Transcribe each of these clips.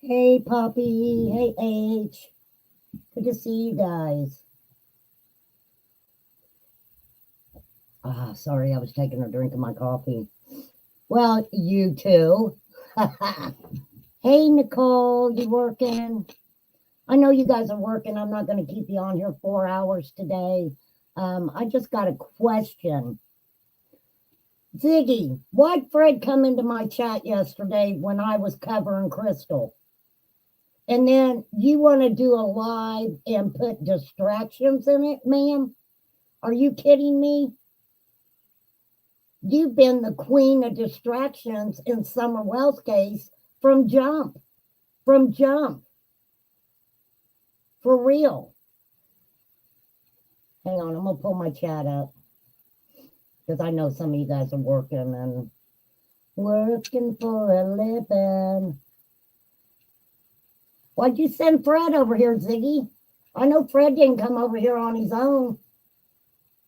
Hey, Poppy. Hey, H. Good to see you guys. Sorry, I was taking a drink of my coffee. Well, you too. Hey, Nicole, you working? I know you guys are working. I'm not going to keep you on here 4 hours today. I just got a question. Ziggy, why'd Fred come into my chat yesterday when I was covering Crystal? And then you want to do a live and put distractions in it, ma'am? Are you kidding me? You've been the queen of distractions in Summer Wells' case from jump. From jump. For real. Hang on, I'm going to pull my chat up. Because I know some of you guys are working and working for a living. Why'd you send Fred over here, Ziggy? I know Fred didn't come over here on his own.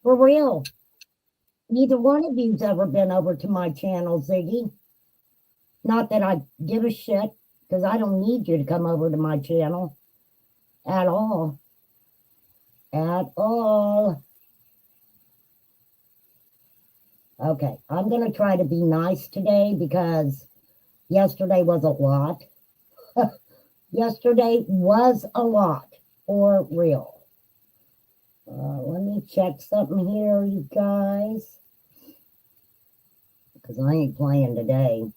For real. Neither one of you's ever been over to my channel, Ziggy. Not that I give a shit, because I don't need you to come over to my channel. At all. At all. Okay, I'm going to try to be nice today because yesterday was a lot. Yesterday was a lot, for real. Let me check something here, you guys. Because I ain't playing today.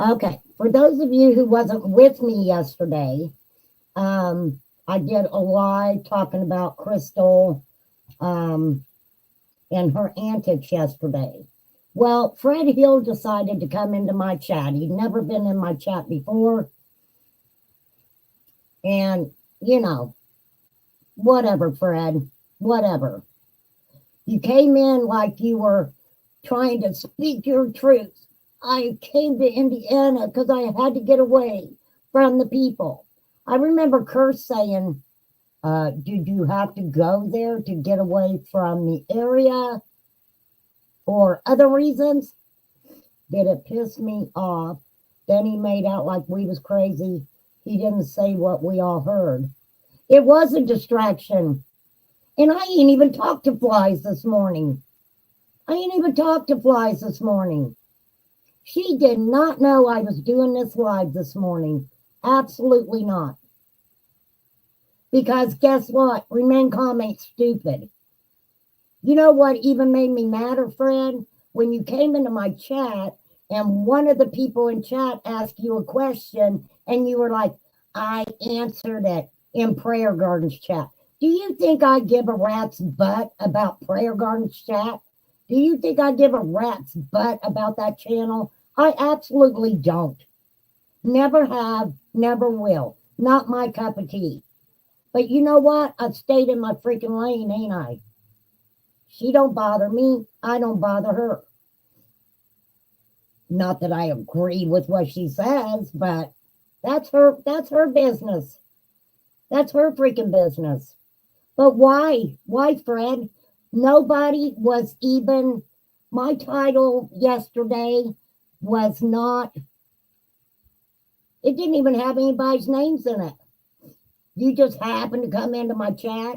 Okay, for those of you who wasn't with me yesterday, I did a live talking about Crystal and her antics yesterday. Well, Fred Hill decided to come into my chat. He'd never been in my chat before. And, you know, whatever, Fred, whatever. You came in like you were trying to speak your truth. I came to Indiana because I had to get away from the people. I remember Curse saying, did you have to go there to get away from the area or other reasons? Did it piss me off? Then he made out like we was crazy. He didn't say what we all heard. It was a distraction. And I ain't even talked to Flies this morning. She did not know I was doing this live this morning. Absolutely not. Because guess what? Remain calm ain't stupid. You know what even made me madder, Fred? When you came into my chat and one of the people in chat asked you a question and you were like, I answered it in Prayer Gardens chat. Do you think I give a rat's butt about Prayer Gardens chat? Do you think I give a rat's butt about that channel? I absolutely don't. Never have, never will. Not my cup of tea. But you know what? I've stayed in my freaking lane, ain't I? She don't bother me. I don't bother her. Not that I agree with what she says, but that's her business. That's her freaking business. But why? Why, Fred? Nobody was even, my title yesterday was not, it didn't even have anybody's names in it. You just happened to come into my chat.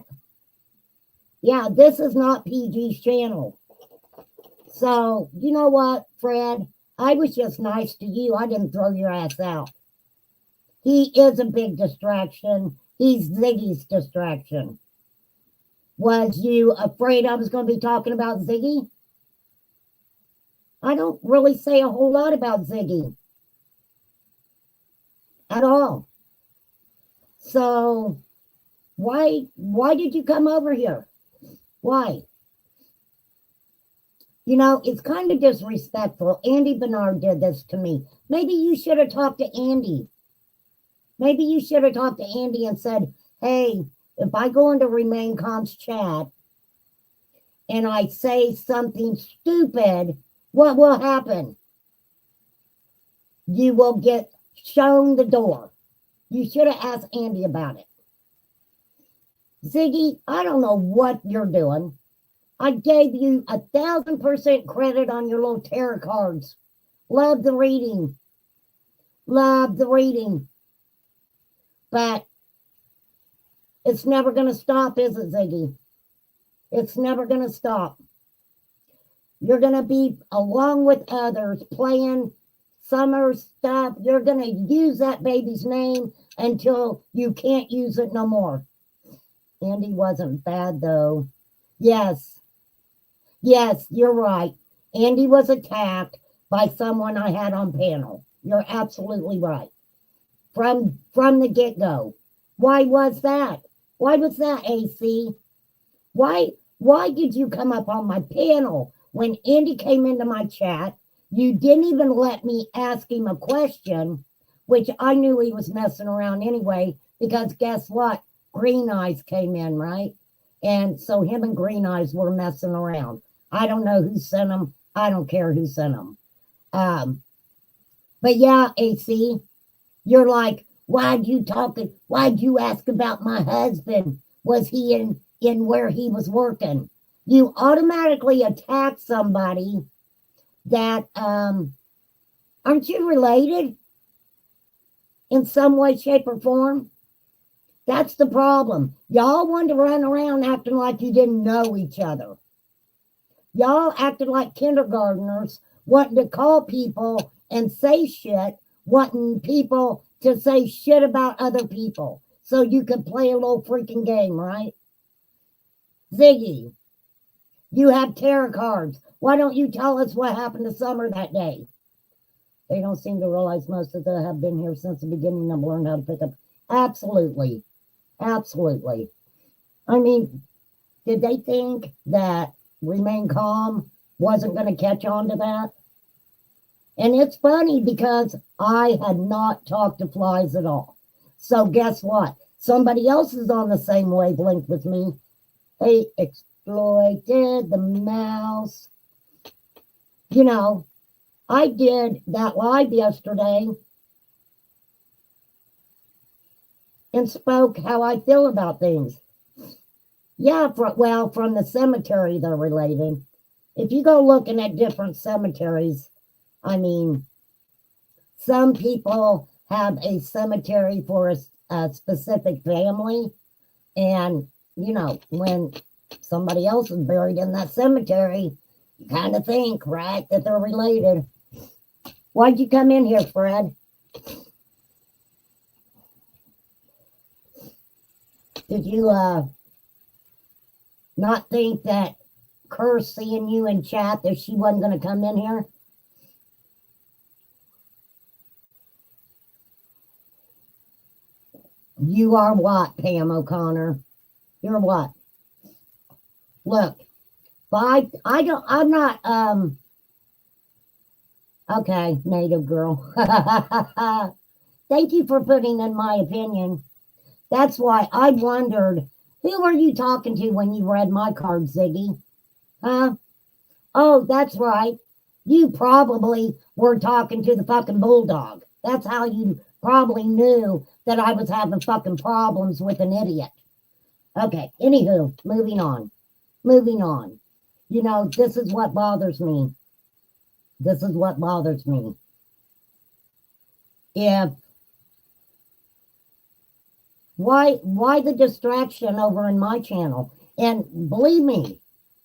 Yeah, this is not PG's channel. So, you know what, Fred? I was just nice to you. I didn't throw your ass out. He is a big distraction. He's Ziggy's distraction. Was you afraid I was going to be talking about Ziggy? I don't really say a whole lot about Ziggy. At all. So, why did you come over here? Why? You know, it's kind of disrespectful. Andy Bernard did this to me. Maybe you should have talked to Andy. Maybe you should have talked to Andy and said, hey, if I go into Remain Calm's chat and I say something stupid, what will happen? You will get shown the door. You should have asked Andy about it. Ziggy, I don't know what you're doing. I gave you 1,000% credit on your little tarot cards. Love the reading. Love the reading. But it's never going to stop, is it, Ziggy? It's never going to stop. You're going to be, along with others, playing summer stuff. You're going to use that baby's name until you can't use it no more. Andy wasn't bad, though. Yes. Yes, you're right. Andy was attacked by someone I had on panel. You're absolutely right. From the get-go. Why was that? Why was that, AC? Why did you come up on my panel when Andy came into my chat? You didn't even let me ask him a question, which I knew he was messing around anyway, because guess what? Green Eyes came in, right? And so him and Green Eyes were messing around. I don't know who sent them. I don't care who sent them. But yeah, AC, you're like, why'd you ask about my husband? Was he in where he was working? You automatically attack somebody that, aren't you related in some way, shape, or form? That's the problem. Y'all want to run around acting like you didn't know each other. Y'all acted like kindergartners, wanting to call people and say shit, wanting people to say shit about other people so you could play a little freaking game, right? Ziggy, you have tarot cards. Why don't you tell us what happened to Summer that day? They don't seem to realize most of them have been here since the beginning and learned how to pick up. Absolutely. Absolutely. I mean, did they think that Remain Calm wasn't going to catch on to that? And it's funny because I had not talked to flies at all. So guess what? Somebody else is on the same wavelength with me. They exploited the mouse. You know, I did that live yesterday and spoke how I feel about things. Yeah, from the cemetery they're related. If you go looking at different cemeteries, I mean, some people have a cemetery for a specific family. And, you know, when somebody else is buried in that cemetery, you kind of think, right, that they're related. Why'd you come in here, Fred? Did you not think that Kerr seeing you in chat that she wasn't going to come in here? You are what, Pam O'Connor? You're what? Look, I'm not, okay, native girl. Thank you for putting in my opinion. That's why I wondered, who were you talking to when you read my card, Ziggy? Huh? Oh, that's right. You probably were talking to the fucking bulldog. That's how you probably knew that I was having fucking problems with an idiot. Okay, anywho, moving on. Moving on. You know, this is what bothers me. This is what bothers me. Why the distraction over in my channel? And believe me,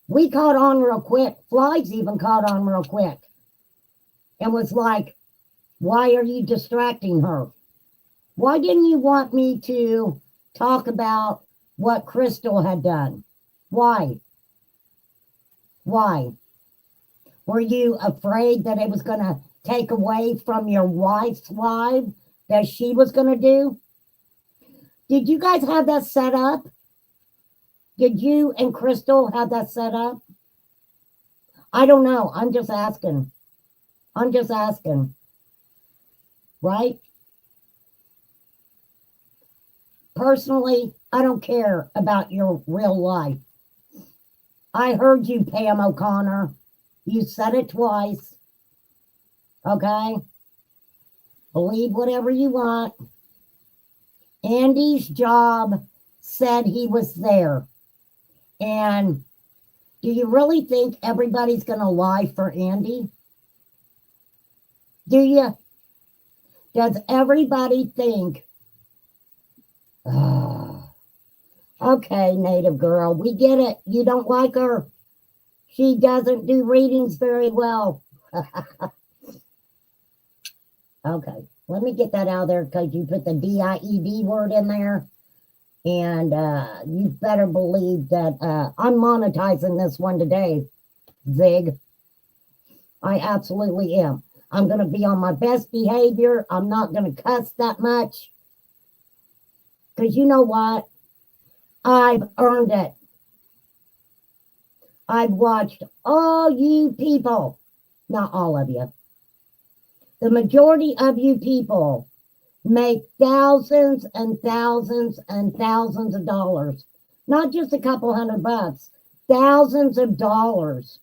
we caught on real quick. Flies even caught on real quick. And was like, why are you distracting her? Why didn't you want me to talk about what Crystal had done? Why? Why? Were you afraid that it was going to take away from your wife's life that she was going to do? Did you guys have that set up? Did you and Crystal have that set up? I don't know. I'm just asking. I'm just asking. Right? Personally, I don't care about your real life. I heard you, Pam O'Connor. You said it twice. Okay? Believe whatever you want. Andy's job said he was there. And do you really think everybody's going to lie for Andy? Do you? Does everybody think, oh, okay, native girl, we get it. You don't like her. She doesn't do readings very well. Okay, let me get that out of there because you put the D-I-E-D word in there. And you better believe that I'm monetizing this one today, Zig. I absolutely am. I'm going to be on my best behavior. I'm not going to cuss that much. Because you know what? I've earned it. I've watched all you people, not all of you, the majority of you people make thousands and thousands and thousands of dollars. Not just a couple $100, thousands of dollars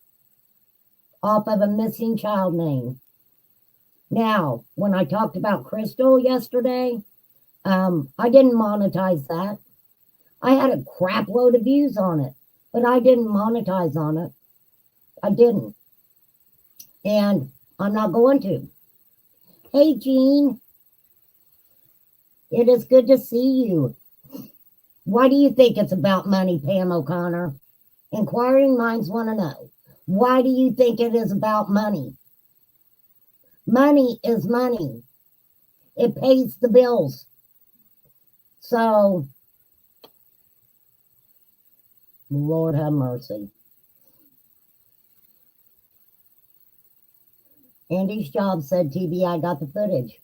off of a missing child name. Now, when I talked about Crystal yesterday, I didn't monetize that. I had a crap load of views on it, but I didn't monetize on it. I didn't. And I'm not going to. Hey, Jean. It is good to see you. Why do you think it's about money, Pam O'Connor? Inquiring minds want to know. Why do you think it is about money? Money is money. It pays the bills. So, Lord have mercy. Andy's job said TBI got the footage.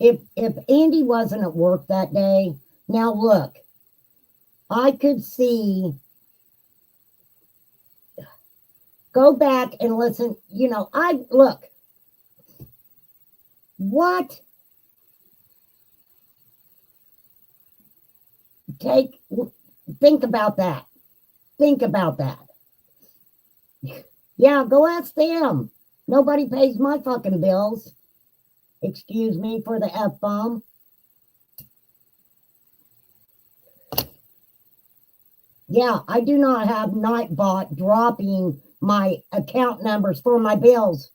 If Andy wasn't at work that day, now look, I could see, go back and listen, look, what? Think about that. Think about that. Yeah, go ask them. Nobody pays my fucking bills. Excuse me for the F-bomb. Yeah, I do not have Nightbot dropping my account numbers for my bills.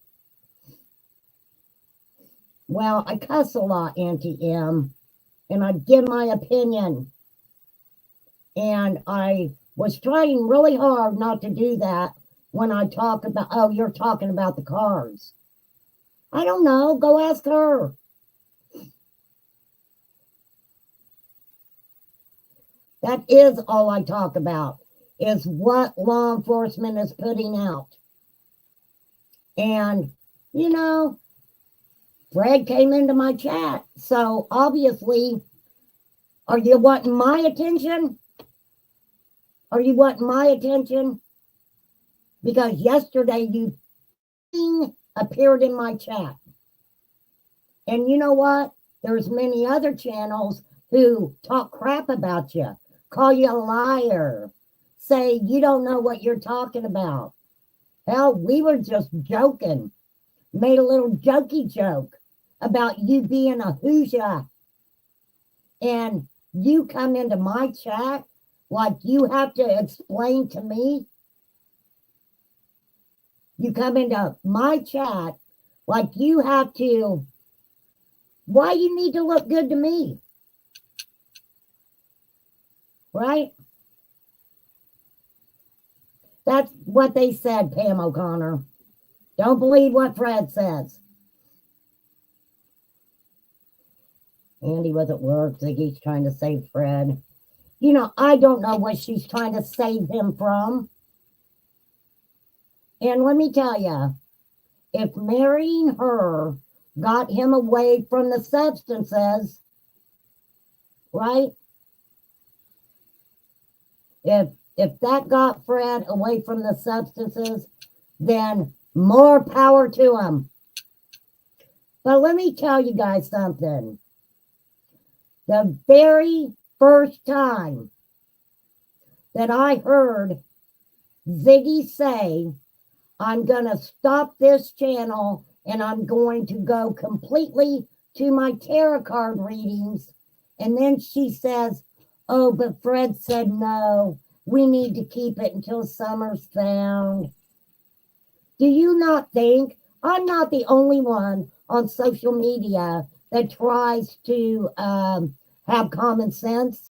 Well, I cuss a lot, Auntie M, and I give my opinion. And I was trying really hard not to do that when I talk about, oh, you're talking about the cars. I don't know. Go ask her. That is all I talk about, is what law enforcement is putting out. And, Fred came into my chat. So obviously, are you wanting my attention? Are you wanting my attention? Because yesterday you appeared in my chat. And you know what? There's many other channels who talk crap about you, call you a liar, say you don't know what you're talking about. Hell, we were just joking, made a little jokey joke about you being a Hoosier. And you come into my chat like you have to explain to me. You come into my chat like you have to. Why you need to look good to me? Right? That's what they said, Pam O'Connor. Don't believe what Fred says. Andy was at work. Ziggy's trying to save Fred. I don't know what she's trying to save him from. And let me tell you, if marrying her got him away from the substances, right? If that got Fred away from the substances, then more power to him. But let me tell you guys something. The very first time that I heard Ziggy say, I'm going to stop this channel and I'm going to go completely to my tarot card readings, and then she says, oh, but Fred said no, we need to keep it until summer's found. Do you not think I'm not the only one on social media that tries to have common sense?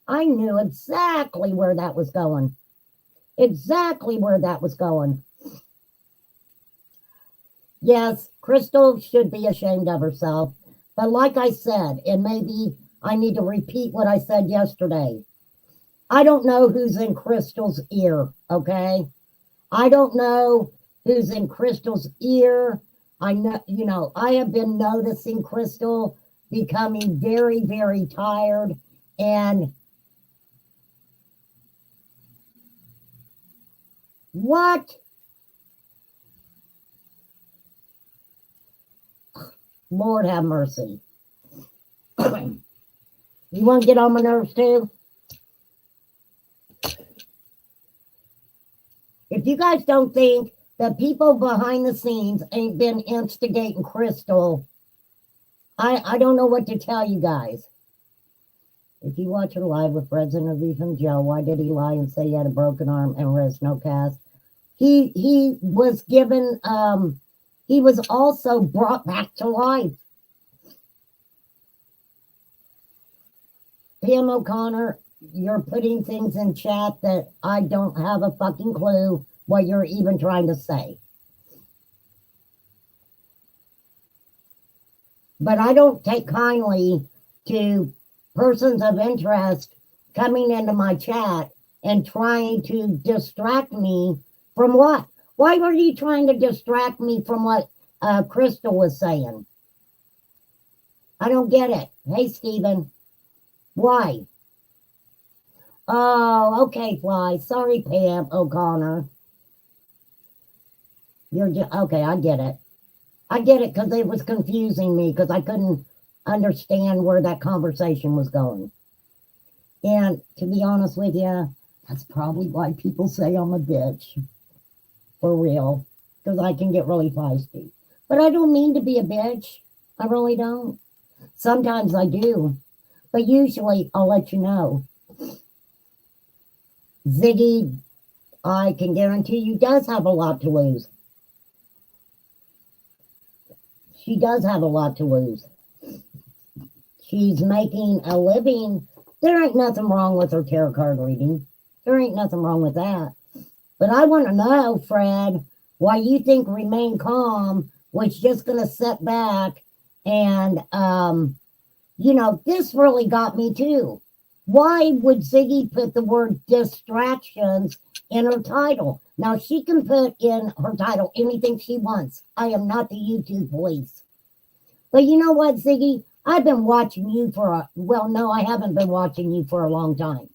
I knew exactly where that was going. Exactly where that was going. Yes, Crystal should be ashamed of herself. But like I said, and maybe I need to repeat what I said yesterday, I don't know who's in Crystal's ear, okay? I don't know who's in Crystal's ear. I know, I have been noticing Crystal becoming very, very tired. And what? Lord have mercy. You want to get on my nerves too? If you guys don't think that people behind the scenes ain't been instigating Crystal, I don't know what to tell you guys. If you watch her live with Fred's interview from Joe, why did he lie and say he had a broken arm and wrist, no cast? He was given, he was also brought back to life. Pam O'Connor, you're putting things in chat that I don't have a fucking clue what you're even trying to say. But I don't take kindly to persons of interest coming into my chat and trying to distract me from what? Why were you trying to distract me from what Crystal was saying? I don't get it. Hey, Stephen. Why? Oh, okay, Fly. Sorry, Pam O'Connor. You're just, okay, I get it. I get it because it was confusing me because I couldn't understand where that conversation was going. And to be honest with you, that's probably why people say I'm a bitch. For real. Because I can get really feisty. But I don't mean to be a bitch. I really don't. Sometimes I do. But usually I'll let you know. Ziggy, I can guarantee you, does have a lot to lose. She does have a lot to lose. She's making a living. There ain't nothing wrong with her tarot card reading. There ain't nothing wrong with that. But I want to know, Fred, why you think Remain Calm was just going to sit back and, this really got me too. Why would Ziggy put the word distractions in her title? Now, she can put in her title anything she wants. I am not the YouTube police. But you know what, Ziggy? I've been watching you I haven't been watching you for a long time.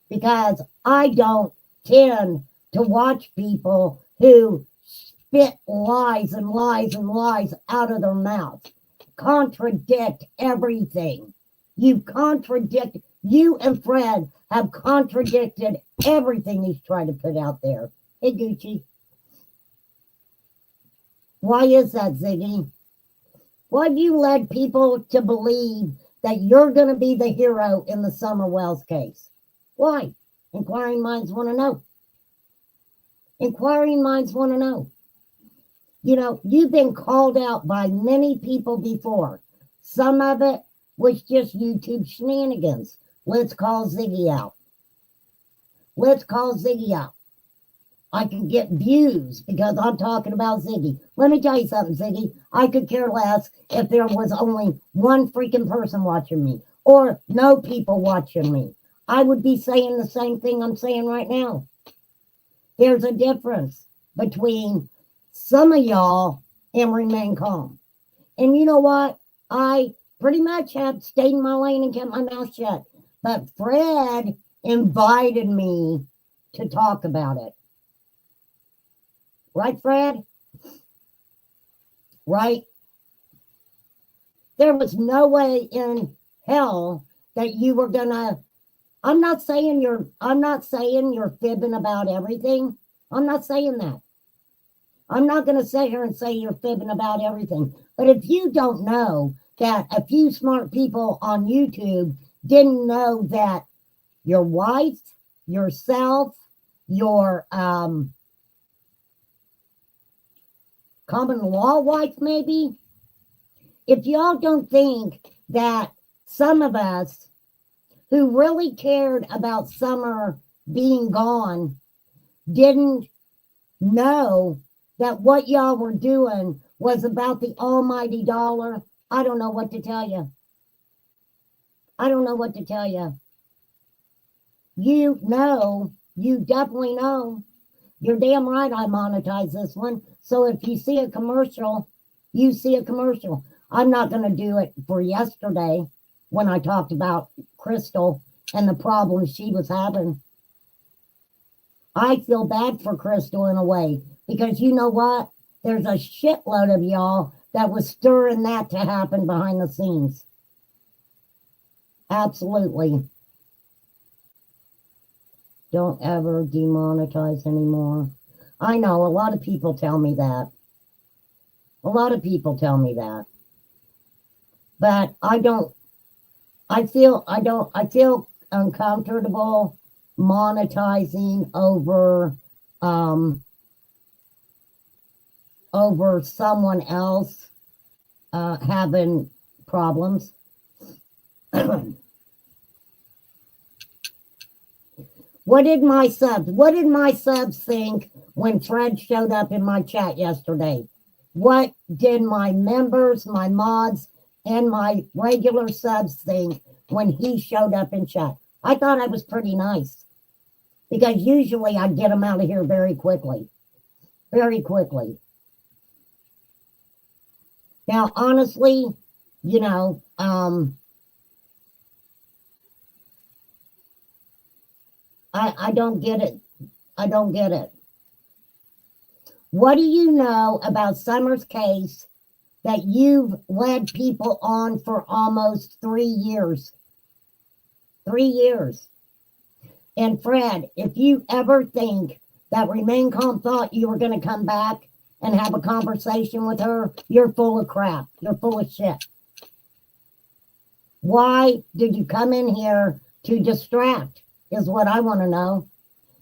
Because I don't tend to watch people who spit lies and lies and lies out of their mouth. Contradict everything. You and Fred have contradicted everything he's trying to put out there. Hey, Gucci. Why is that, Ziggy? Why have you led people to believe that you're going to be the hero in the Summer Wells case? Why? Inquiring minds want to know. Inquiring minds want to know. You've been called out by many people before. Some of it was just YouTube shenanigans. Let's call Ziggy out. Let's call Ziggy out. I can get views because I'm talking about Ziggy. Let me tell you something, Ziggy. I could care less if there was only one freaking person watching me or no people watching me. I would be saying the same thing I'm saying right now. There's a difference between some of y'all and Remain Calm. And you know what? I pretty much have stayed in my lane and kept my mouth shut. But Fred invited me to talk about it. Right, Fred? Right? There was no way in hell that you were gonna. I'm not saying you're fibbing about everything. I'm not saying that. I'm not going to sit here and say you're fibbing about everything. But if you don't know that a few smart people on YouTube didn't know that your wife, yourself, your common law wife, maybe, if y'all don't think that some of us who really cared about Summer being gone didn't know that what y'all were doing was about the almighty dollar, I don't know what to tell you. I don't know what to tell you. You know, you definitely know. You're damn right I monetize this one. So if you see a commercial, you see a commercial. I'm not going to do it for yesterday when I talked about Crystal and the problems she was having. I feel bad for Crystal in a way because you know what? There's a shitload of y'all that was stirring that to happen behind the scenes. Absolutely. Don't ever demonetize anymore. I know a lot of people tell me that. A lot of people tell me that. But I feel uncomfortable monetizing over someone else having problems. What did my subs think when Fred showed up in my chat yesterday? What did my members, my mods, and my regular subs think when he showed up in chat? I thought I was pretty nice because usually I get them out of here very quickly. Very quickly. Now, honestly, you know, I don't get it. I don't get it. What do you know about Summer's case that you've led people on for almost 3 years? 3 years. And Fred, if you ever think that Remain Calm thought you were going to come back and have a conversation with her, you're full of crap. You're full of shit. Why did you come in here to distract is what I want to know.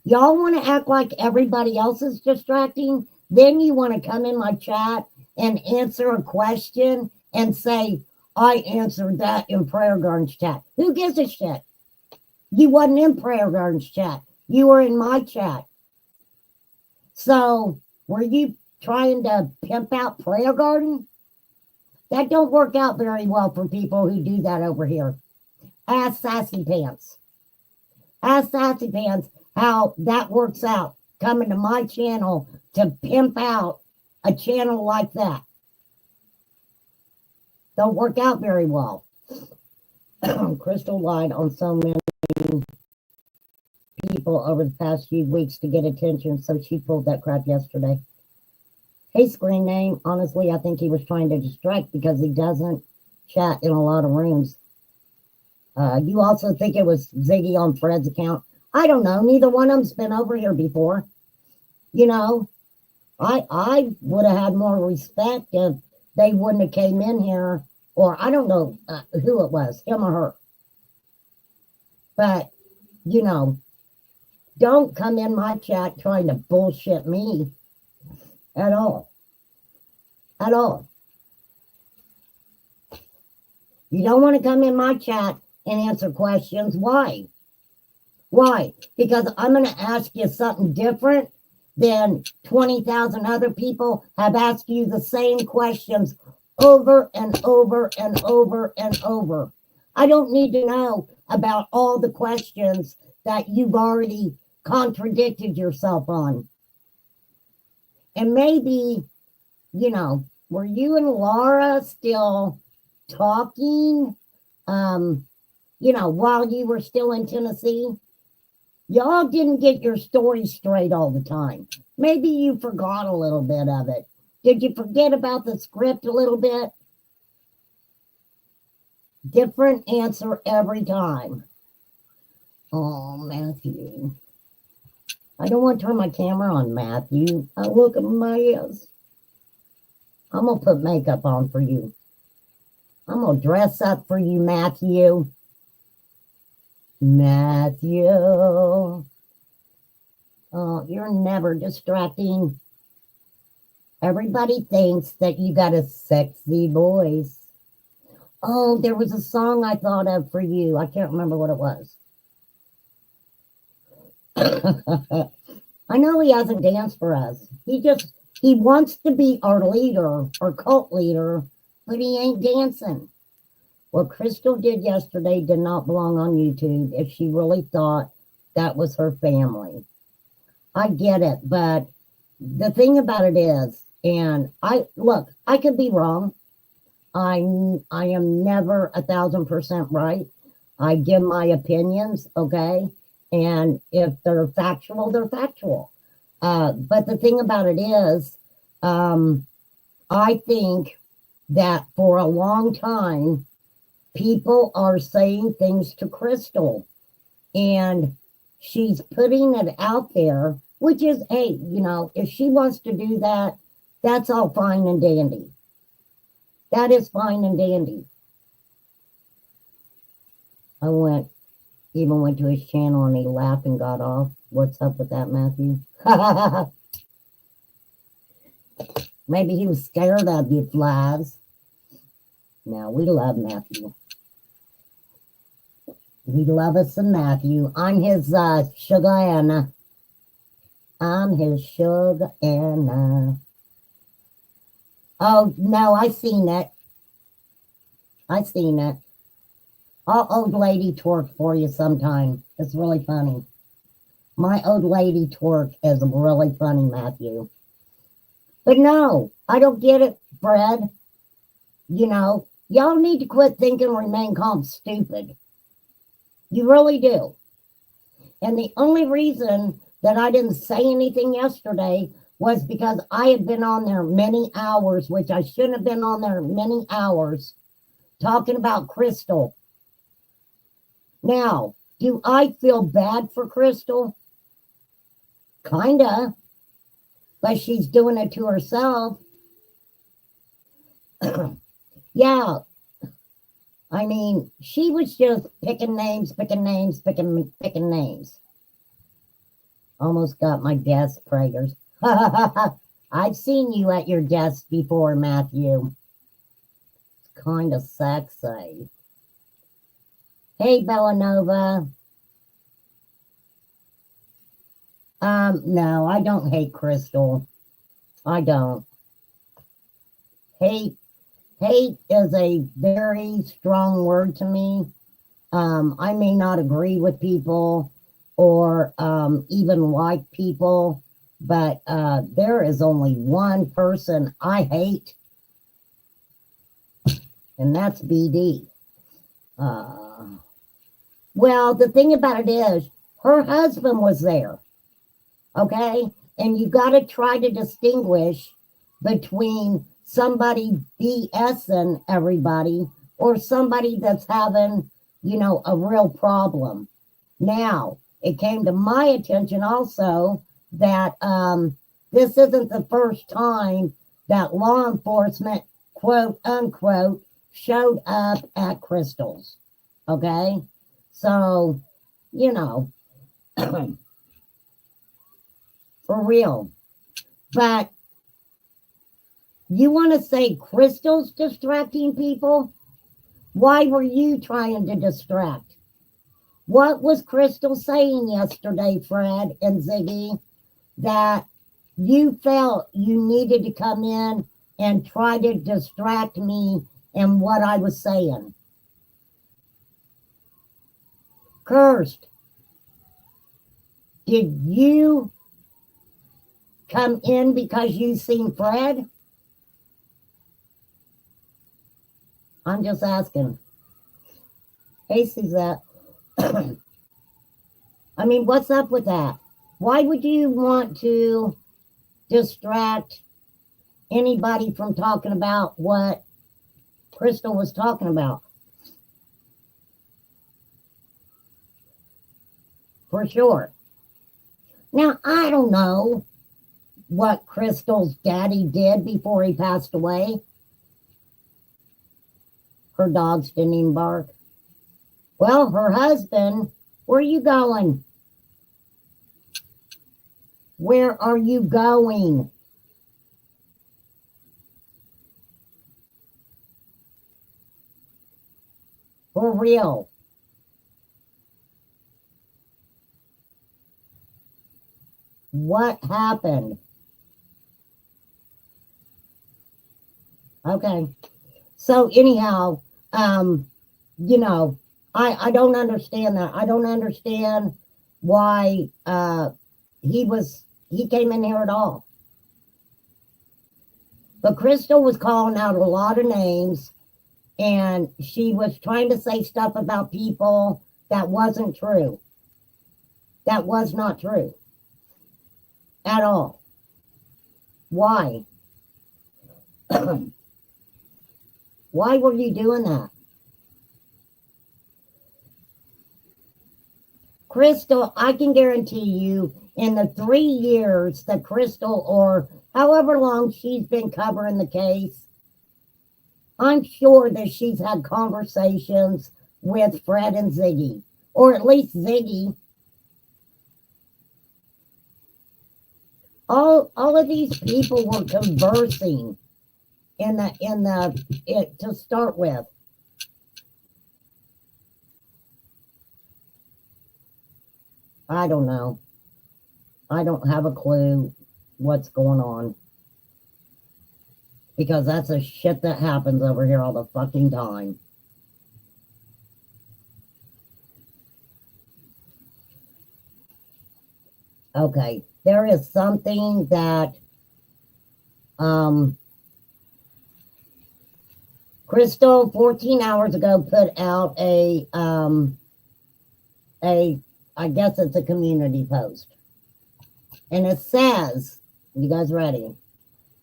Y'all want to act like everybody else is distracting? Then you want to come in my chat and answer a question and say, I answered that in Prayer Garden's chat. Who gives a shit? You wasn't in Prayer Garden's chat. You were in my chat. So were you trying to pimp out Prayer Garden? That don't work out very well for people who do that over here. Ask Sassy Pants. Ask Sassy Pants how that works out coming to my channel to pimp out a channel like that. Don't work out very well. Crystal lied on so many people over the past few weeks to get attention, so she pulled that crap yesterday. Hey, screen name. Honestly, I think he was trying to distract because he doesn't chat in a lot of rooms. You also think it was Ziggy on Fred's account? I don't know. Neither one of them's been over here before. You know, I would have had more respect if they wouldn't have came in here, or I don't know who it was, him or her. But, you know, don't come in my chat trying to bullshit me at all. At all. You don't want to come in my chat and answer questions. Why? Why? Because I'm going to ask you something different than 20,000 other people have asked you the same questions over and over and over and over. I don't need to know about all the questions that you've already contradicted yourself on. And maybe, you know, were you and Laura still talking, you know, while you were still in Tennessee? Y'all didn't get your story straight all the time. Maybe you forgot a little bit of it. Did you forget about the script a little bit? Different answer every time. Oh, Matthew. I don't want to turn my camera on, Matthew. I look a mess. I'm going to put makeup on for you. I'm going to dress up for you, Matthew. Matthew. Oh, you're never distracting. Everybody thinks that you got a sexy voice. Oh, there was a song I thought of for you. I can't remember what it was. I know he hasn't danced for us. He wants to be our leader or cult leader, but he ain't dancing. What Crystal did yesterday did not belong on YouTube if she really thought that was her family. I get it, but the thing about it is, and I could be wrong. I am never 1,000% right. I give my opinions, okay? And if they're factual, they're factual. But the thing about it is, I think that for a long time, people are saying things to Crystal, and she's putting it out there, which is, hey, if she wants to do that, that's all fine and dandy. That is fine and dandy. I even went to his channel and he laughed and got off. What's up with that, Matthew? Maybe he was scared of you, flies. No, we love Matthew. We love us some Matthew. I'm his sugar Anna. I'm his sugar Anna. Oh, no, I seen it. I'll old lady twerk for you sometime. It's really funny. My old lady twerk is really funny, Matthew. But no, I don't get it, Fred. Y'all need to quit thinking remain calm stupid. You really do. And the only reason that I didn't say anything yesterday was because I had been on there many hours, which I shouldn't have been on there many hours, talking about Crystal. Now, do I feel bad for Crystal? Kinda. But she's doing it to herself. Yeah. I mean, she was just picking names. Almost got my desk, Praggers. I've seen you at your desk before, Matthew. It's kind of sexy. Hey, Bellanova. No, I don't hate Crystal. I don't. Hate is a very strong word to me. I may not agree with people or even like people, but there is only one person I hate, and that's BD. Well, the thing about it is, her husband was there, okay? And you got to try to distinguish between somebody BSing everybody or somebody that's having, a real problem. Now, it came to my attention also that this isn't the first time that law enforcement, quote unquote, showed up at Crystal's. Okay? So, for real. But you want to say Crystal's distracting people? Why were you trying to distract? What was Crystal saying yesterday, Fred and Ziggy, that you felt you needed to come in and try to distract me and what I was saying? Cursed. Did you come in because you seen Fred? I'm just asking. Hey, Suzette. I mean, what's up with that? Why would you want to distract anybody from talking about what Crystal was talking about? For sure. Now, I don't know what Crystal's daddy did before he passed away. Her dogs didn't even bark. Well, her husband, where are you going? Where are you going? For real. What happened? Okay. So anyhow, you know, I don't understand that. I don't understand why he came in here at all. But Crystal was calling out a lot of names, and she was trying to say stuff about people that wasn't true. That was not true at all. Why? Why were you doing that? Crystal, I can guarantee you in the 3 years that Crystal, or however long she's been covering the case, I'm sure that she's had conversations with Fred and Ziggy, or at least Ziggy. All of these people were conversing to start with. I don't know. I don't have a clue what's going on. Because that's a shit that happens over here all the fucking time. Okay, there is something that Crystal 14 hours ago put out I guess it's a community post. And it says, you guys ready?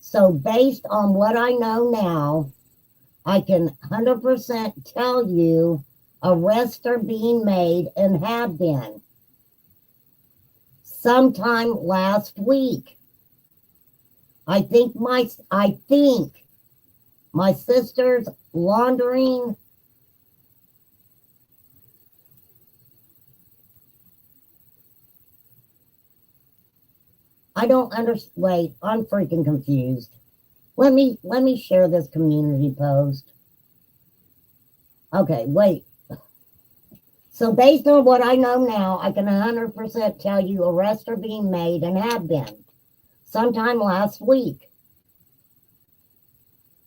So based on what I know now, I can 100% tell you arrests are being made and have been. Sometime last week. I think my sister's laundering I don't understand. Wait, I'm freaking confused. Let me share this community post. Okay, wait. So based on what I know now, I can 100% tell you arrests are being made and have been. Sometime last week.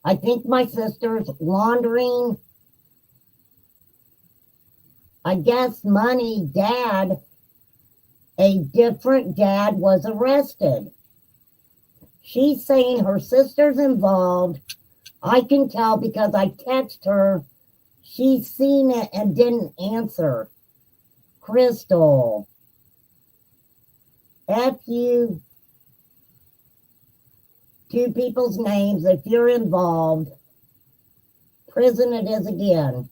I think my sister's laundering, I guess, money. A different dad was arrested. She's saying her sister's involved. I can tell because I text her. She's seen it and didn't answer. Crystal. F you. 2 people's names. If you're involved, prison it is again.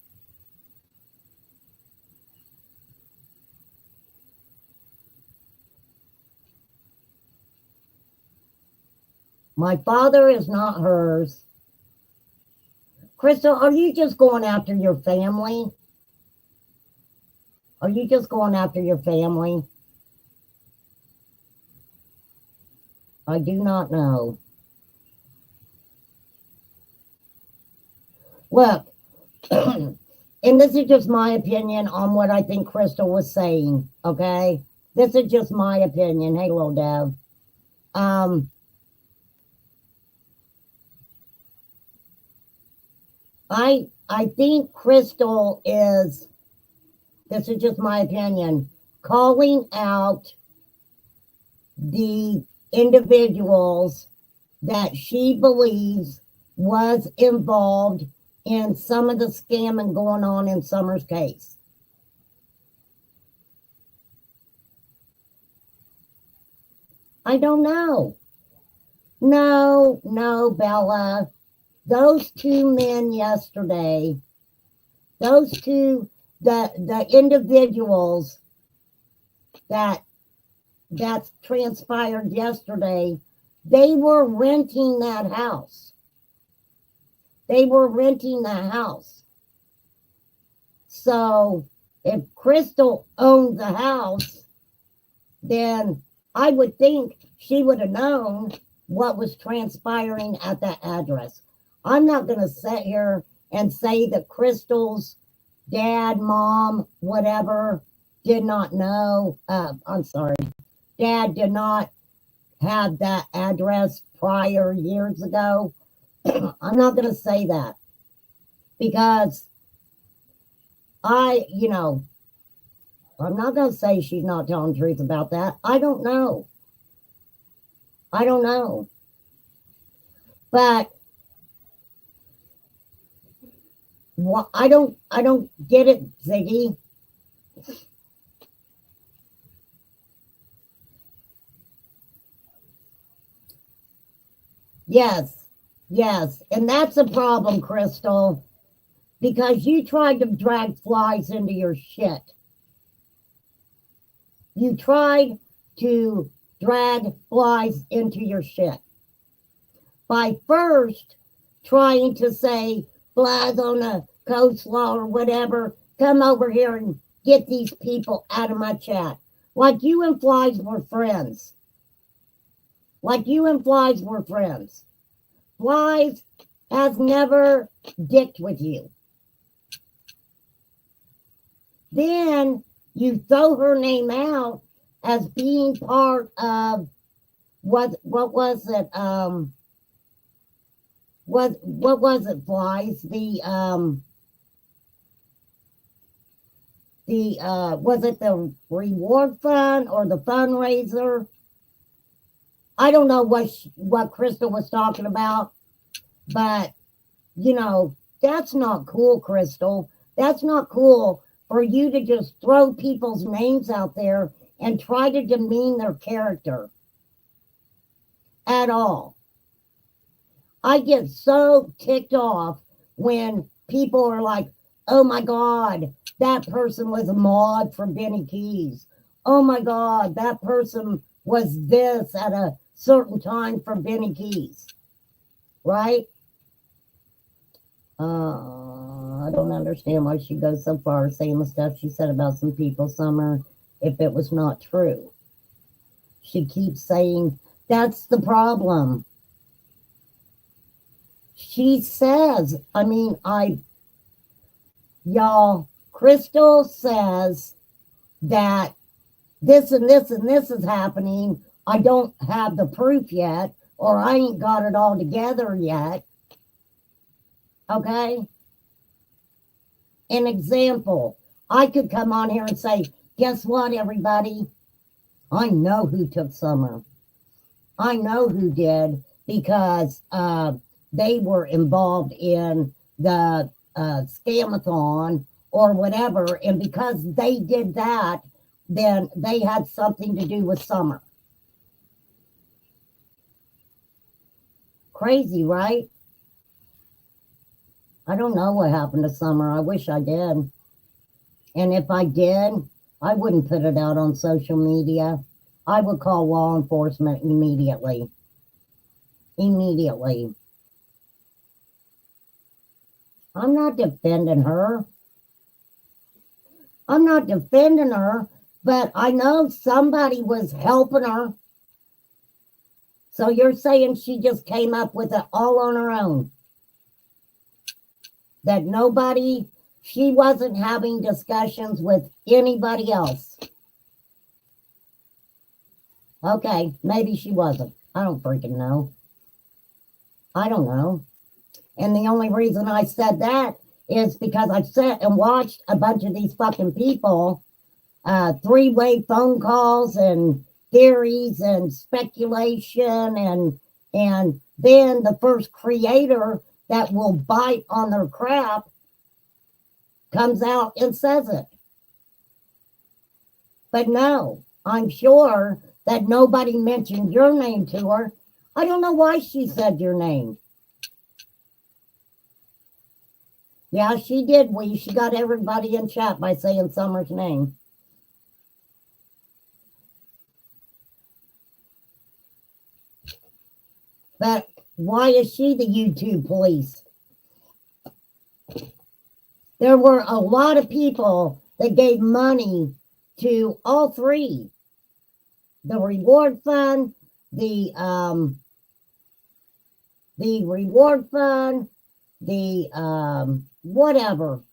My father is not hers. Crystal, are you just going after your family? Are you just going after your family? I do not know. Look, and this is just my opinion on what I think Crystal was saying, okay? This is just my opinion. Hey, little Dev. I think Crystal is, this is just my opinion, calling out the individuals that she believes was involved in some of the scamming going on in Summer's case. I don't know. No, Bella. Those 2 men yesterday, those 2, the individuals that that transpired yesterday, they were renting that house. They were renting the house. So if Crystal owned the house, then I would think she would have known what was transpiring at that address. I'm not going to sit here and say that Crystal's dad, mom, whatever, did not know. I'm sorry. Dad did not have that address prior years ago. I'm not going to say that because I'm not going to say she's not telling the truth about that. I don't know. But I don't get it, Ziggy. Yes. And that's a problem, Crystal, because you tried to drag flies into your shit. You tried to drag flies into your shit by first trying to say flies on a coleslaw or whatever. Come over here and get these people out of my chat. Like you and flies were friends. Flies has never dicked with you. Then you throw her name out as being part of what was it? What was it, Flies? Was it the reward fund or the fundraiser? I don't know what Crystal was talking about, but that's not cool, Crystal. That's not cool for you to just throw people's names out there and try to demean their character at all. I get so ticked off when people are like, oh my God, that person was a mod for Benny Keys. Oh my God, that person was this at a certain time for Benny Keys. Right? I don't understand why she goes so far saying the stuff she said about some people, Summer, if it was not true. She keeps saying, that's the problem. She says, Crystal says that this and this and this is happening. I don't have the proof yet, or I ain't got it all together yet. Okay? An example, I could come on here and say, guess what, everybody? I know who took Summer. I know who did because they were involved in the scamathon or whatever. And because they did that, then they had something to do with Summer. Crazy, right? I don't know what happened to Summer. I wish I did. And if I did, I wouldn't put it out on social media. I would call law enforcement immediately. I'm not defending her. But I know somebody was helping her. So you're saying she just came up with it all on her own? That she wasn't having discussions with anybody else? Okay, maybe she wasn't. I don't freaking know. I don't know. And the only reason I said that is because I've sat and watched a bunch of these fucking people, three-way phone calls and theories and speculation, and then the first creator that will bite on their crap comes out and says it. But no, I'm sure that nobody mentioned your name to her. I don't know why she said your name. Yeah, she did. She got everybody in chat by saying Summer's name. But why is she the YouTube police? There were a lot of people that gave money to all three. The reward fund, the reward fund, the whatever.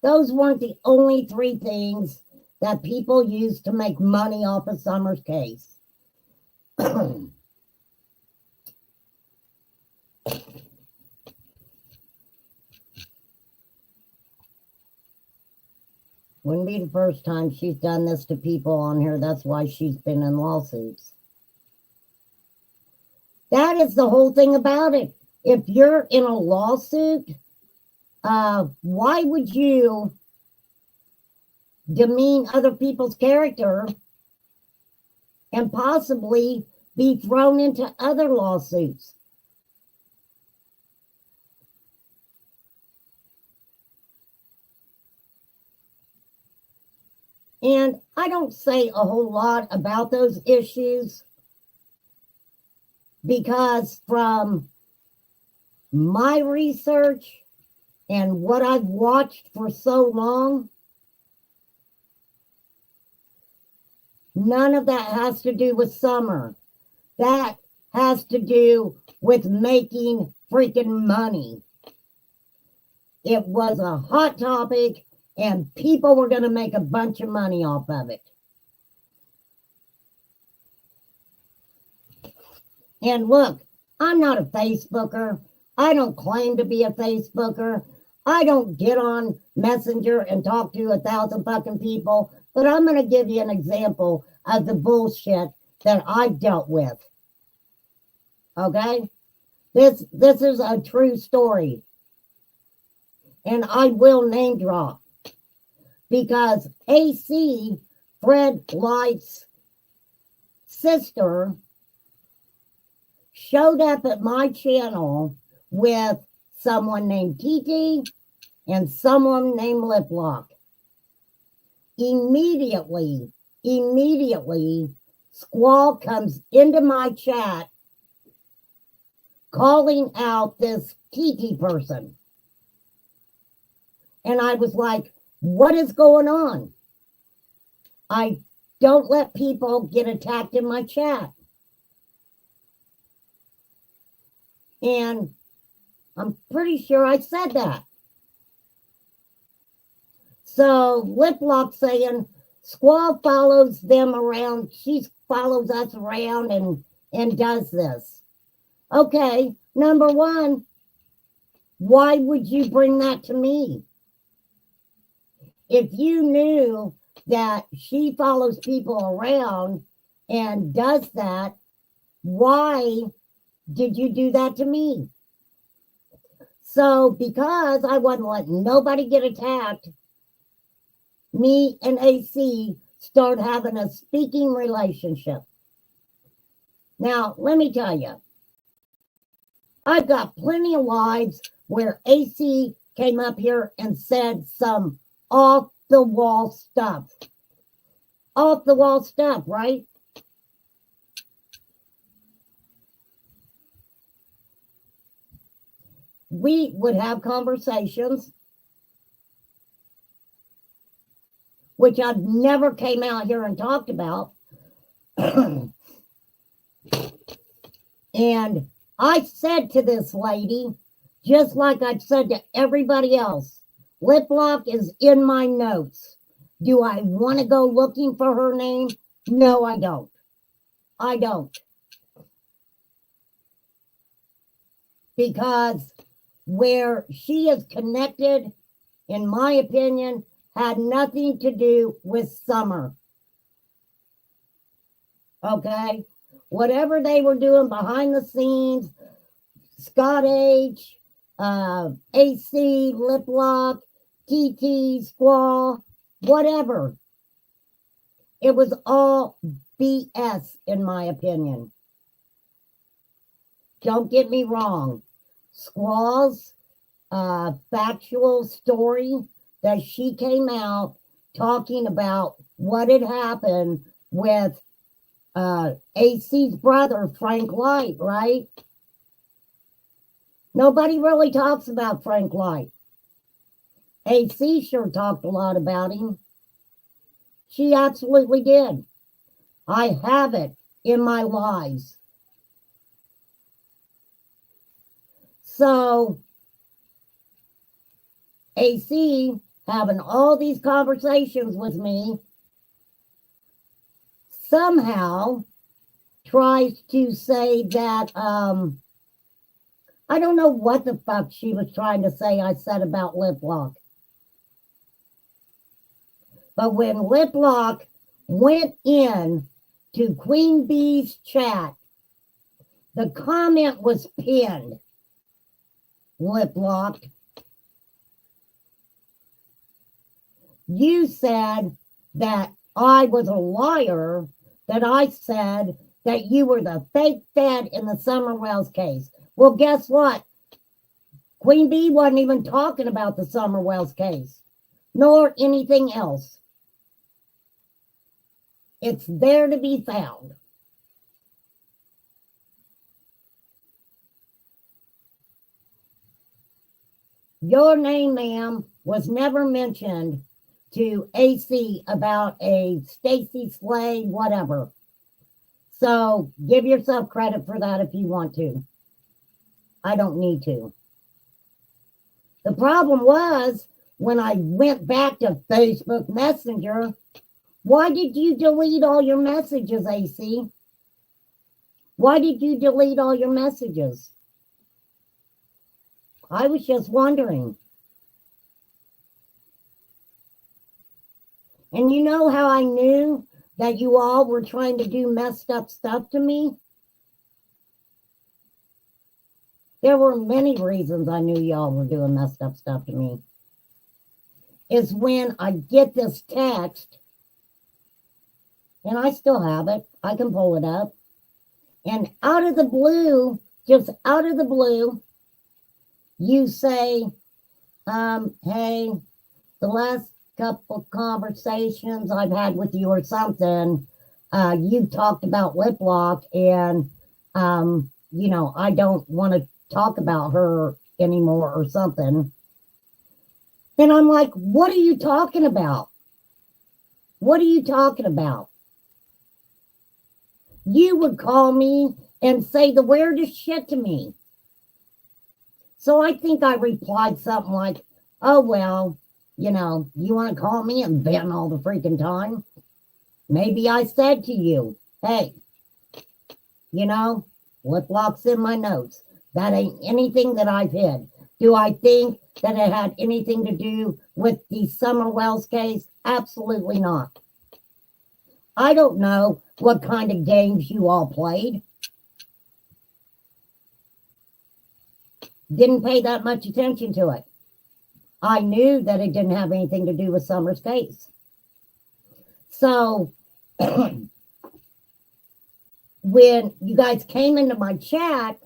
Those weren't the only three things that people used to make money off of Summer's case. Wouldn't be the first time she's done this to people on here. That's why she's been in lawsuits. That is the whole thing about it. If you're in a lawsuit, why would you demean other people's character and possibly be thrown into other lawsuits? And I don't say a whole lot about those issues because from my research and what I've watched for so long, none of that has to do with Summer. That has to do with making freaking money. It was a hot topic and people were going to make a bunch of money off of it. And look, I'm not a Facebooker. I don't claim to be a Facebooker. I don't get on Messenger and talk to 1,000 fucking people. But I'm going to give you an example of the bullshit that I've dealt with. Okay? This is a true story. And I will name drop. Because AC, Fred Light's sister, showed up at my channel with someone named Titi and someone named Lip Lock. Immediately, Squall comes into my chat calling out this Titi person. And I was like, what is going on? I don't let people get attacked in my chat. And I'm pretty sure I said that. So Lip Lock saying Squall follows them around. She follows us around and does this. Okay, number one, why would you bring that to me? If you knew that she follows people around and does that, why did you do that to me? So because I wasn't letting nobody get attacked, me and AC start having a speaking relationship. Now, let me tell you, I've got plenty of lives where AC came up here and said some off-the-wall stuff. Off-the-wall stuff, right? We would have conversations, which I've never came out here and talked about. And I said to this lady, just like I've said to everybody else, Lip Lock is in my notes. Do I want to go looking for her name? No, I don't. I don't. Because where she is connected, in my opinion, had nothing to do with Summer. Okay? Whatever they were doing behind the scenes, Scott H., AC, Lip Lock, TT, Squall, whatever. It was all BS, in my opinion. Don't get me wrong. Squall's factual story that she came out talking about what had happened with AC's brother, Frank Light, right? Nobody really talks about Frank Light. AC sure talked a lot about him. She absolutely did. I have it in my lies. So, AC having all these conversations with me somehow tries to say that I don't know what the fuck she was trying to say I said about lip lock. But when lip lock went in to Queen Bee's chat, the comment was pinned. Lip lock. You said that I was a liar, that I said that you were the fake Fed in the Summer Wells case. Well, guess what? Queen Bee wasn't even talking about the Summer Wells case, nor anything else. It's there to be found. Your name, ma'am, was never mentioned to AC about a Stacy Slay, whatever. So give yourself credit for that if you want to. I don't need to. The problem was when I went back to Facebook Messenger, why did you delete all your messages, AC? Why did you delete all your messages? I was just wondering. And you know how I knew that you all were trying to do messed up stuff to me? There were many reasons I knew y'all were doing messed up stuff to me. Is when I get this text, and I still have it. I can pull it up. And out of the blue, just out of the blue, you say, hey, the last couple conversations I've had with you or something, you talked about lip lock and, I don't want to talk about her anymore or something. And I'm like, what are you talking about? What are you talking about? You would call me and say the weirdest shit to me. So I think I replied something like, oh, well, you want to call me and vent all the freaking time? Maybe I said to you, hey, lip lock's in my notes. That ain't anything that I've hid. Do I think that it had anything to do with the Summer Wells case? Absolutely not. I don't know what kind of games you all played. Didn't pay that much attention to it. I knew that it didn't have anything to do with Summer's case. So when you guys came into my chat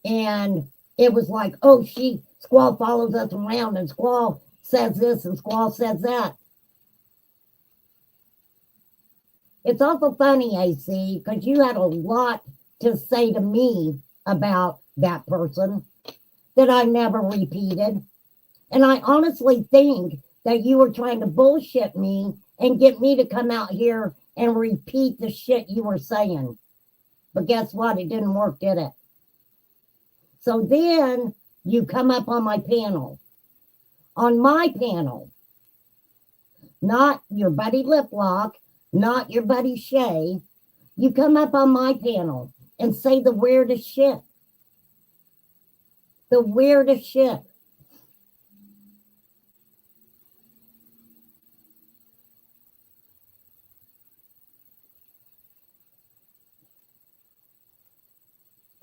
and it was like, oh, Squall follows us around and Squall says this and Squall says that. It's awful funny, AC, because you had a lot to say to me about that person that I never repeated. And I honestly think that you were trying to bullshit me and get me to come out here and repeat the shit you were saying. But guess what? It didn't work, did it? So then you come up on my panel. On my panel. Not your buddy Lip Lock, not your buddy Shay. You come up on my panel and say the weirdest shit. The weirdest shit.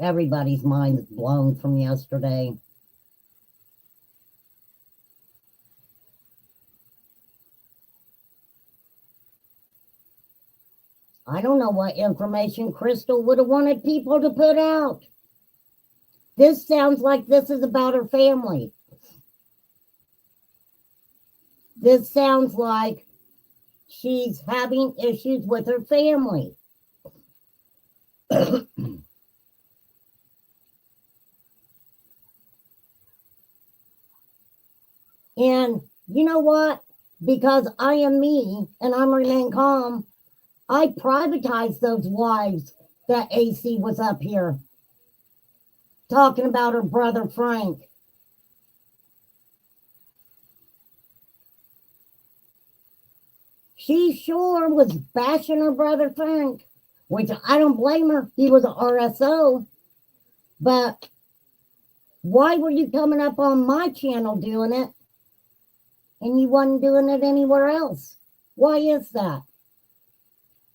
Everybody's mind is blown from yesterday. I don't know what information Crystal would have wanted people to put out. This sounds like this is about her family. This sounds like she's having issues with her family. And you know what? Because I am me and I'm remain calm, I privatized those wives that AC was up here talking about her brother Frank. She sure was bashing her brother Frank, which I don't blame her. He was an RSO. But why were you coming up on my channel doing it and you wasn't doing it anywhere else? Why is that?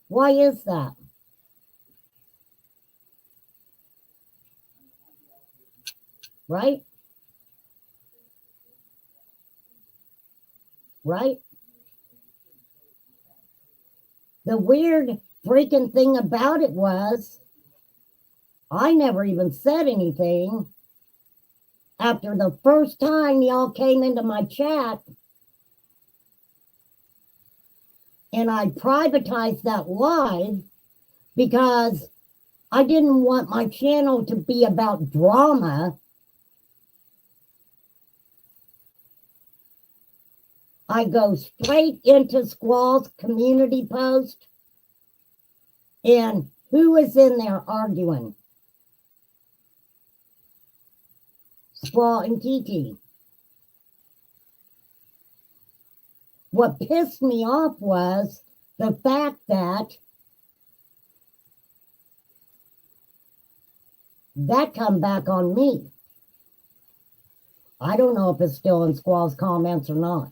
Why is that? Right? Right? The weird freaking thing about it was I never even said anything after the first time y'all came into my chat, and I privatized that live because I didn't want my channel to be about drama. I go straight into Squall's community post, and who is in there arguing? Squall and Kiki. What pissed me off was the fact that come back on me. I don't know if it's still in Squall's comments or not.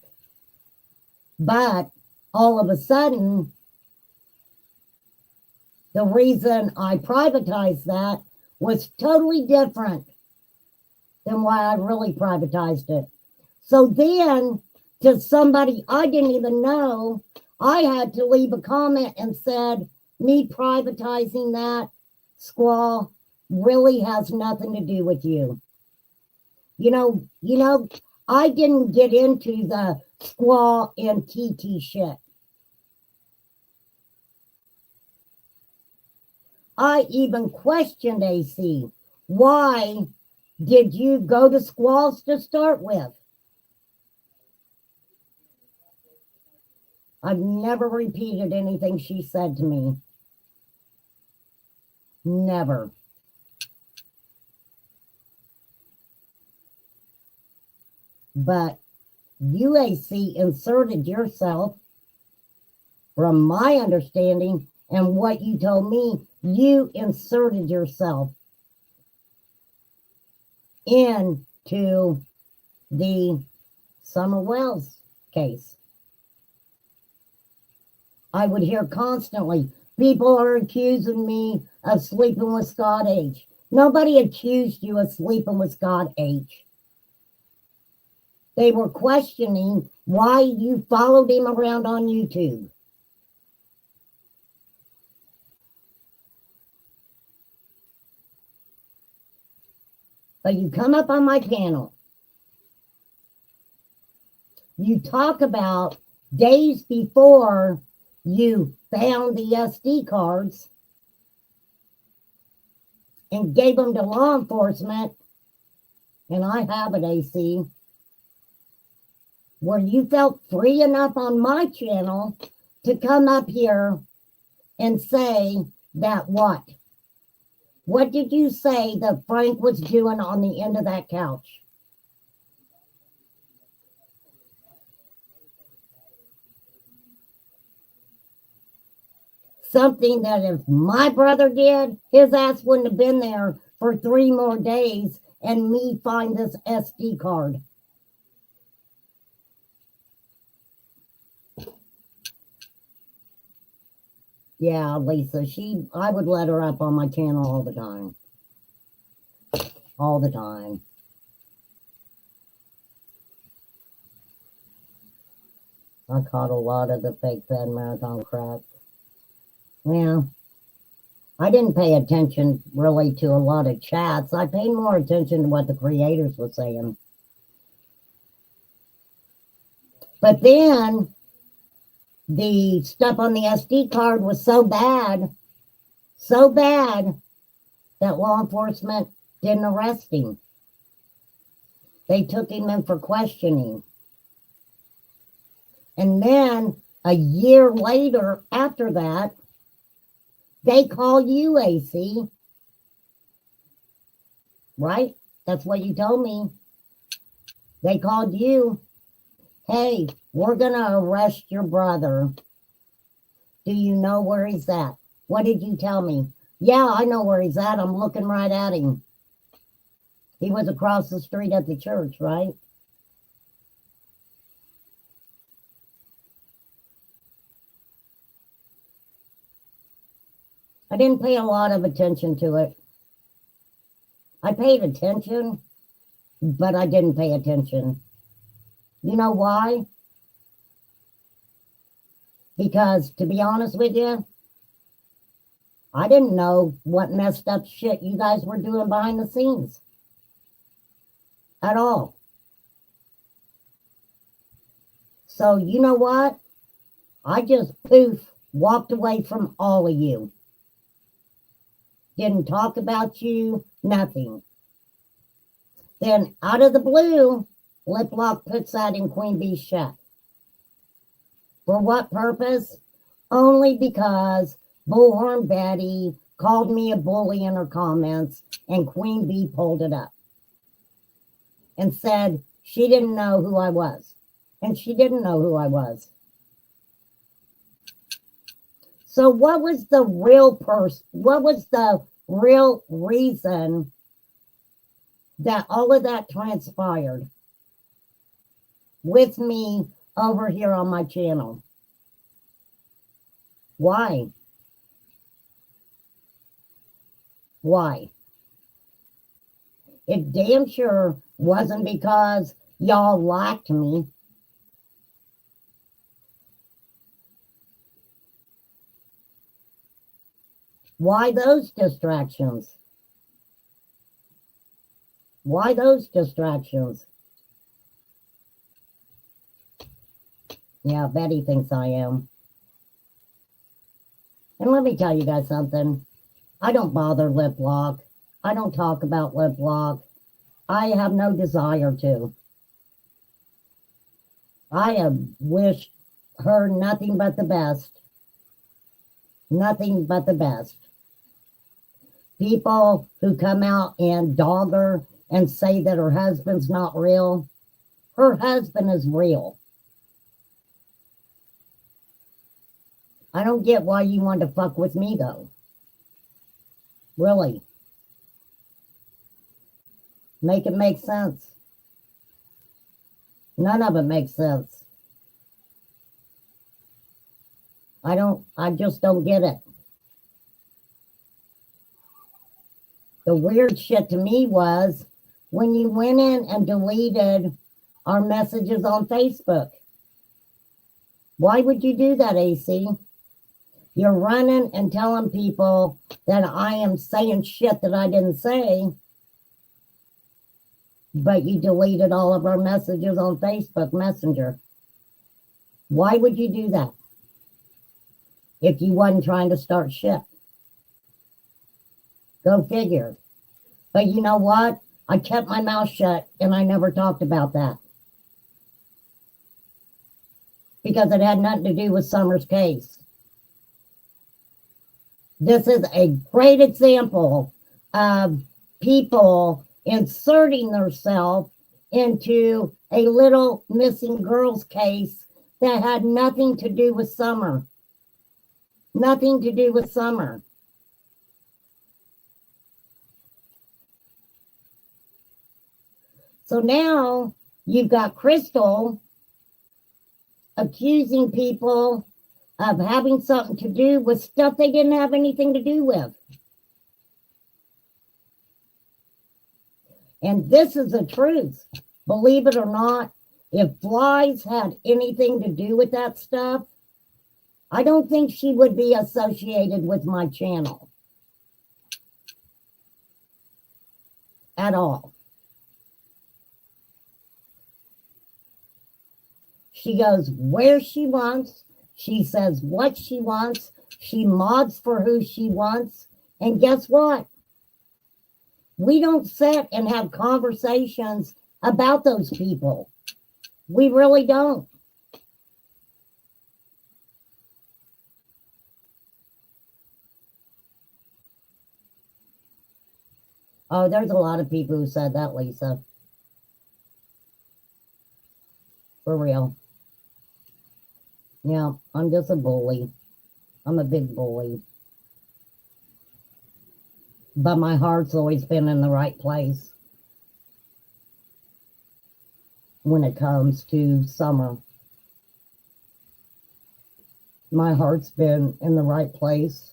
But all of a sudden, the reason I privatized that was totally different than why I really privatized it. So then, to somebody I didn't even know, I had to leave a comment and said, me privatizing that, Squall, really has nothing to do with you. You know, I didn't get into the Squall and TT shit. I even questioned AC. Why did you go to Squalls to start with? I've never repeated anything she said to me. Never. But UAC inserted yourself, from my understanding and what you told me, you inserted yourself into the Summer Wells case. I would hear constantly, people are accusing me of sleeping with Scott H. Nobody accused you of sleeping with Scott H. They were questioning why you followed him around on YouTube. But you come up on my panel. You talk about days before you found the SD cards and gave them to law enforcement, and I have it, AC, where you felt free enough on my channel to come up here and say that what? What did you say that Frank was doing on the end of that couch? Something that if my brother did, his ass wouldn't have been there for 3 more days and me find this SD card. Yeah, Lisa, I would let her up on my channel all the time. All the time. I caught a lot of the fake Fed Marathon crap. Well, I didn't pay attention really to a lot of chats. I paid more attention to what the creators were saying. But then the stuff on the SD card was so bad that law enforcement didn't arrest him. They took him in for questioning. And then a year later after that, they call you, AC. Right? That's what you told me. They called you. Hey, we're going to arrest your brother. Do you know where he's at? What did you tell me? Yeah, I know where he's at. I'm looking right at him. He was across the street at the church, right? I didn't pay a lot of attention to it. I paid attention, but I didn't pay attention. You know why? Because, to be honest with you, I didn't know what messed up shit you guys were doing behind the scenes. At all. So, you know what? I just walked away from all of you. Didn't talk about you, nothing. Then, out of the blue, Lip Lock puts that in Queen Bee's chat. For what purpose? Only because Bullhorn Betty called me a bully in her comments, and Queen Bee pulled it up and said she didn't know who I was. And she didn't know who I was. So what was the real what was the real reason that all of that transpired with me over here on my channel? Why? Why? It damn sure wasn't because y'all liked me. Why those distractions? Why those distractions? Yeah, Betty thinks I am. And let me tell you guys something. I don't bother Lip Lock. I don't talk about Lip Lock. I have no desire to. I have wished her nothing but the best. Nothing but the best. People who come out and dog her and say that her husband's not real. Her husband is real. I don't get why you want to fuck with me, though. Really. Make it make sense. None of it makes sense. I just don't get it. The weird shit to me was when you went in and deleted our messages on Facebook. Why would you do that, AC? You're running and telling people that I am saying shit that I didn't say, but you deleted all of our messages on Facebook Messenger. Why would you do that if you wasn't trying to start shit? Go figure. But you know what? I kept my mouth shut and I never talked about that. Because it had nothing to do with Summer's case. This is a great example of people inserting themselves into a little missing girls case that had nothing to do with Summer. Nothing to do with Summer. So now you've got Crystal accusing people of having something to do with stuff they didn't have anything to do with. And this is the truth. Believe it or not, if Flies had anything to do with that stuff, I don't think she would be associated with my channel. At all. She goes where she wants. She says what she wants. She mods for who she wants. And guess what? We don't sit and have conversations about those people. We really don't. Oh, there's a lot of people who said that, Lisa. For real. Yeah, I'm just a bully. I'm a big bully. But my heart's always been in the right place when it comes to summer. My heart's been in the right place.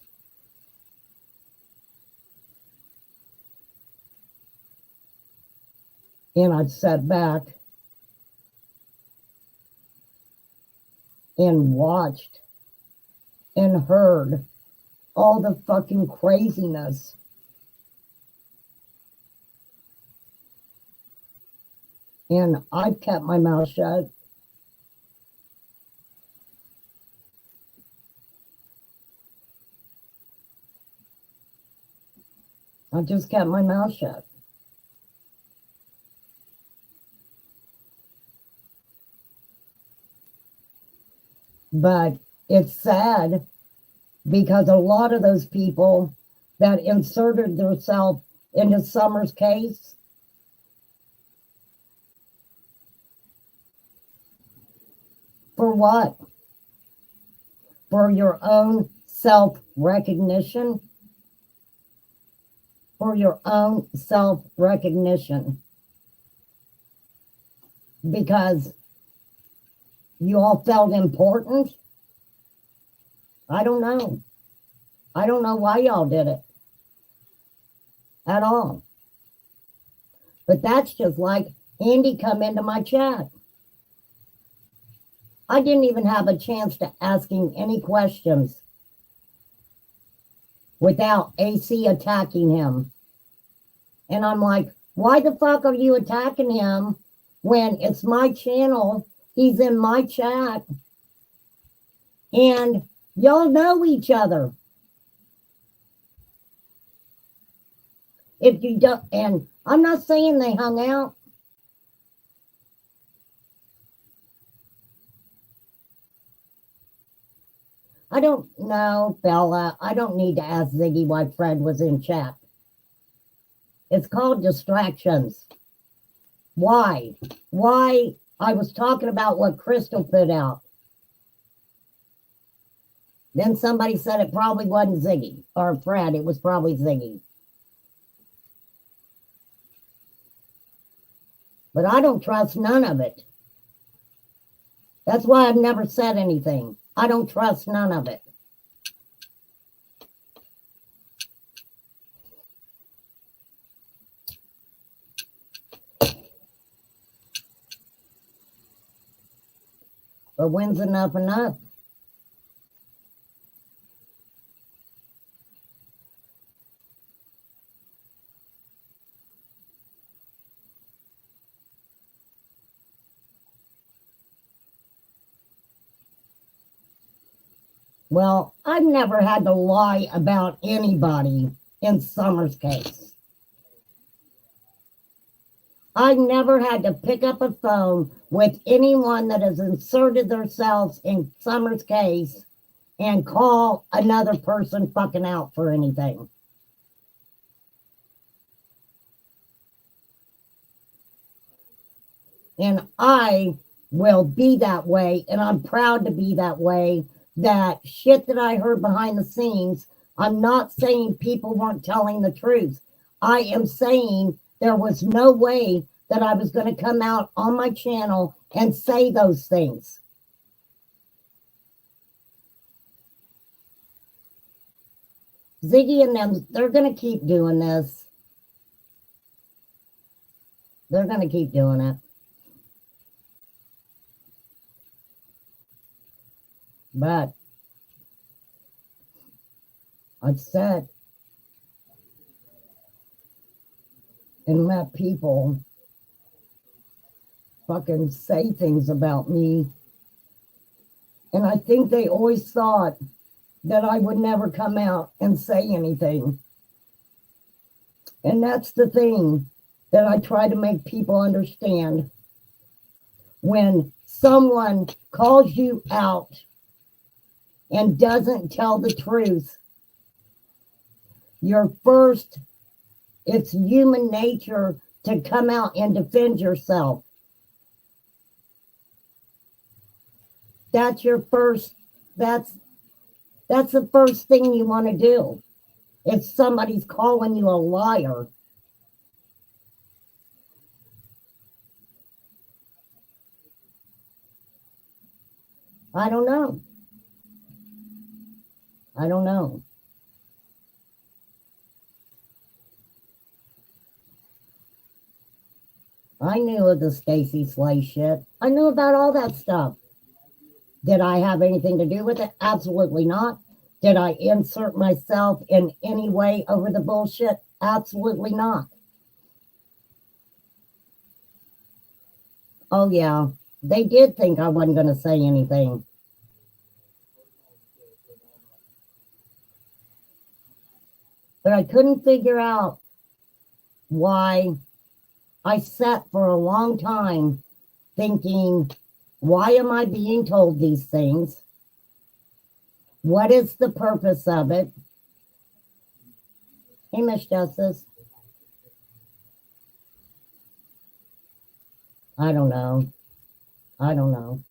And I've sat back and watched and heard all the fucking craziness. And I've kept my mouth shut. I just kept my mouth shut. But it's sad because a lot of those people that inserted themselves into Summer's case for what? For your own self-recognition? For your own self-recognition. Because you all felt important? I don't know. I don't know why y'all did it. At all. But that's just like Andy come into my chat. I didn't even have a chance to ask him any questions without AC attacking him. And I'm like, why the fuck are you attacking him when it's my channel? He's in my chat. And y'all know each other. If you don't, and I'm not saying they hung out. I don't know, Bella. I don't need to ask Ziggy why Fred was in chat. It's called distractions. Why? Why? I was talking about what Crystal put out. Then somebody said it probably wasn't Ziggy or Fred. It was probably Ziggy. But I don't trust none of it. That's why I've never said anything. I don't trust none of it. But when's enough enough? Well, I've never had to lie about anybody in Summer's case. I've never had to pick up a phone with anyone that has inserted themselves in Summer's case and call another person fucking out for anything. And I will be that way, and I'm proud to be that way. That shit that I heard behind the scenes, I'm not saying people weren't telling the truth. I am saying there was no way that I was going to come out on my channel and say those things. Ziggy and them, they're going to keep doing this. They're going to keep doing it. But I've said and let people fucking say things about me. And I think they always thought that I would never come out and say anything. And that's the thing that I try to make people understand. When someone calls you out and doesn't tell the truth, your first It's human nature to come out and defend yourself. That's your first, that's the first thing you want to do. If somebody's calling you a liar. I don't know. I don't know. I knew of the Stacy Slay shit. I knew about all that stuff. Did I have anything to do with it? Absolutely not. Did I insert myself in any way over the bullshit? Absolutely not. Oh, yeah. They did think I wasn't going to say anything. But I couldn't figure out why I sat for a long time thinking, why am I being told these things? What is the purpose of it? Hey, Miss Justice. I don't know. I don't know.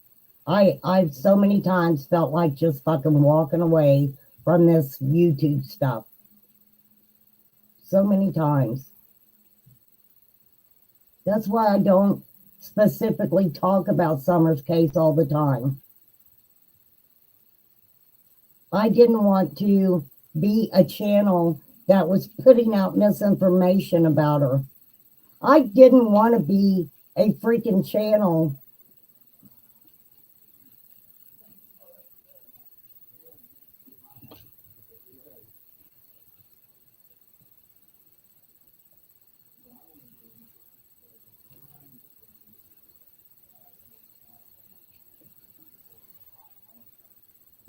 I've so many times felt like just fucking walking away from this YouTube stuff. So many times. That's why I don't specifically talk about Summer's case all the time. I didn't want to be a channel that was putting out misinformation about her. I didn't want to be a freaking channel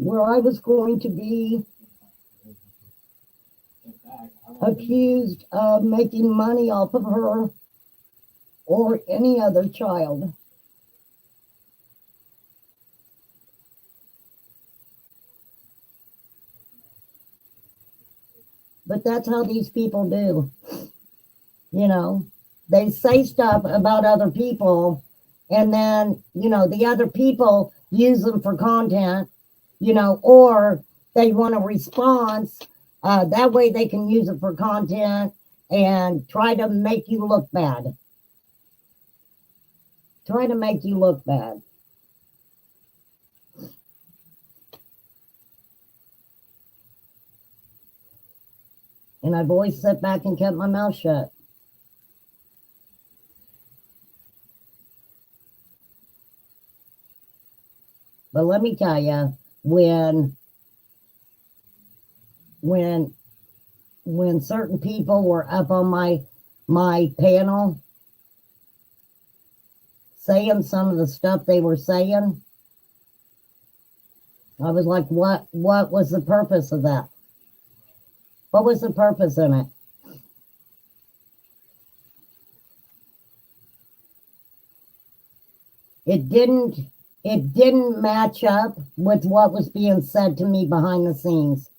where I was going to be accused of making money off of her or any other child. But that's how these people do. You know, they say stuff about other people, and then, you know, the other people use them for content, you know, or they want a response. That way they can use it for content and try to make you look bad. Try to make you look bad. And I've always sat back and kept my mouth shut. But let me tell you, when certain people were up on my panel saying some of the stuff they were saying, I was like, what was the purpose of that? What was the purpose in it? It didn't match up with what was being said to me behind the scenes.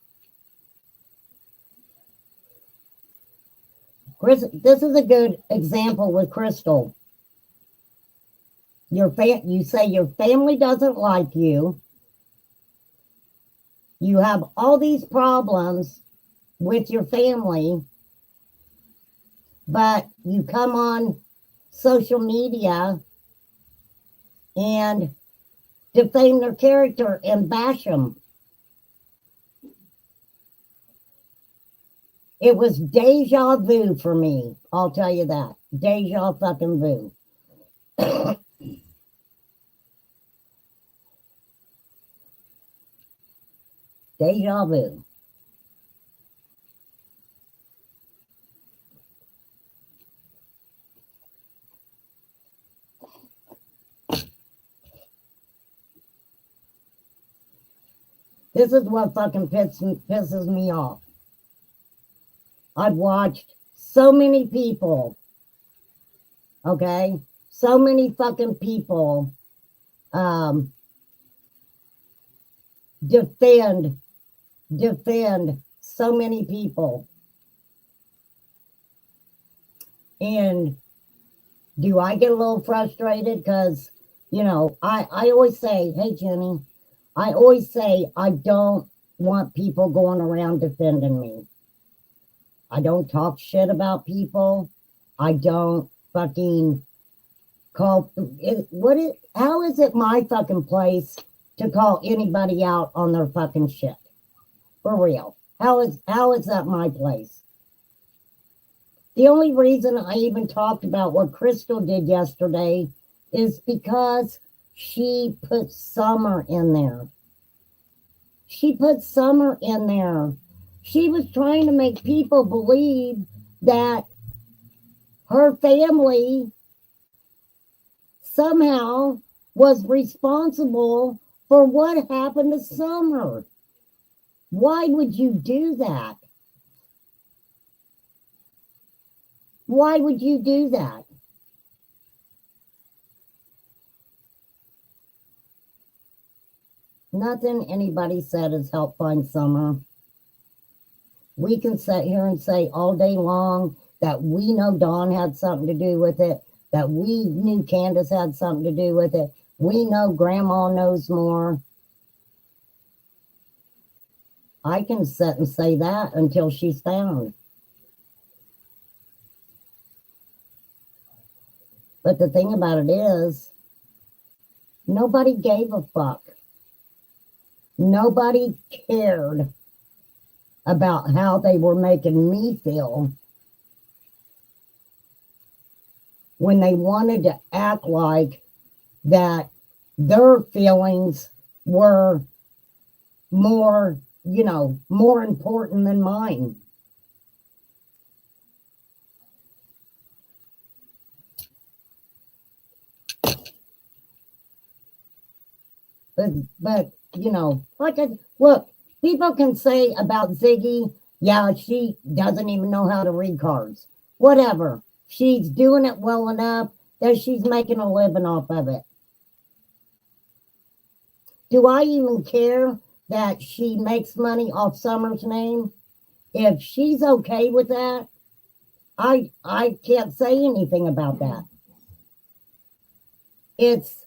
Chris, this is a good example with Crystal. You say your family doesn't like you. You have all these problems with your family, but you come on social media and defame their character and bash them. It was deja vu for me. I'll tell you that. Deja fucking vu. Deja vu. This is what fucking pisses me off. I've watched so many people, okay? So many fucking people defend so many people. And do I get a little frustrated? Because, I always say, hey, Jenny, I always say I don't want people going around defending me. I don't talk shit about people. I don't fucking call how is it my fucking place to call anybody out on their fucking shit? For real. How is that my place? The only reason I even talked about what Crystal did yesterday is because she put Summer in there. She put Summer in there. She was trying to make people believe that her family somehow was responsible for what happened to Summer. Why would you do that? Why would you do that? Nothing anybody said has helped find Summer. We can sit here and say all day long that we know Dawn had something to do with it, that we knew Candace had something to do with it. We know Grandma knows more. I can sit and say that until she's found. But the thing about it is, nobody gave a fuck. Nobody cared about how they were making me feel when they wanted to act like that their feelings were more, more important than mine. But look, people can say about Ziggy, yeah, she doesn't even know how to read cards. Whatever. She's doing it well enough that she's making a living off of it. Do I even care that she makes money off Summer's name? If she's okay with that, I can't say anything about that. It's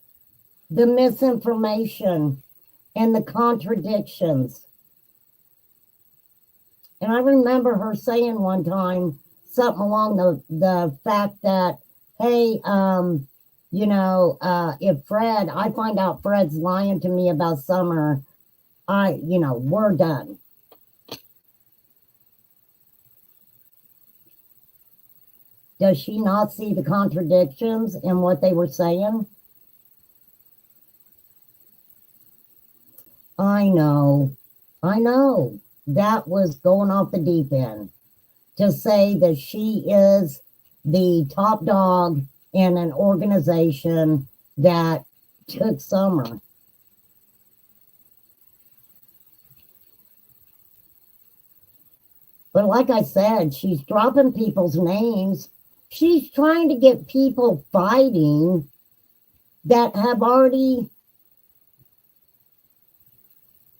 the misinformation and the contradictions. And I remember her saying one time something along the fact that, hey, if I find out Fred's lying to me about Summer, we're done. Does she not see the contradictions in what they were saying? I know. That was going off the deep end. To say that she is the top dog in an organization that took Summer. But like I said, she's dropping people's names. She's trying to get people fighting that have already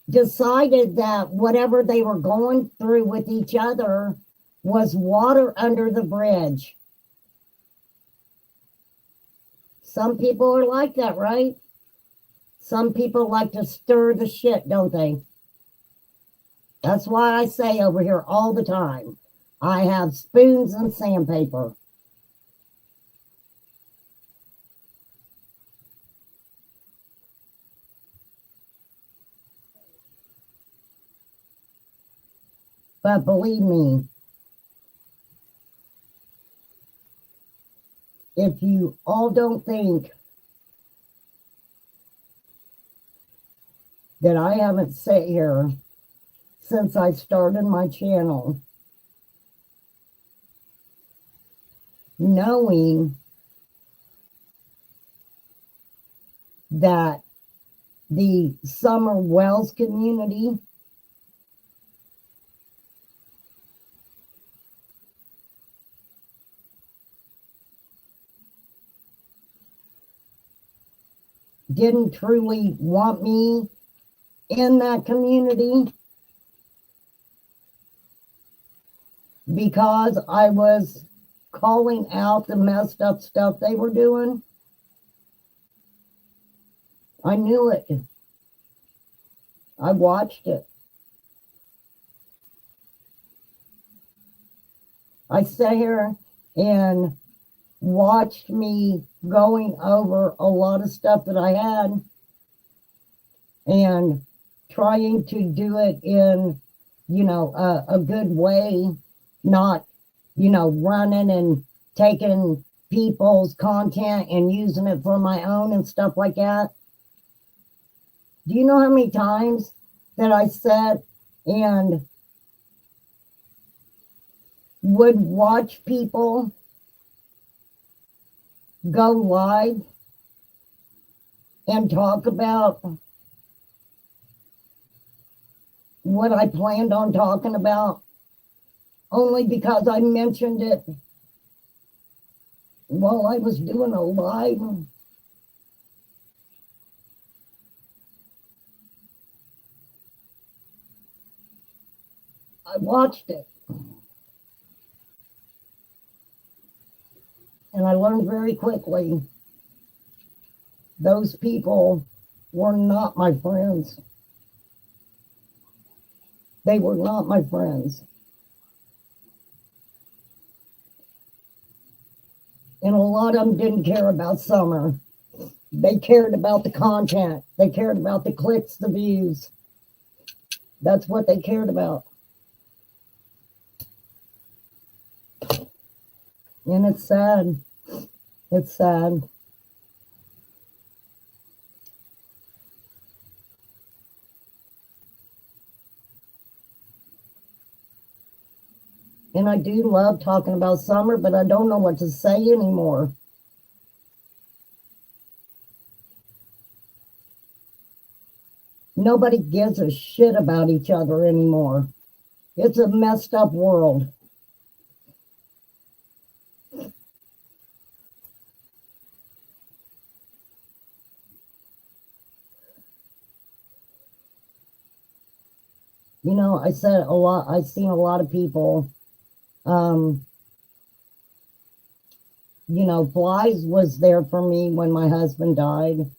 decided that whatever they were going through with each other was water under the bridge. Some people are like that, right? Some people like to stir the shit, don't they? That's why I say over here all the time, I have spoons and sandpaper. But believe me, if you all don't think that I haven't sat here since I started my channel knowing that the Summer Wells community didn't truly want me in that community because I was calling out the messed up stuff they were doing. I knew it. I watched it. I sat here and watched me going over a lot of stuff that I had and trying to do it in, a good way, not, running and taking people's content and using it for my own and stuff like that. Do you know how many times that I sat and would watch people go live and talk about what I planned on talking about only because I mentioned it while I was doing a live? I watched it. And I learned very quickly those people were not my friends. They were not my friends. And a lot of them didn't care about Summer. They cared about the content. They cared about the clicks, the views. That's what they cared about. And it's sad. It's sad. And I do love talking about Summer, but I don't know what to say anymore. Nobody gives a shit about each other anymore. It's a messed up world. I said a lot, I've seen a lot of people, Blythe was there for me when my husband died.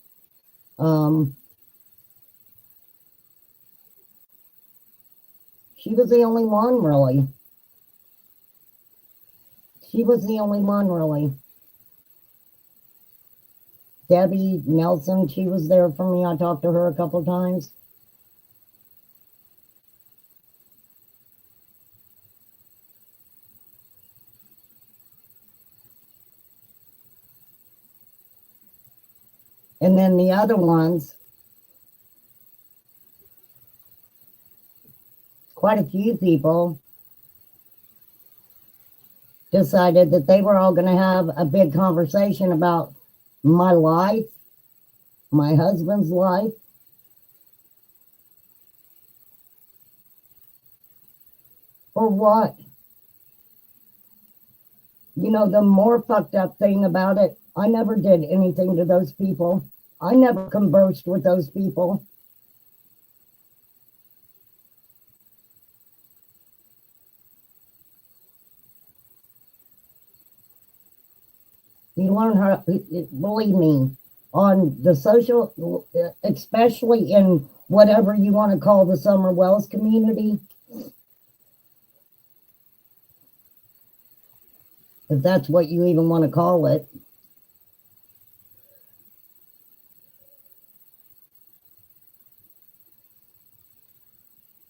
She was the only one, really. She was the only one, really. Debbie Nelson, she was there for me. I talked to her a couple times. And then the other ones, quite a few people decided that they were all going to have a big conversation about my life, my husband's life. For what? The more fucked up thing about it, I never did anything to those people. I never conversed with those people. You learn how, believe me, on the social, especially in whatever you want to call the Summer Wells community, if that's what you even want to call it.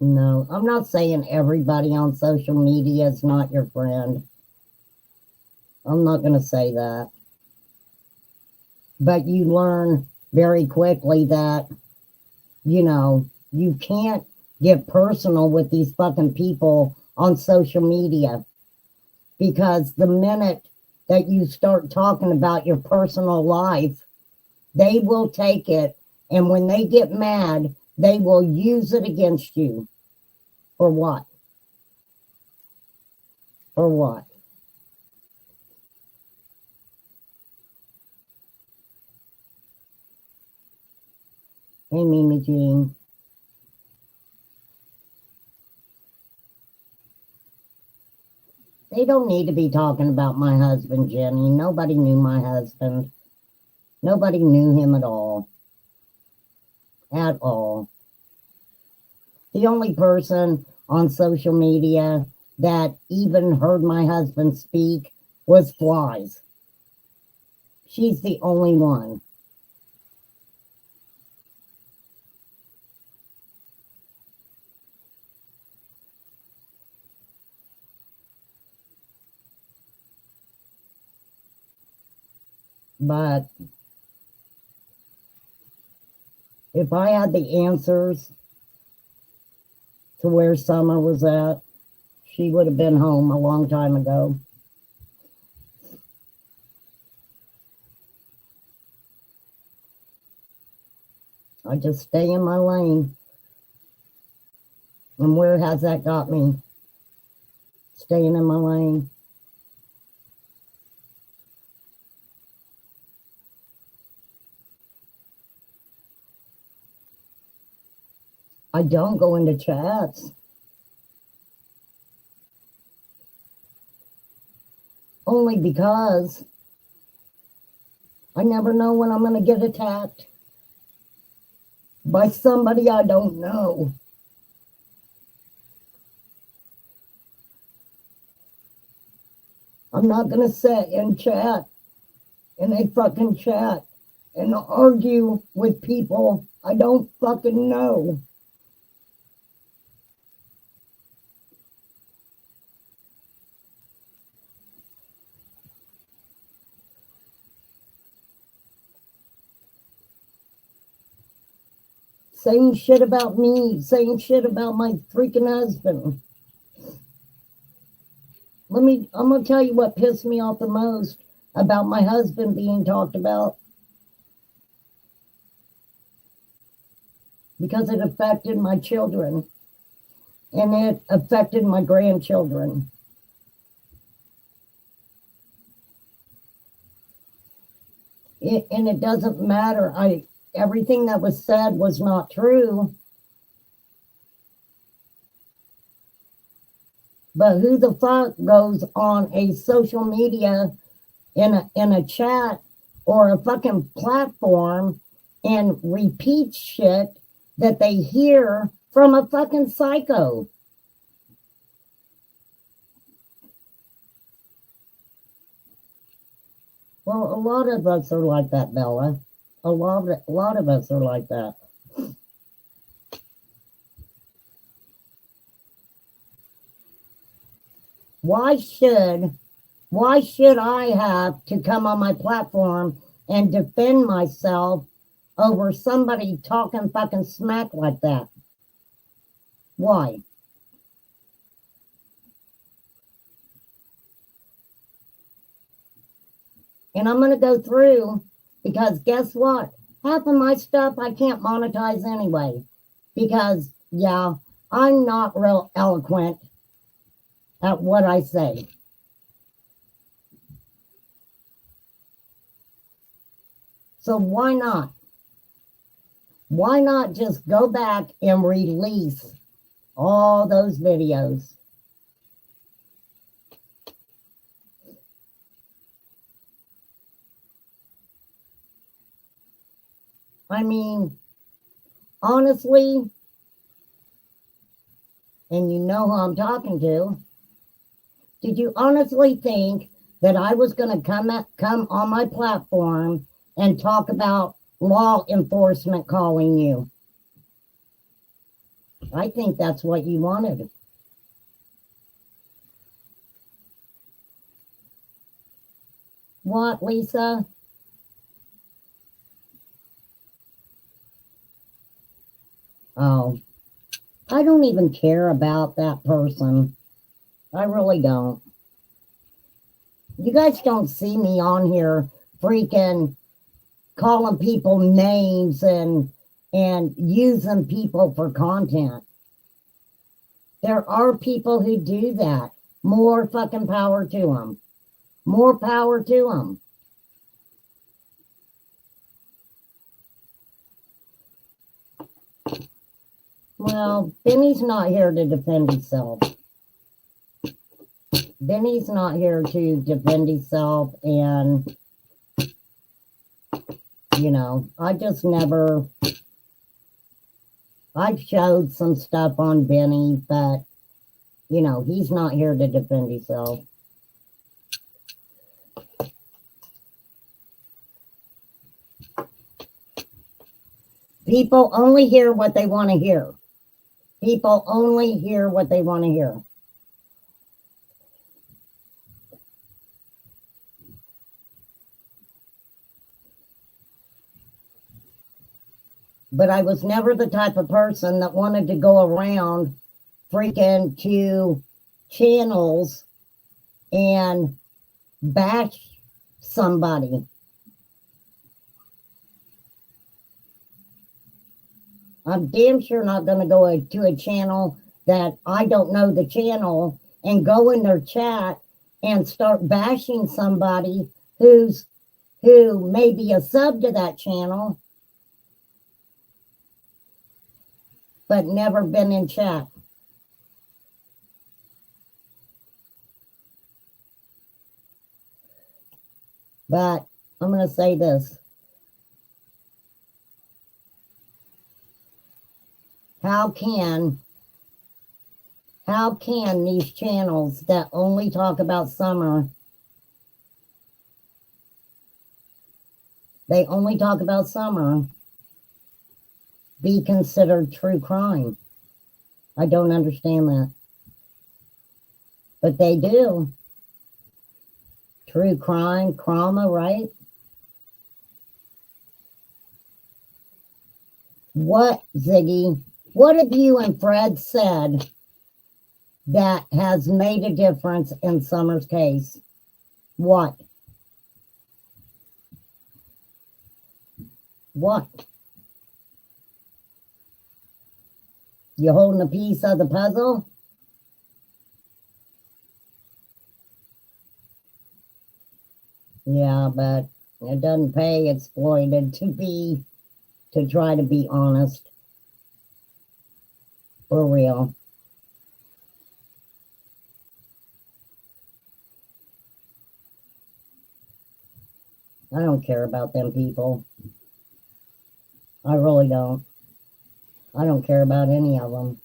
No, I'm not saying everybody on social media is not your friend. I'm not going to say that. But you learn very quickly that, you can't get personal with these fucking people on social media. Because the minute that you start talking about your personal life, they will take it. And when they get mad, they will use it against you. For what? For what? Hey, Mimi Jean. They don't need to be talking about my husband, Jenny. Nobody knew my husband. Nobody knew him at all. At all. The only person on social media that even heard my husband speak was Flies. She's the only one. But if I had the answers to where Summer was at, she would have been home a long time ago. I just stay in my lane. And where has that got me? Staying in my lane. I don't go into chats. Only because I never know when I'm going to get attacked by somebody I don't know. I'm not going to sit and chat in a fucking chat and argue with people I don't fucking know. Saying shit about me, saying shit about my freaking husband. I'm going to tell you what pissed me off the most about my husband being talked about. Because it affected my children. And it affected my grandchildren. And it doesn't matter. Everything that was said was not true. But who the fuck goes on a social media in a chat or a fucking platform and repeats shit that they hear from a fucking psycho? Well, a lot of us are like that, Bella. A lot of us are like that. Why should I have to come on my platform and defend myself over somebody talking fucking smack like that? Why? And I'm going to go through, because guess what? Half of my stuff I can't monetize anyway. Because, yeah, I'm not real eloquent at what I say. So why not? Why not just go back and release all those videos? I mean, honestly, and you know who I'm talking to, did you honestly think that I was going to come on my platform and talk about law enforcement calling you? I think that's what you wanted. What, Lisa? Oh, I don't even care about that person. I really don't. You guys don't see me on here freaking calling people names and using people for content. There are people who do that. More fucking power to them. More power to them. Well, Benny's not here to defend himself. Benny's not here to defend himself, and, you know, I just never, I've showed some stuff on Benny, but, you know, he's not here to defend himself. People only hear what they want to hear. People only hear what they want to hear. But I was never the type of person that wanted to go around freaking to channels and bash somebody. I'm damn sure not going to go to a channel that I don't know the channel and go in their chat and start bashing somebody who may be a sub to that channel, but never been in chat. But I'm going to say this. How can these channels that only talk about summer, they only talk about summer, be considered true crime? I don't understand that. But they do. True crime, trauma, right? What, Ziggy, what have you and Fred said that has made a difference in Summer's case? What? What? You holding a piece of the puzzle? Yeah, but it doesn't pay exploited to try to be honest. For real. I don't care about them people. I really don't. I don't care about any of them.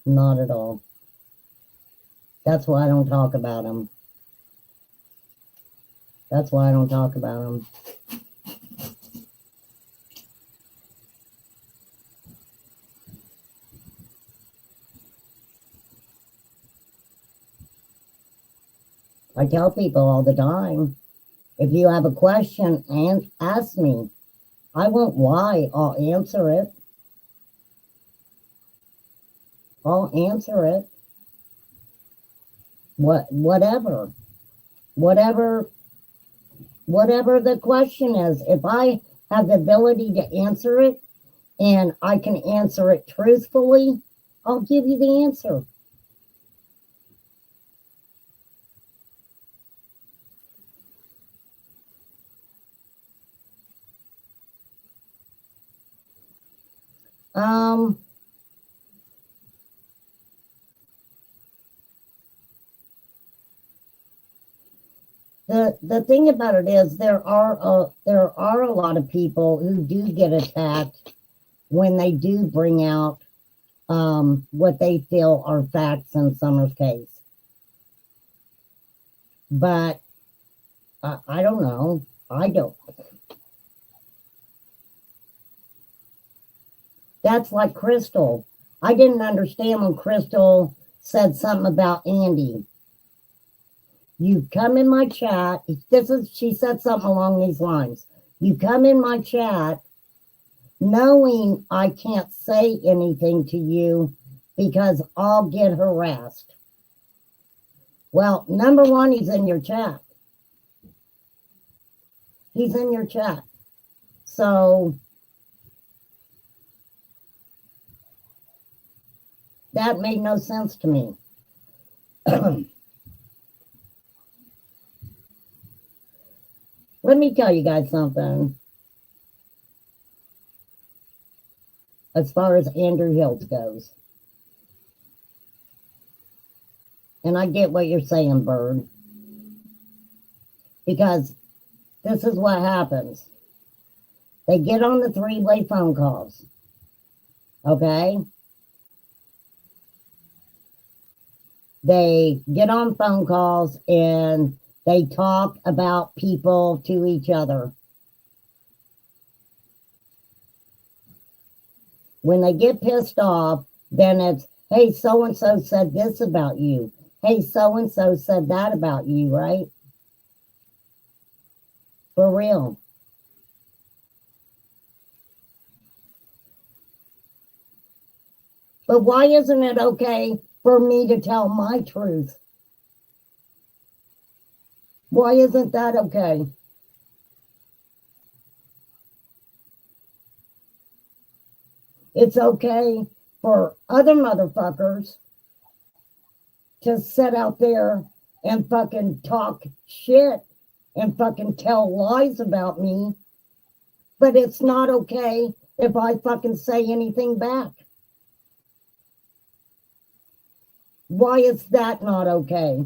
Not at all. That's why I don't talk about them. That's why I don't talk about them. I tell people all the time, if you have a question, and ask me. I won't lie. I'll answer it. I'll answer it. Whatever the question is, if I have the ability to answer it and I can answer it truthfully, I'll give you the answer. The thing about it is there are a lot of people who do get attacked when they do bring out what they feel are facts in Summer's case. But I don't know. I don't. That's like Crystal. I didn't understand when Crystal said something about Andy. You come in my chat. She said something along these lines. You come in my chat knowing I can't say anything to you because I'll get harassed. Well, number one, he's in your chat. He's in your chat. So that made no sense to me. Let me tell you guys something. As far as Andrew Hiltz goes. And I get what you're saying, Bird. Because this is what happens. They get on the three-way phone calls. Okay? They get on phone calls and they talk about people to each other. When they get pissed off, then it's, hey, so-and-so said this about you. Hey, so-and-so said that about you, right? For real. But why isn't it okay for me to tell my truth? Why isn't that okay? It's okay for other motherfuckers to sit out there and fucking talk shit and fucking tell lies about me, but it's not okay if I fucking say anything back. Why is that not okay?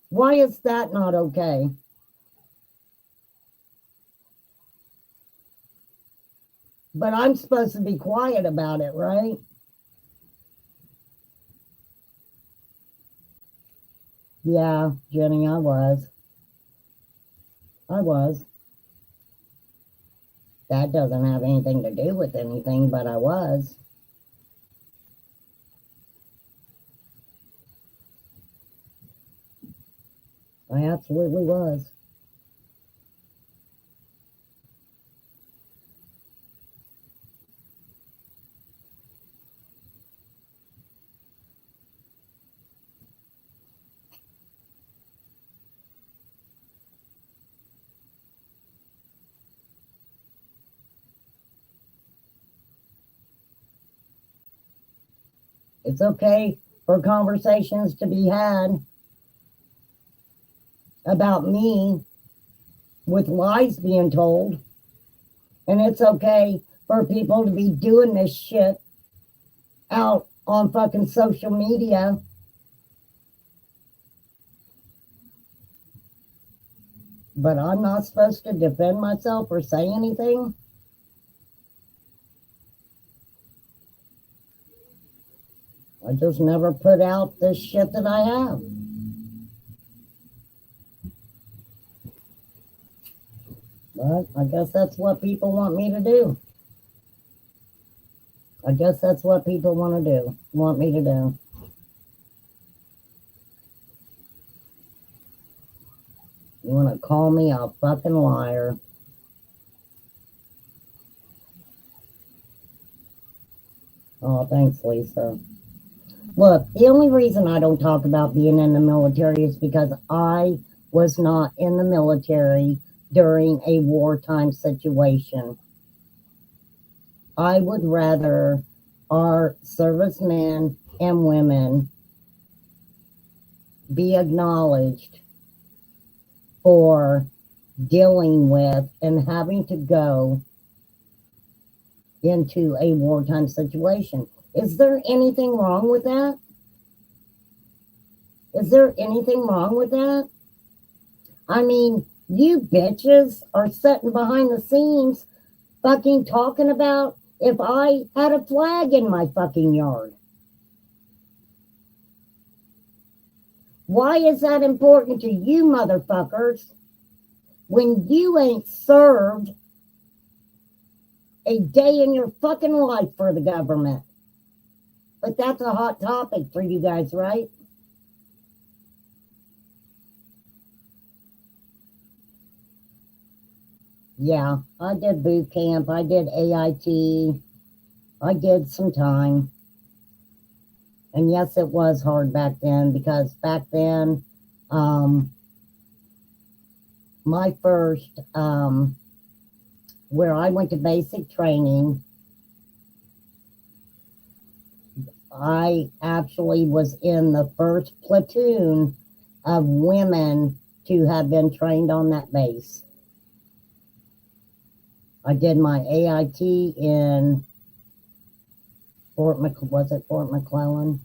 Why is that not okay? But I'm supposed to be quiet about it, right? Yeah, Jenny, I was. I was. That doesn't have anything to do with anything, but I was. I absolutely was. It's okay for conversations to be had about me with lies being told. And it's okay for people to be doing this shit out on fucking social media. But I'm not supposed to defend myself or say anything. I just never put out the shit that I have. But I guess that's what people want me to do. I guess that's what people want me to do. You want to call me a fucking liar? Oh, thanks, Lisa. Look, the only reason I don't talk about being in the military is because I was not in the military during a wartime situation. I would rather our servicemen and women be acknowledged for dealing with and having to go into a wartime situation. Is there anything wrong with that? Is there anything wrong with that? I mean, you bitches are sitting behind the scenes fucking talking about if I had a flag in my fucking yard. Why is that important to you motherfuckers when you ain't served a day in your fucking life for the government? But that's a hot topic for you guys, right? Yeah, I did boot camp. I did AIT. I did some time. And yes, it was hard back then because back then, my first, where I went to basic training, I actually was in the first platoon of women to have been trained on that base. I did my AIT in Fort McClellan?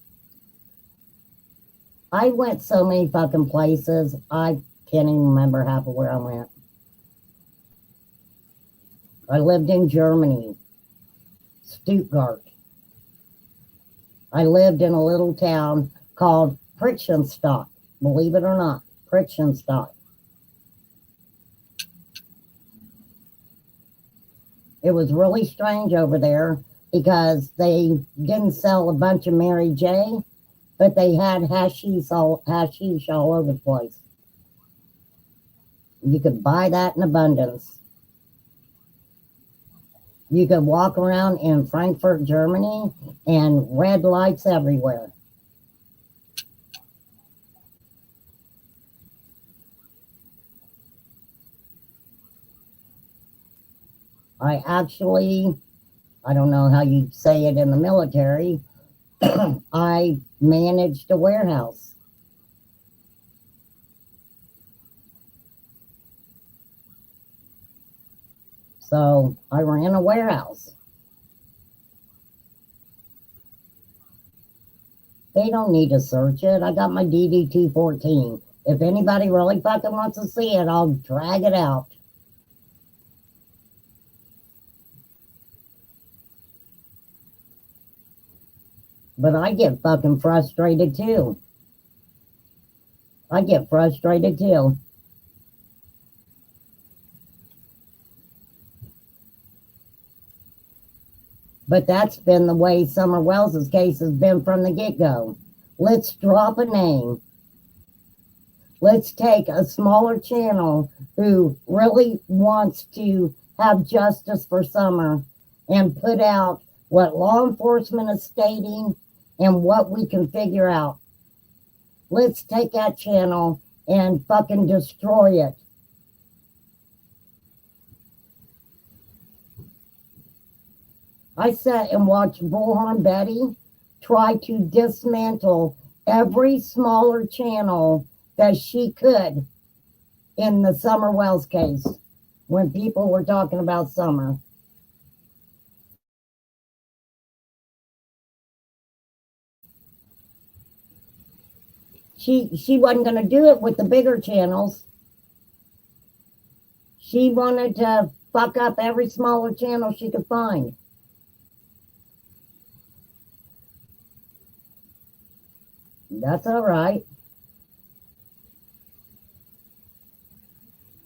I went so many fucking places, I can't even remember half of where I went. I lived in Germany, Stuttgart. I lived in a little town called Prichtenstadt, believe it or not, Prichtenstadt. It was really strange over there because they didn't sell a bunch of Mary J, but they had hashish all over the place. You could buy that in abundance. You could walk around in Frankfurt, Germany, and red lights everywhere. I don't know how you say it in the military, I managed a warehouse. So I ran a warehouse. They don't need to search it. I got my DD-214. If anybody really fucking wants to see it, I'll drag it out. But I get fucking frustrated too. I get frustrated too. But that's been the way Summer Wells's case has been from the get-go. Let's drop a name. Let's take a smaller channel who really wants to have justice for Summer and put out what law enforcement is stating and what we can figure out. Let's take that channel and fucking destroy it. I sat and watched Bullhorn Betty try to dismantle every smaller channel that she could in the Summer Wells case when people were talking about Summer. She wasn't going to do it with the bigger channels. She wanted to fuck up every smaller channel she could find. That's all right.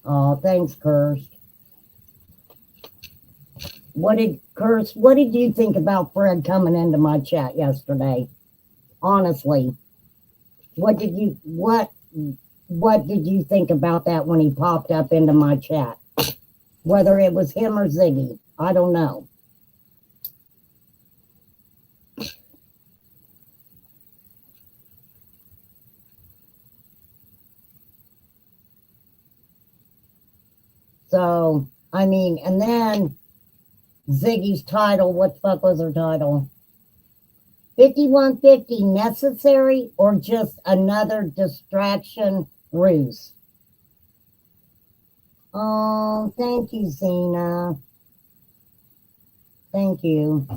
Oh, thanks, Kirst. What did you think about Fred coming into my chat yesterday? Honestly, what did you think about that when he popped up into my chat? Whether it was him or Ziggy, I don't know. So, I mean, and then Ziggy's title, what the fuck was her title? 5150 necessary or just another distraction ruse? Oh, thank you, Zena. Thank you.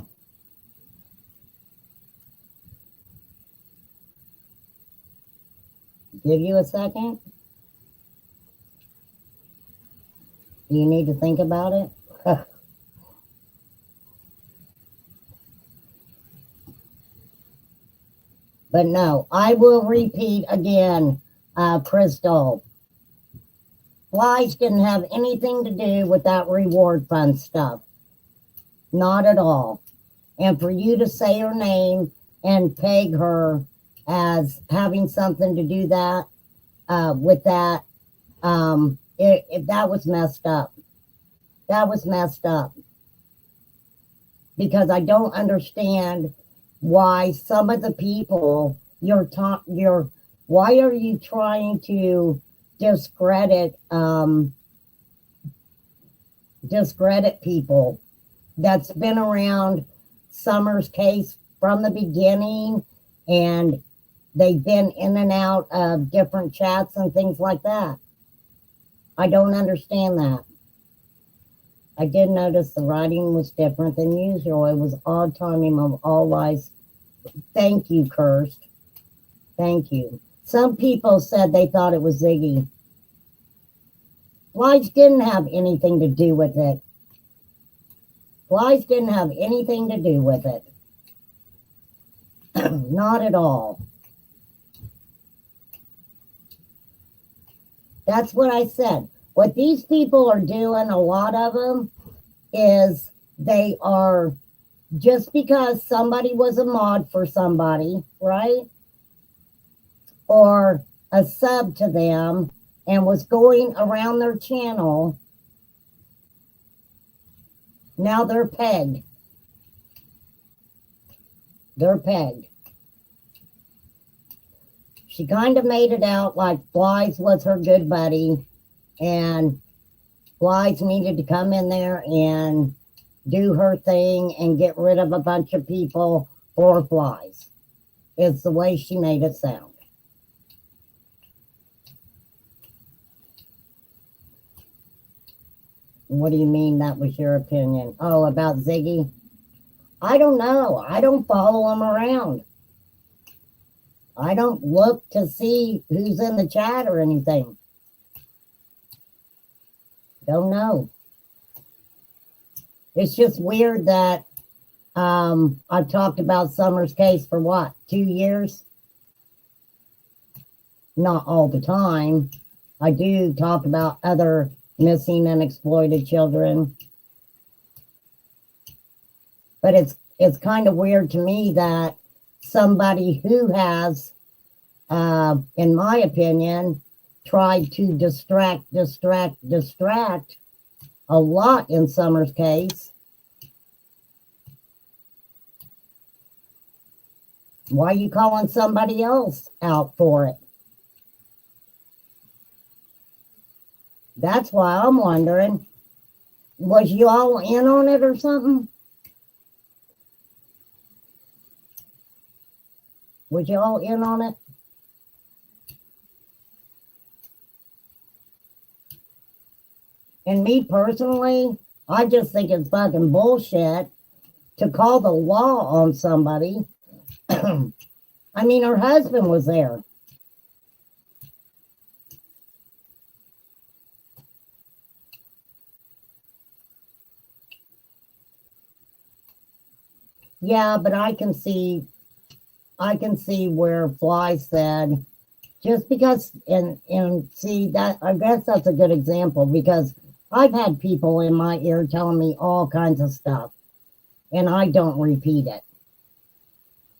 Give you a second? Do you need to think about it? But no, I will repeat again, Crystal. Flies didn't have anything to do with that reward fund stuff. Not at all. And for you to say her name and peg her as having something to do that with that, that was messed up. That was messed up. Because I don't understand why some of the people why are you trying to discredit people that's been around Summer's case from the beginning, and they've been in and out of different chats and things like that. I don't understand that. I did notice the writing was different than usual. It was odd timing of all lies. Thank you, Cursed. Thank you. Some people said they thought it was Ziggy. Flies didn't have anything to do with it. Flies didn't have anything to do with it. Not at all. That's what I said. What these people are doing, a lot of them, is they are, just because somebody was a mod for somebody, right? Or a sub to them and was going around their channel, now they're pegged. They're pegged. She kind of made it out like Flies was her good buddy, and Flies needed to come in there and do her thing and get rid of a bunch of people for Flies. It's the way she made it sound. What do you mean that was your opinion? Oh, about Ziggy? I don't know. I don't follow him around. I don't look to see who's in the chat or anything. Don't know. It's just weird that I've talked about Summer's case for what, 2 years? Not all the time. I do talk about other missing and exploited children. But it's kind of weird to me that somebody who has, in my opinion, tried to distract a lot in Summer's case. Why are you calling somebody else out for it? That's why I'm wondering, was you all in on it or something? Was you all in on it? And me personally, I just think it's fucking bullshit to call the law on somebody. I mean, her husband was there. Yeah, but I can see where Fly said, just because, and see that, I guess that's a good example, because I've had people in my ear telling me all kinds of stuff, and I don't repeat it.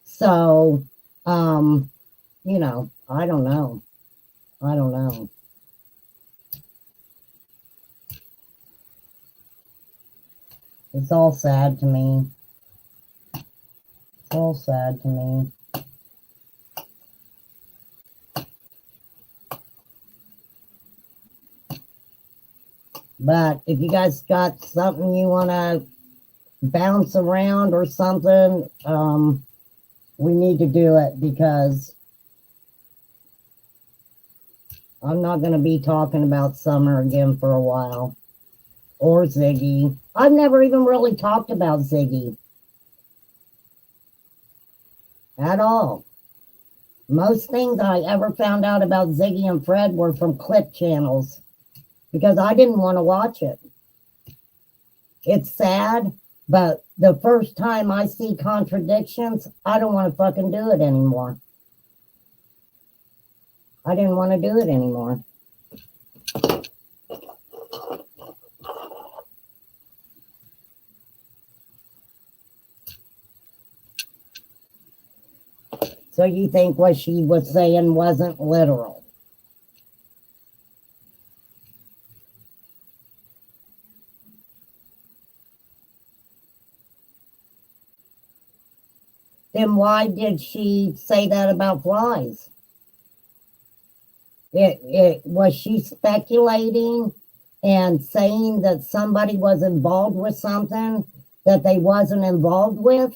So, you know, I don't know. It's all sad to me. It's all sad to me. But if you guys got something you want to bounce around or something, we need to do it, because I'm not going to be talking about Summer again for a while. Or Ziggy. I've never even really talked about Ziggy. At all. Most things I ever found out about Ziggy and Fred were from clip channels, because I didn't want to watch it. It's sad, but the first time I see contradictions, I don't want to fucking do it anymore. I didn't want to do it anymore. So you think what she was saying wasn't literal? Then why did she say that about Flies? Was she speculating and saying that somebody was involved with something that they wasn't involved with?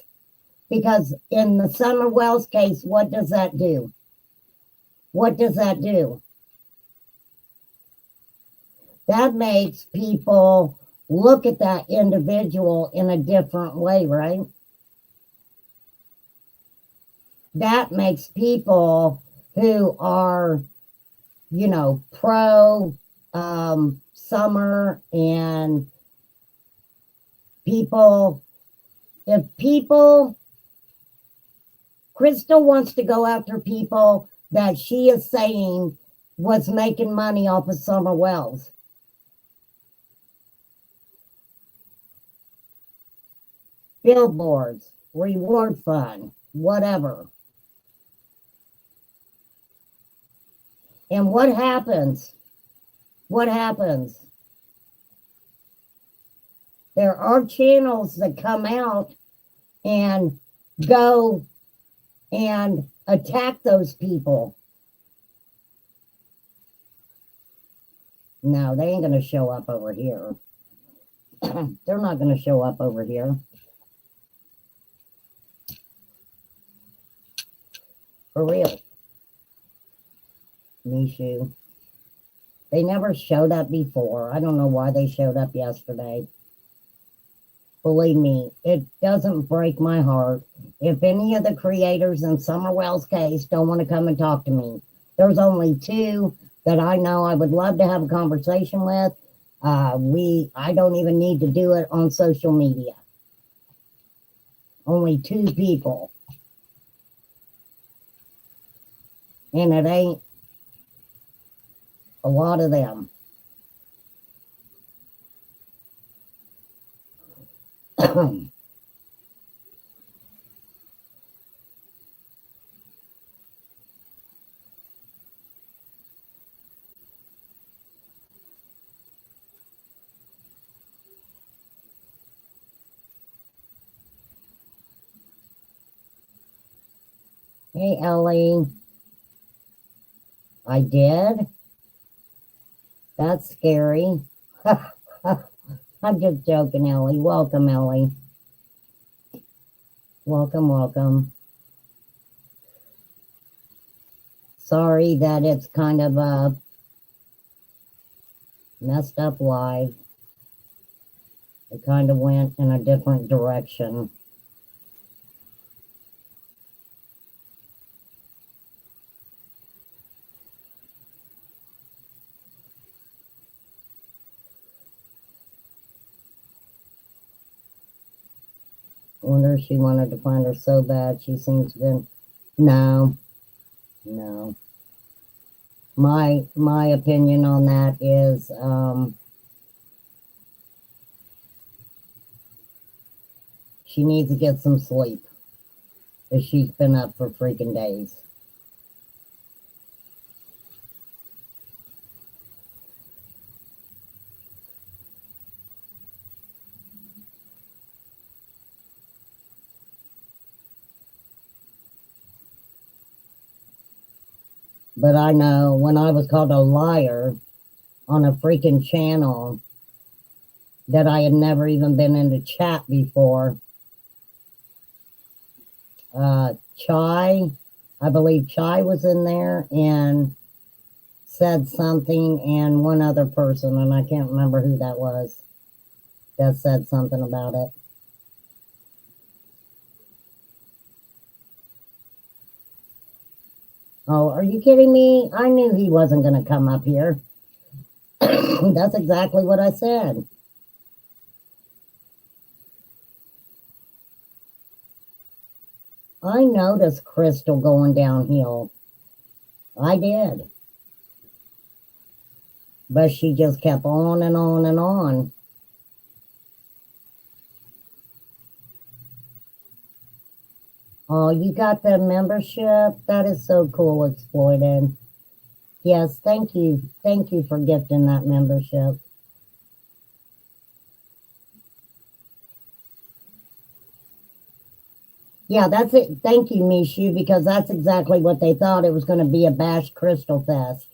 Because in the Summer Wells case, what does that do? What does that do? That makes people look at that individual in a different way, right? That makes people who are, pro Summer and people, if people, Crystal wants to go after people that she is saying was making money off of Summer Wells. Billboards, reward fund, whatever. And what happens? What happens? There are channels that come out and go and attack those people. No, they ain't going to show up over here. They're not going to show up over here. For real. Mishu. They never showed up before. I don't know why they showed up yesterday. Believe me, it doesn't break my heart if any of the creators in Summer Wells' case don't want to come and talk to me. There's only two that I know I would love to have a conversation with. I don't even need to do it on social media. Only two people. And it ain't a lot of them. Hey, Ellie. I did? That's scary. I'm just joking, Ellie. Welcome, Ellie. Welcome, welcome. Sorry that it's kind of a messed up live. It kind of went in a different direction. Wonder if she wanted to find her so bad. She seems to be. No. My opinion on that is she needs to get some sleep. Because she's been up for freaking days. But I know when I was called a liar on a freaking channel that I had never even been in the chat before. Chai, I believe Chai was in there and said something, and one other person, and I can't remember who that was, that said something about it. Oh, are you kidding me? I knew he wasn't going to come up here. That's exactly what I said. I noticed Crystal going downhill. I did. But she just kept on and on and on. Oh, you got the membership? That is so cool, Exploited. Yes, thank you. Thank you for gifting that membership. Yeah, that's it. Thank you, Mishu, because that's exactly what they thought. It was going to be a Bash Crystal Fest.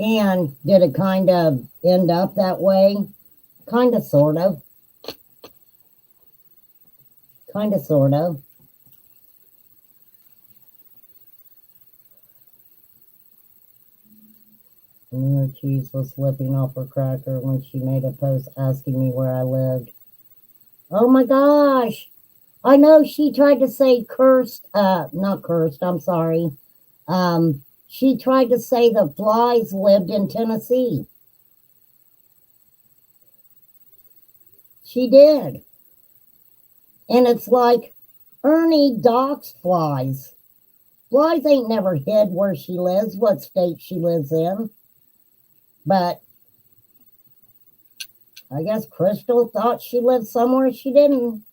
And did it kind of end up that way? Kind of, sort of. Kind of, sort of. My cheese was slipping off her cracker when she made a post asking me where I lived. Oh my gosh. I know she tried to say not cursed, I'm sorry. She tried to say the flies lived in Tennessee. She did. And it's like, Ernie docks flies. Flies ain't never hid where she lives, what state she lives in. But I guess Crystal thought she lived somewhere she didn't.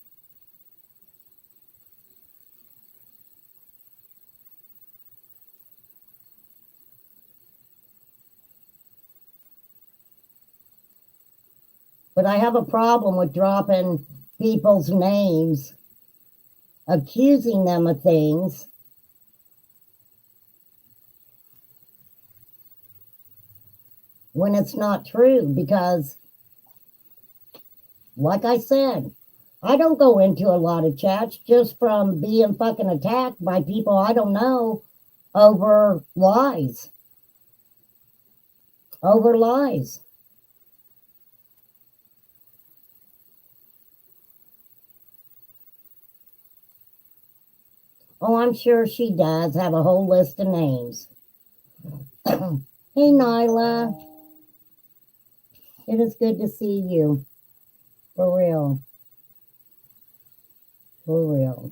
But I have a problem with dropping people's names, accusing them of things. When it's not true, because, like I said, I don't go into a lot of chats just from being fucking attacked by people I don't know over lies. Over lies. Oh, I'm sure she does have a whole list of names. Hey, Nyla. It is good to see you. For real. For real.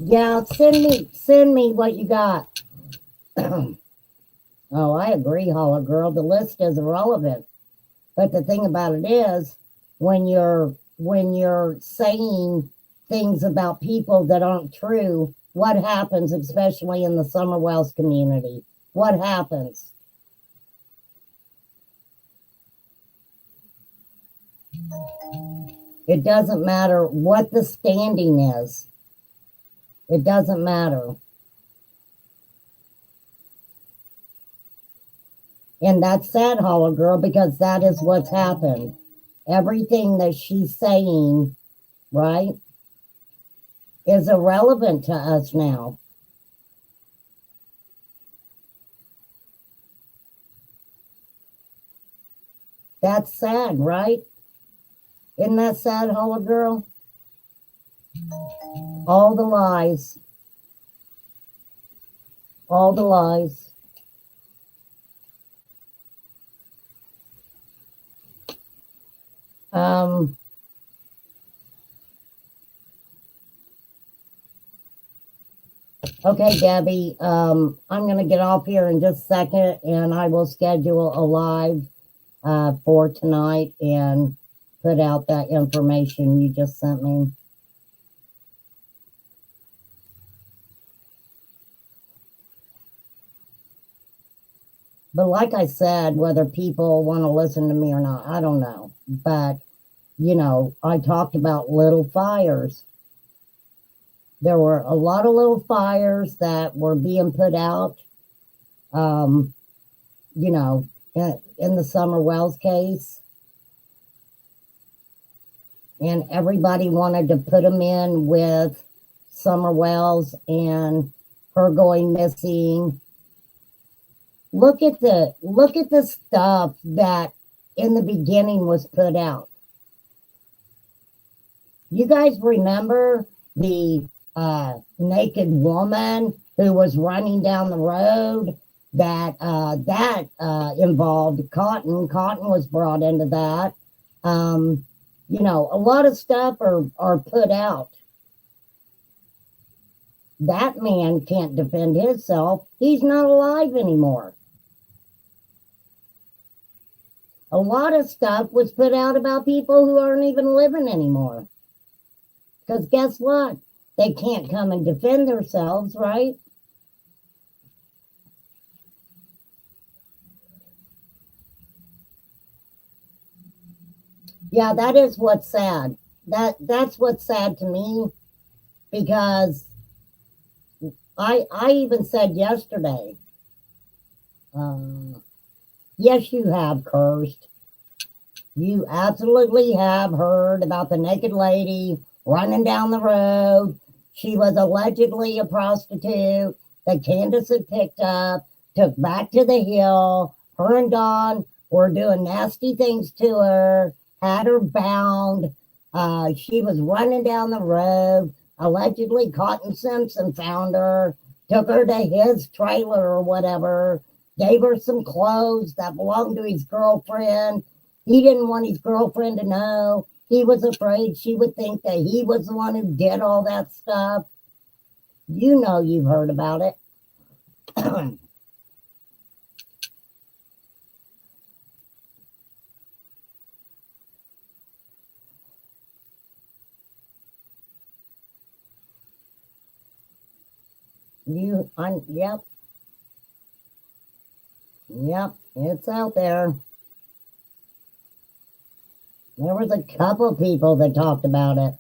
Yeah, send me what you got. Oh, I agree, Holla Girl. The list is irrelevant. But the thing about it is, when you're saying things about people that aren't true, what happens, especially in the Summer Wells community? What happens? It doesn't matter what the standing is. It doesn't matter. And that's sad, Holla Girl, because that is what's happened. Everything that she's saying, right, is irrelevant to us now. That's sad, right? Isn't that sad, Holla Girl? All the lies. All the lies. Okay, Debbie, I'm going to get off here in just a second, and I will schedule a live for tonight and put out that information you just sent me. But like I said, whether people want to listen to me or not, I don't know. But, you know, I talked about little fires. There were a lot of little fires that were being put out, you know, in the Summer Wells case. And everybody wanted to put them in with Summer Wells and her going missing. Look at the stuff that in the beginning was put out. You guys remember the naked woman who was running down the road that involved Cotton. Cotton was brought into that. You know, a lot of stuff are put out. That man can't defend himself. He's not alive anymore. A lot of stuff was put out about people who aren't even living anymore. Because guess what? They can't come and defend themselves, right? Yeah, that is what's sad. That's what's sad to me, because I even said yesterday, Yes, you have, Cursed. You absolutely have heard about the naked lady running down the road. She was allegedly a prostitute that Candace had picked up, took back to the hill. Her and Don were doing nasty things to her, had her bound. She was running down the road. Allegedly, Cotton Simpson found her, took her to his trailer or whatever, gave her some clothes that belonged to his girlfriend. He didn't want his girlfriend to know. He was afraid she would think that he was the one who did all that stuff. You know, you've heard about it. Yep, yep, it's out there. There was a couple people that talked about it.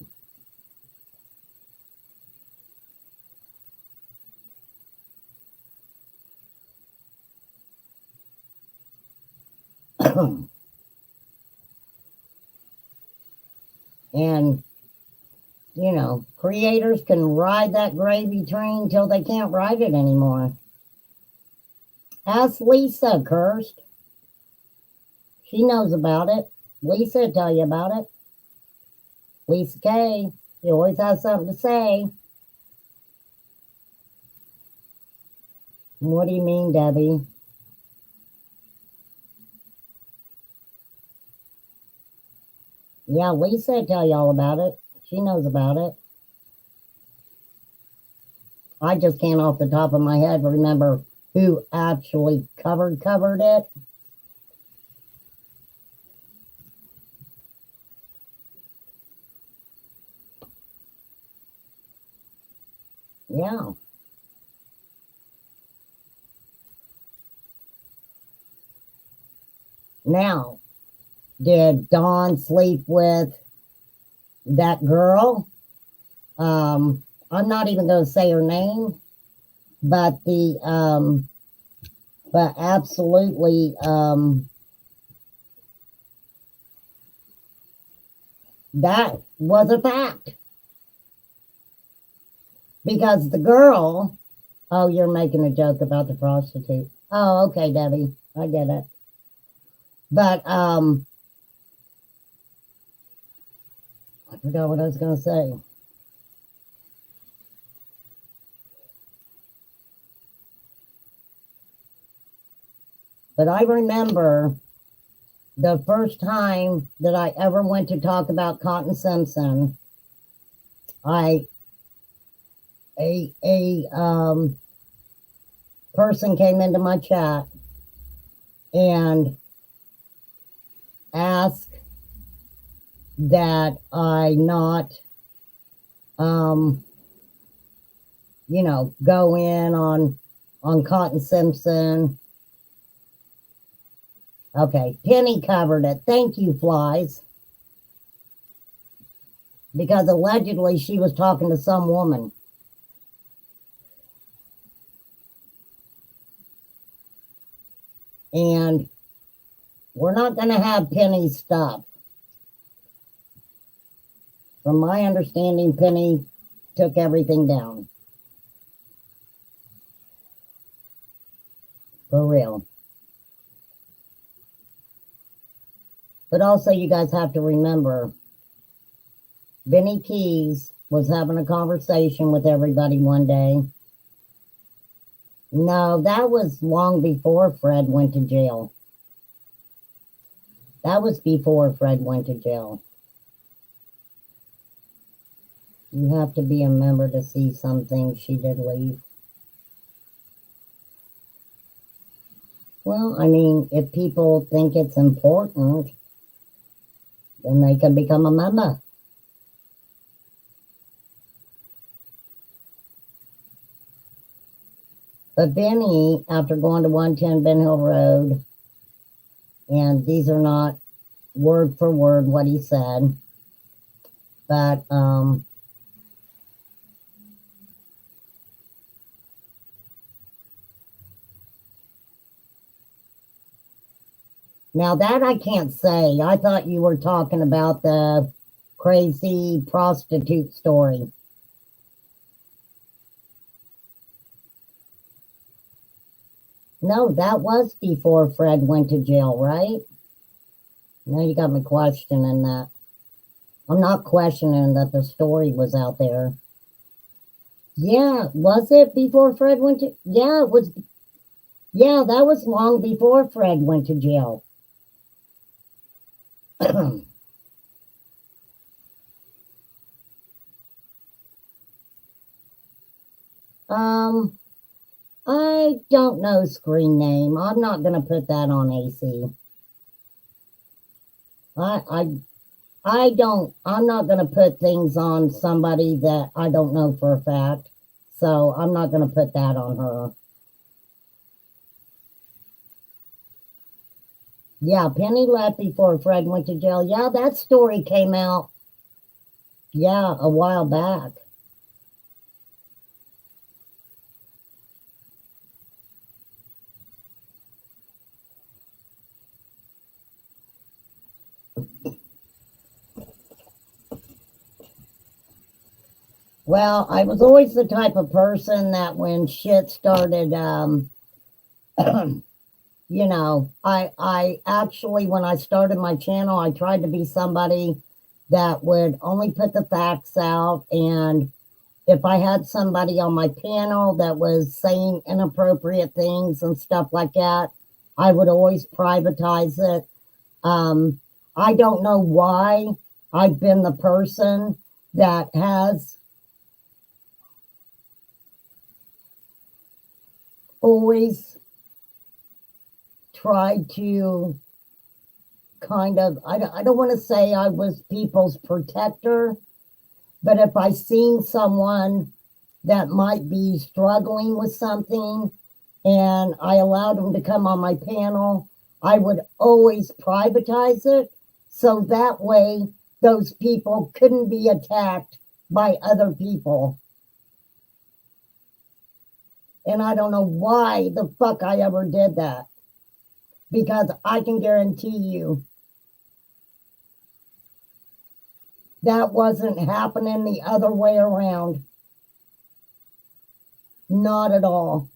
And, you know, creators can ride that gravy train till they can't ride it anymore. Ask Lisa, Cursed. She knows about it. Lisa will tell you about it. Lisa K. She always has something to say. What do you mean, Debbie? Yeah, Lisa will tell you all about it. She knows about it. I just can't off the top of my head remember who actually covered it. Yeah. Now, did Dawn sleep with that girl? I'm not even going to say her name, but but absolutely, that was a fact because the girl. Oh, you're making a joke about the prostitute. Oh, okay, Debbie, I get it. But I forgot what I was going to say. But I remember the first time that I ever went to talk about Cotton Simpson, I a person came into my chat and asked that I not you know, go in on Cotton Simpson. Okay, Penny covered it. Thank you, Flies. Because allegedly she was talking to some woman. And we're not going to have Penny stop. From my understanding, Penny took everything down. For real. But also, you guys have to remember, Benny Keys was having a conversation with everybody one day. No, that was long before Fred went to jail. That was before Fred went to jail. You have to be a member to see something. She did leave. Well, I mean, if people think it's important, then they can become a member. But Benny, after going to 110 Ben Hill Road, and these are not word for word what he said, but Now that I can't say. I thought you were talking about the crazy prostitute story. No, that was before Fred went to jail, right? Now you got me questioning that. I'm not questioning that the story was out there. Yeah, was it before Fred went to? Yeah, it was. Yeah, that was long before Fred went to jail. um, I don't know screen name. I'm not gonna put that on AC. I I I don't. I'm not gonna put things on somebody that I don't know for a fact. So I'm not gonna put that on her. Yeah, Penny left before Fred went to jail. Yeah, that story came out. Yeah, a while back. Well, I was always the type of person that when shit started, I actually, when I started my channel, I tried to be somebody that would only put the facts out. And if I had somebody on my panel that was saying inappropriate things and stuff like that, I would always privatize it. Um, I don't know why I've been the person that has always tried to kind of, I don't want to say I was people's protector, but if I seen someone that might be struggling with something and I allowed them to come on my panel, I would always privatize it so that way those people couldn't be attacked by other people. And I don't know why the fuck I ever did that because I can guarantee you that wasn't happening the other way around. Not at all.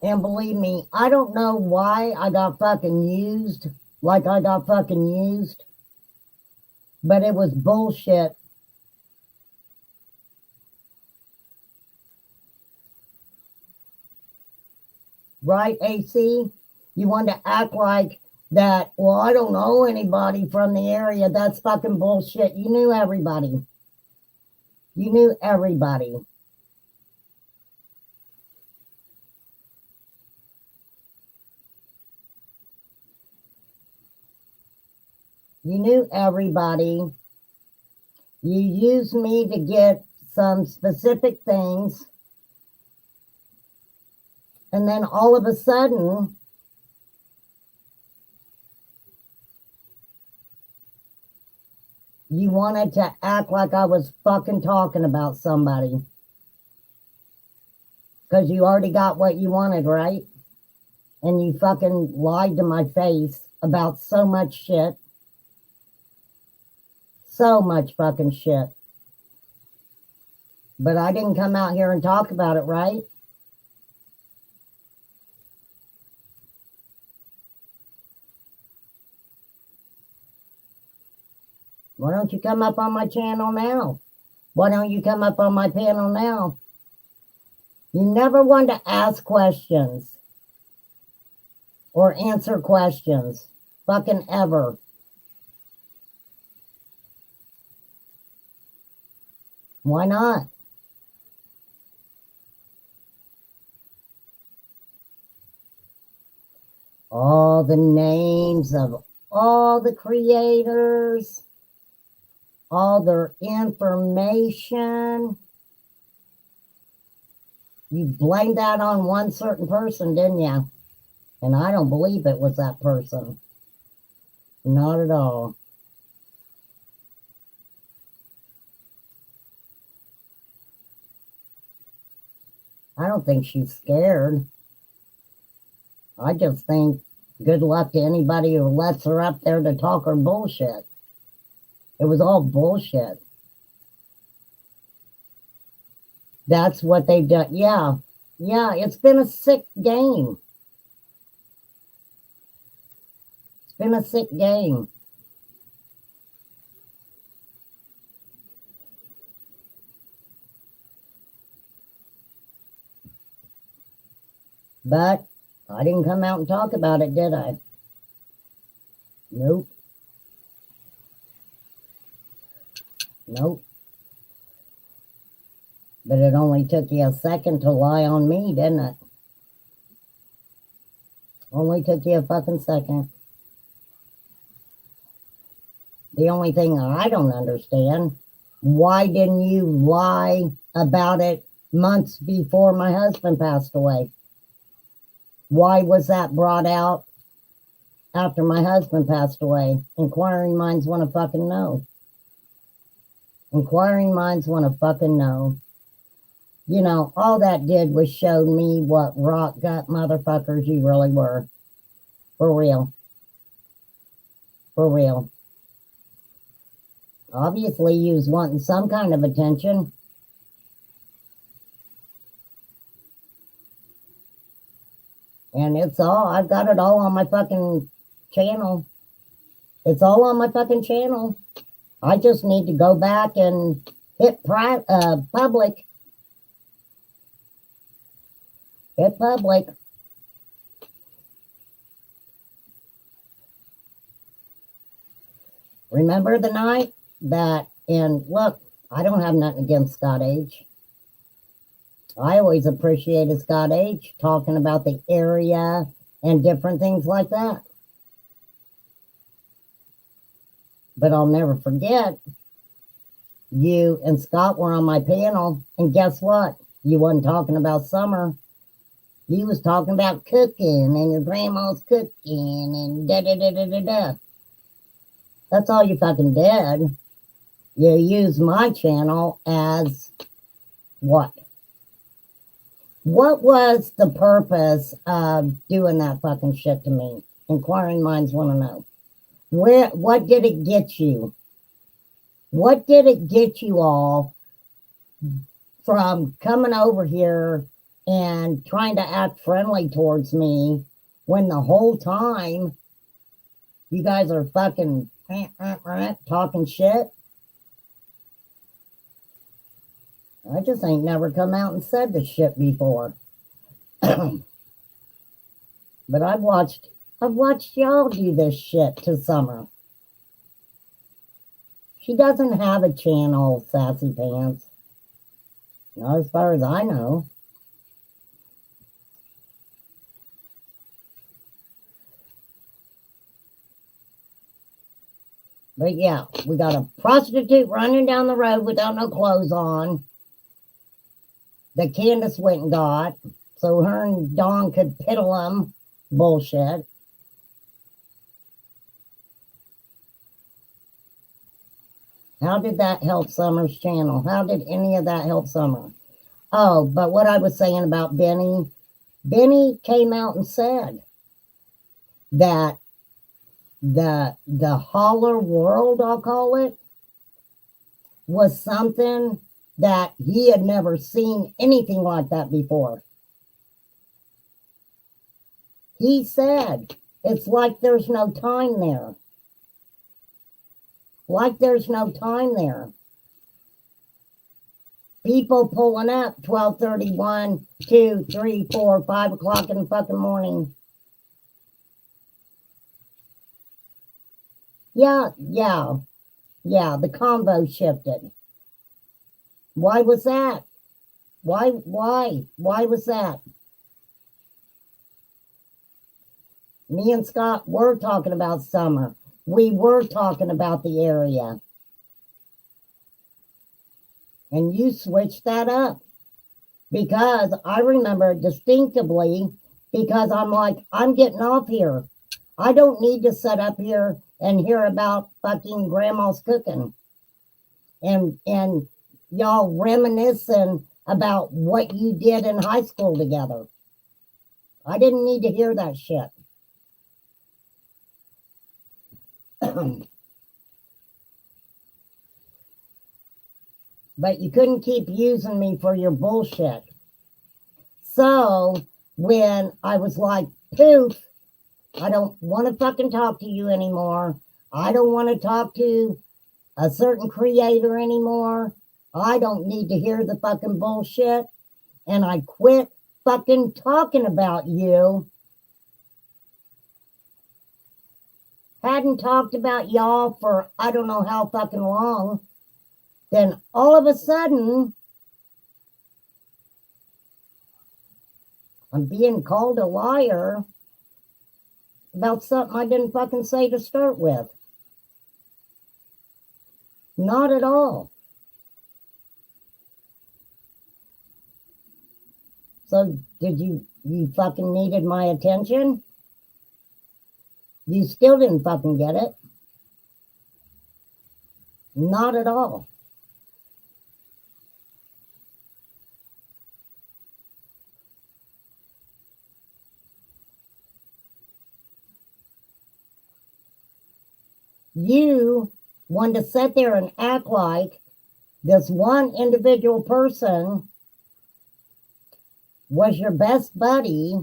And believe me, I don't know why I got fucking used like I got fucking used, but it was bullshit. Right, AC? You want to act like that, well, I don't know anybody from the area. That's fucking bullshit. You knew everybody. You knew everybody. You knew everybody. You used me to get some specific things. And then all of a sudden, you wanted to act like I was fucking talking about somebody. Because you already got what you wanted, right? And you fucking lied to my face about so much shit. So much fucking shit. But I didn't come out here and talk about it, right? Why don't you come up on my channel now? Why don't you come up on my panel now? You never want to ask questions or answer questions. Fucking ever. Why not? All the names of all the creators, all their information. You blamed that on one certain person, didn't you? And I don't believe it was that person. Not at all. I don't think she's scared. I just think good luck to anybody who lets her up there to talk her bullshit. It was all bullshit. That's what they've done. Yeah, it's been a sick game. It's been a sick game. But I didn't come out and talk about it, did I? Nope. Nope. But it only took you a second to lie on me, didn't it? Only took you a fucking second. The only thing I don't understand, why didn't you lie about it months before my husband passed away? Why was that brought out after my husband passed away? Inquiring minds want to fucking know. Inquiring minds want to fucking know. You know, all that did was show me what rock gut motherfuckers you really were. For real. For real. Obviously, you was wanting some kind of attention. And it's all, I've got it all on my fucking channel. It's all on my fucking channel. I just need to go back and hit public. Hit public. Remember the night that, and look, I don't have nothing against Scott H. I always appreciated Scott H. talking about the area and different things like that. But I'll never forget, you and Scott were on my panel, and guess what? You wasn't talking about summer. You was talking about cooking, and your grandma's cooking, and da-da-da-da-da-da. That's all you fucking did. You used my channel as what? What was the purpose of doing that fucking shit to me? Inquiring minds want to know. What did it get you? What did it get you all from coming over here and trying to act friendly towards me when the whole time you guys are fucking talking shit? I just ain't never come out and said this shit before. But I've watched y'all do this shit to Summer. She doesn't have a channel, Sassy Pants. Not as far as I know. But yeah, we got a prostitute running down the road without no clothes on that Candace went and got, so her and Dawn could piddle them. Bullshit. How did that help Summer's channel? How did any of that help Summer? Oh, but what I was saying about Benny came out and said that the holler world, I'll call it, was something that he had never seen anything like that before. He said, it's like there's no time there. Like there's no time there. People pulling up 12:31, 2, 3, 4, 5 o'clock in the fucking morning. Yeah, the combo shifted. Why was that? Why was that? Me and Scott were talking about Summer. we were talking about the area. And you switched that up. Because I remember distinctively, because I'm like, I'm getting off here. I don't need to sit up here and hear about fucking grandma's cooking and y'all reminiscing about what you did in high school together. I didn't need to hear that shit. But you couldn't keep using me for your bullshit. So when I was like, poof, I don't want to fucking talk to you anymore. I don't want to talk to a certain creator anymore. I don't need to hear the fucking bullshit. And I quit fucking talking about you. Hadn't talked about y'all for I don't know how fucking long. Then all of a sudden, I'm being called a liar about something I didn't fucking say to start with. Not at all. So did you fucking needed my attention? You still didn't fucking get it. Not at all. You want to sit there and act like this one individual person was your best buddy,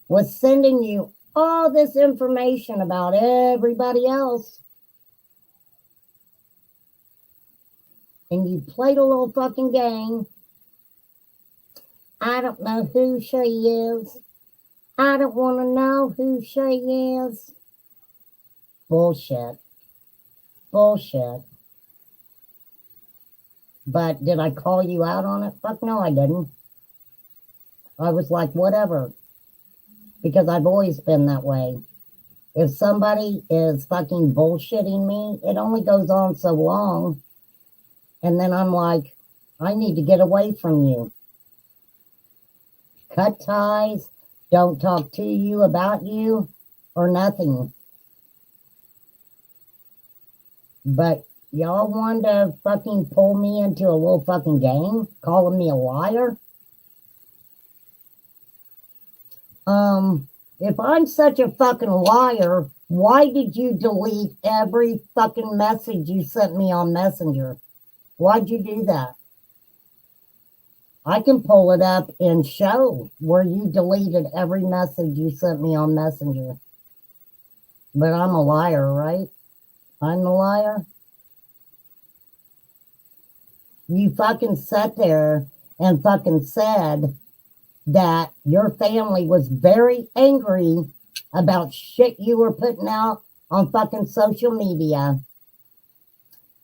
was sending you all this information about everybody else. And you played a little fucking game. I don't know who she is. I don't want to know who she is. Bullshit. Bullshit. But did I call you out on it? Fuck no, I didn't. I was like, whatever. Because I've always been that way. If somebody is fucking bullshitting me, it only goes on so long. And then I'm like, I need to get away from you. Cut ties. Don't talk to you about you or nothing. But y'all want to fucking pull me into a little fucking game, calling me a liar? If I'm such a fucking liar, why did you delete every fucking message you sent me on Messenger? Why'd you do that? I can pull it up and show where you deleted every message you sent me on Messenger. But I'm a liar, right? I'm the liar. You fucking sat there and fucking said that your family was very angry about shit you were putting out on fucking social media,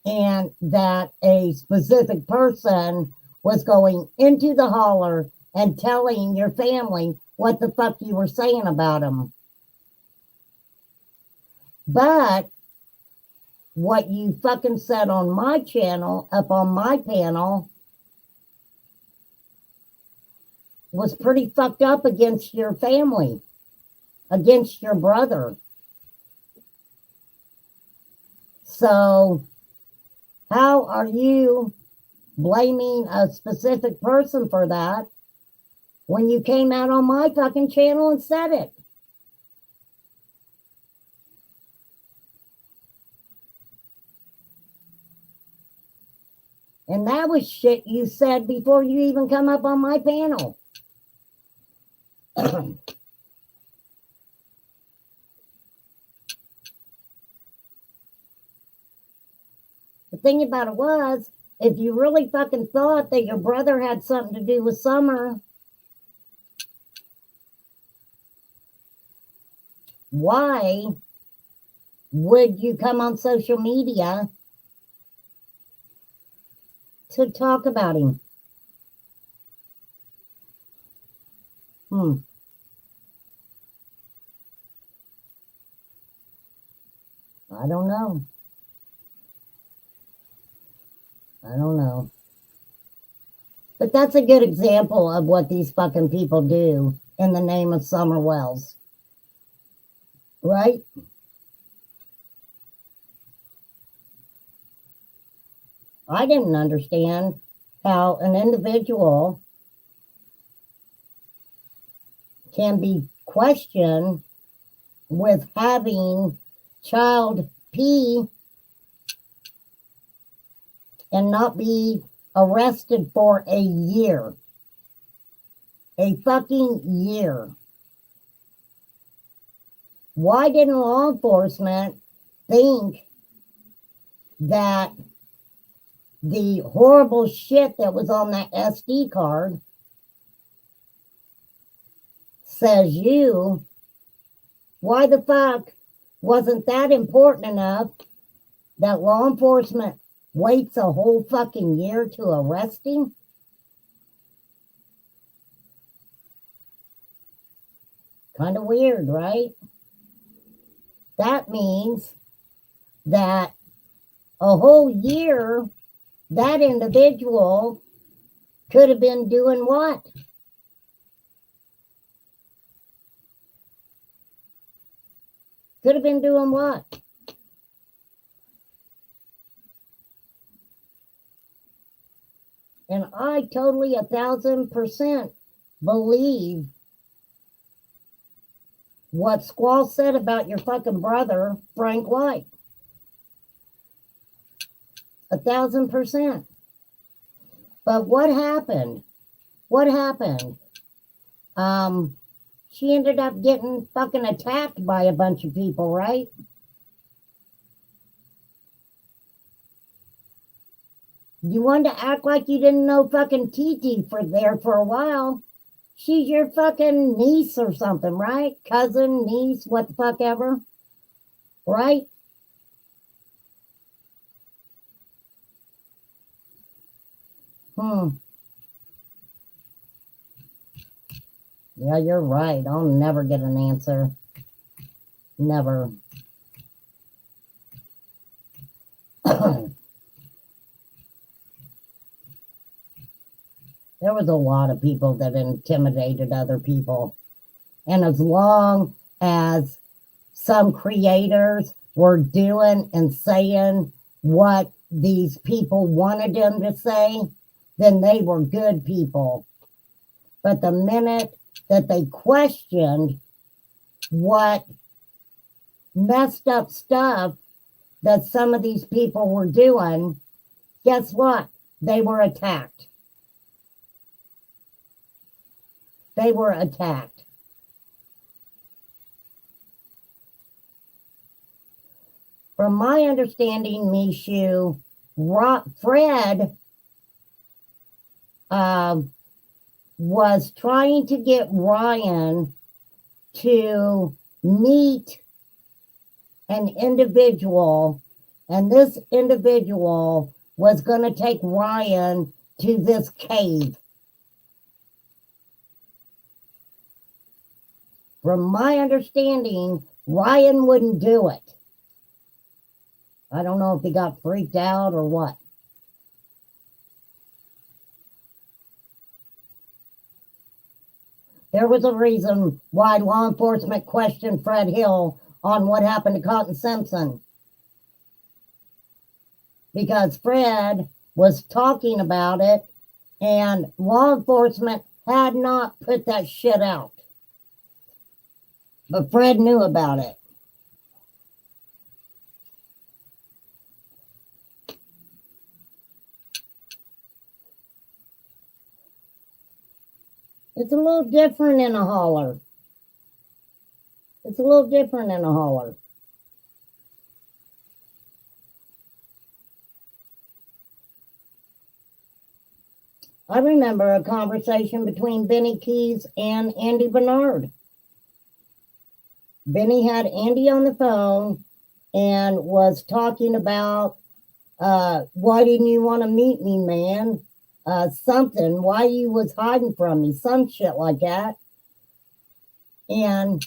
and that a specific person was going into the holler and telling your family what the fuck you were saying about them. But what you fucking said on my channel, up on my panel, was pretty fucked up against your family, against your brother. So how are you blaming a specific person for that when you came out on my fucking channel and said it? And that was shit you said before you even come up on my panel. The thing about it was, if you really fucking thought that your brother had something to do with Summer, why would you come on social media to talk about him? I I don't know. I don't know. But that's a good example of what these fucking people do in the name of Summer Wells. Right? I didn't understand how an individual can be questioned with having child P and not be arrested for a year. A fucking year. Why didn't law enforcement think that the horrible shit that was on that SD card says you? Why the fuck wasn't that important enough that law enforcement waits a whole fucking year to arrest him? Kind of weird, right? That means that a whole year, that individual could have been doing what? Could have been doing what? And I totally 1,000% believe what Squall said about your fucking brother, Frank White. 1,000%. But what happened? What happened? She ended up getting fucking attacked by a bunch of people, right? You wanted to act like you didn't know fucking TT for a while. She's your fucking niece or something, right? Cousin, niece, what the fuck ever. Right? Yeah, you're right. I'll never get an answer. Never. There was a lot of people that intimidated other people. And as long as some creators were doing and saying what these people wanted them to say, then they were good people. But the minute that they questioned what messed up stuff that some of these people were doing, guess what? They were attacked. They were attacked. From my understanding, Mishu, Fred was trying to get Ryan to meet an individual, and this individual was going to take Ryan to this cave. From my understanding, Ryan wouldn't do it. I don't know if he got freaked out or what. There was a reason why law enforcement questioned Fred Hill on what happened to Cotton Simpson. Because Fred was talking about it and law enforcement had not put that shit out. But Fred knew about it. It's a little different in a holler. It's a little different in a holler. I remember a conversation between Benny Keys and Andy Bernard. Benny had Andy on the phone and was talking about, why didn't you want to meet me, man? Something, why you was hiding from me, some shit like that. And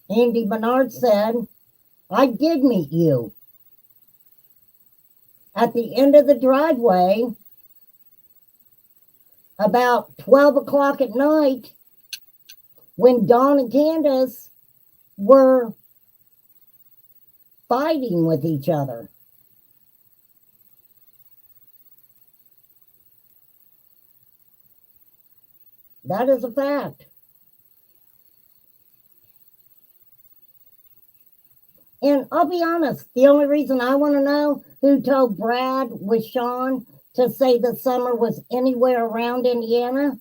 Andy Bernard said, I did meet you. at the end of the driveway, about 12 o'clock at night, when Dawn and Candace were fighting with each other. That is a fact. And I'll be honest, the only reason I want to know who told Brad with Sean to say that Summer was anywhere around Indiana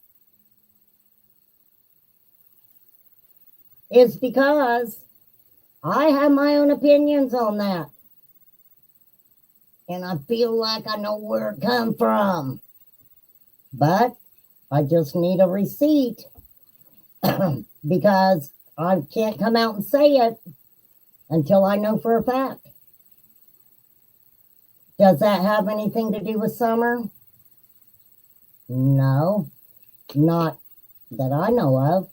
is because I have my own opinions on that. And I feel like I know where it come from. But I just need a receipt because I can't come out and say it until I know for a fact. Does that have anything to do with Summer? No, not that I know of.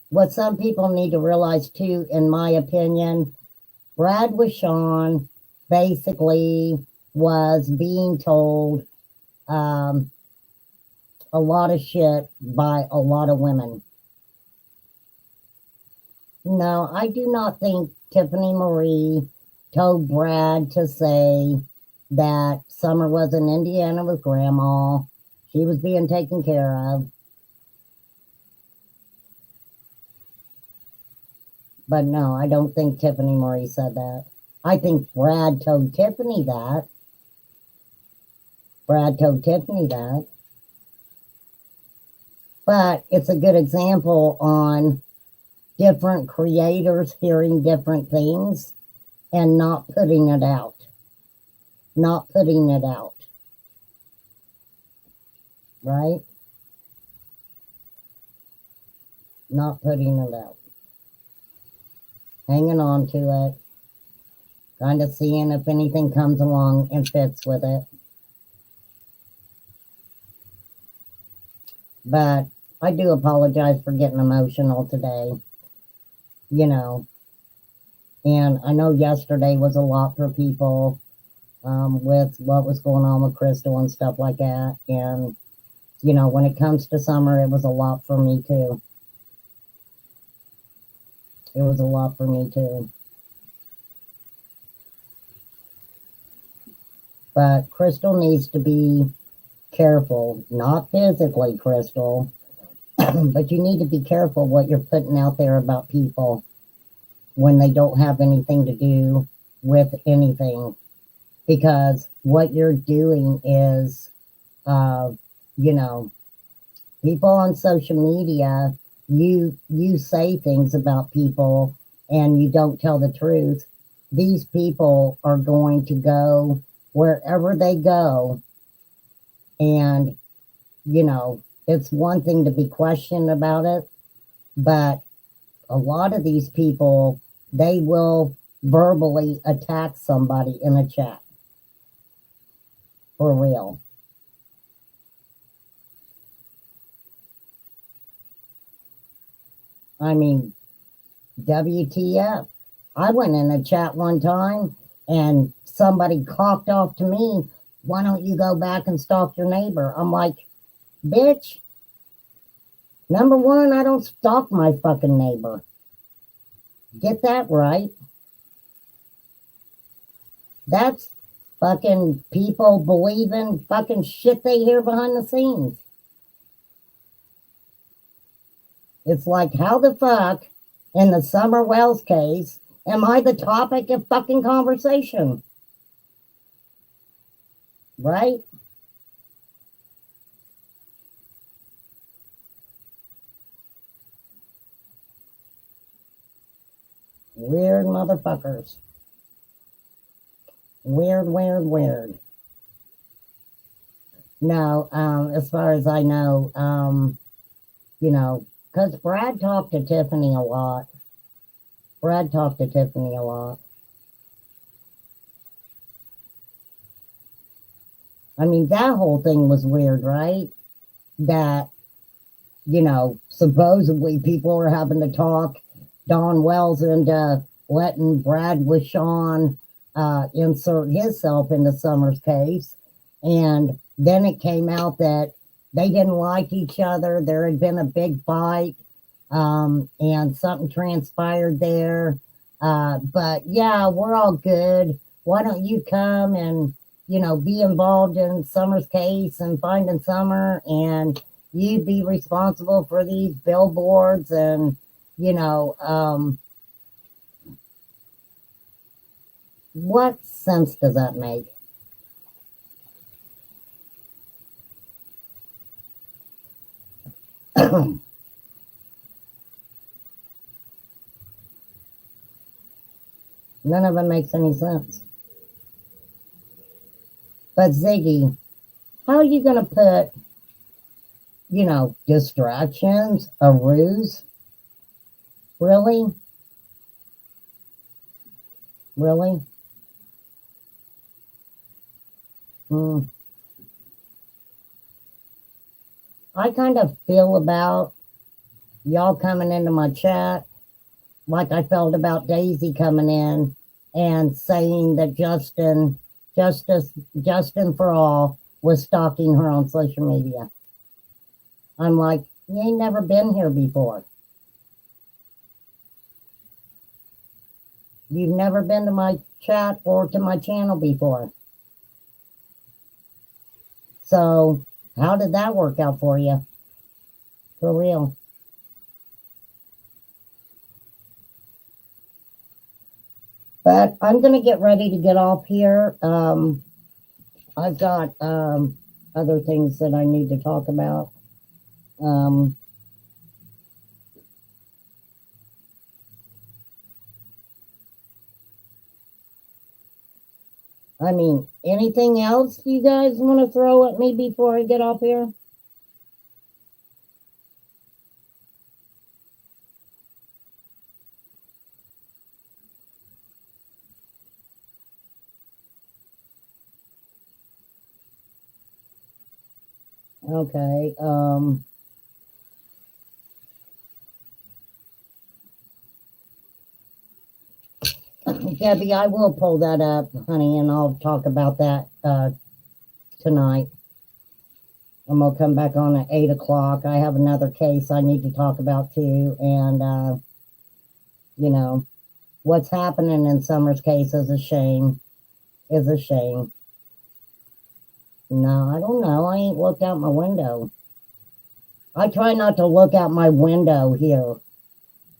What some people need to realize too, in my opinion, Brad with Sean basically was being told a lot of shit by a lot of women. No, I do not think Tiffany Marie told Brad to say that Summer was in Indiana with Grandma. She was being taken care of. But no, I don't think Tiffany Marie said that. I think Brad told Tiffany that. Brad told Tiffany that. But it's a good example on different creators hearing different things and not putting it out. Not putting it out. Right? Not putting it out. Hanging on to it. Kind of seeing if anything comes along and fits with it. But I do apologize for getting emotional today. You know, and I know yesterday was a lot for people with what was going on with Crystal and stuff like that. And, you know, when it comes to Summer, it was a lot for me too. It was a lot for me too. But Crystal needs to be careful, not physically, Crystal, but you need to be careful what you're putting out there about people when they don't have anything to do with anything. Because what you're doing is, you know, people on social media, you say things about people and you don't tell the truth. These people are going to go wherever they go. And, you know, it's one thing to be questioned about it, but a lot of these people, they will verbally attack somebody in a chat. For real. I mean, WTF. I went in a chat one time and somebody cocked off to me, why don't you go back and stalk your neighbor? I'm like, bitch, number one, I don't stalk my fucking neighbor. Get that right. That's fucking people believing fucking shit they hear behind the scenes. It's like, how the fuck, in the Summer Wells case, am I the topic of fucking conversation? Right? Weird motherfuckers. Weird. No, as far as I know, you know, because Brad talked to Tiffany a lot. I mean, that whole thing was weird, right? That, you know, supposedly people were having to talk Dawn Wells into letting Brad Wishon insert himself into Summer's case. And then it came out that they didn't like each other. There had been a big fight, and something transpired there. But yeah, we're all good. Why don't you come and, be involved in Summer's case and finding Summer, and you be responsible for these billboards and, what sense does that make? None of it makes any sense. But Ziggy, how are you going to put, distractions, a ruse? Really? Really? Hmm. I kind of feel about y'all coming into my chat like I felt about Daisy coming in and saying that Justin for all was stalking her on social media. I'm like, you ain't never been here before. You've never been to my chat or to my channel before. So how did that work out for you? For real. But I'm going to get ready to get off here. I've got other things that I need to talk about. I mean, anything else you guys want to throw at me before I get off here? Okay. Debbie, I will pull that up, honey, and I'll talk about that tonight. I'm going to come back on at 8 o'clock. I have another case I need to talk about too. And, what's happening in Summer's case is a shame. Is a shame. No, I don't know. I ain't looked out my window. I try not to look out my window here.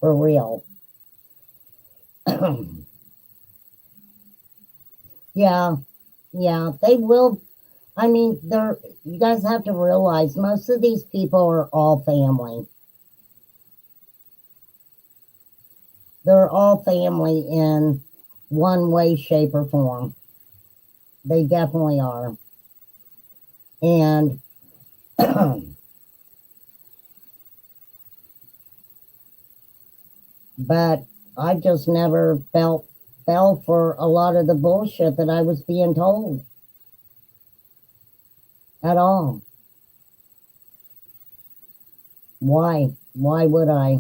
For real. Yeah, they will. I mean, you guys have to realize most of these people are all family. They're all family in one way, shape, or form. They definitely are. And but I just never fell for a lot of the bullshit that I was being told at all. Why? Why would I?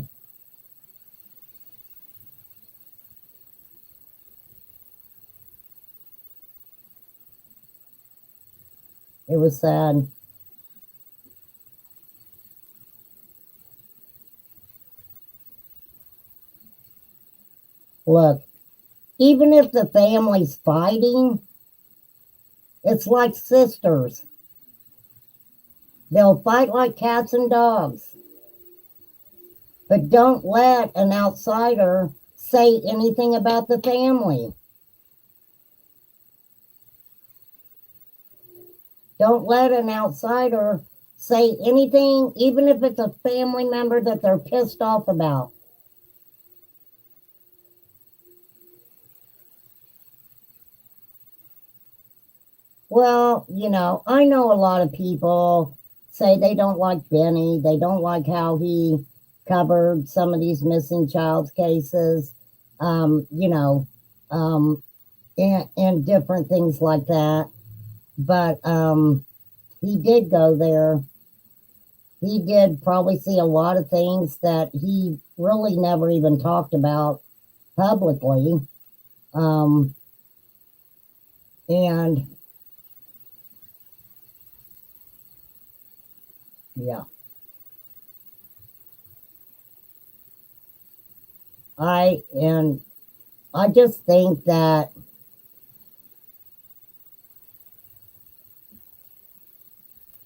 It was sad. Look, even if the family's fighting, it's like sisters. They'll fight like cats and dogs. But don't let an outsider say anything about the family. Don't let an outsider say anything, even if it's a family member that they're pissed off about. Well, I know a lot of people say they don't like Benny. They don't like how he covered some of these missing child cases, and different things like that. But he did go there. He did probably see a lot of things that he really never even talked about publicly. Um, and yeah, and I just think that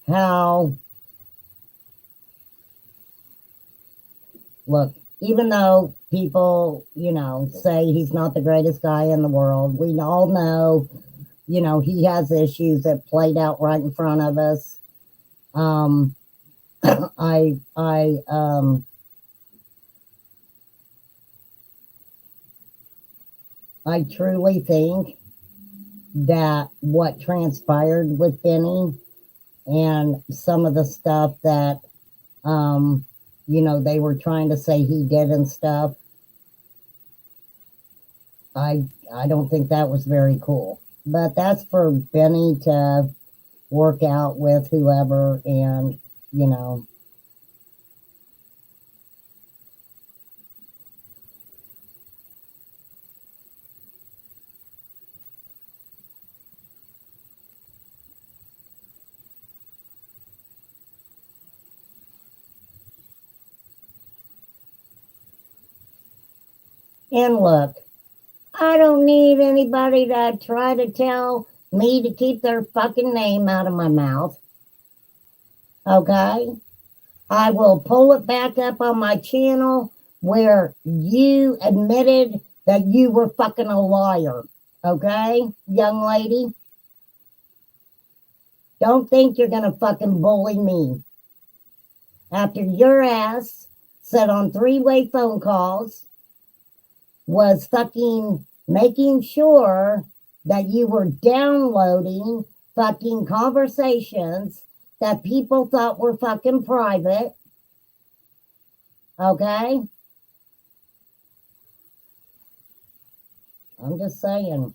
how, look, even though people, say he's not the greatest guy in the world, we all know, he has issues that played out right in front of us. Um, I I truly think that what transpired with Benny and some of the stuff that um, they were trying to say he did and stuff, I don't think that was very cool. But that's for Benny to work out with whoever, and you know and look, I don't need anybody to try to tell me to keep their fucking name out of my mouth. Okay? I will pull it back up on my channel where you admitted that you were fucking a liar. Okay, young lady? Don't think you're gonna fucking bully me. After your ass said on three-way phone calls, was fucking making sure that you were downloading fucking conversations that people thought were fucking private. Okay? I'm just saying.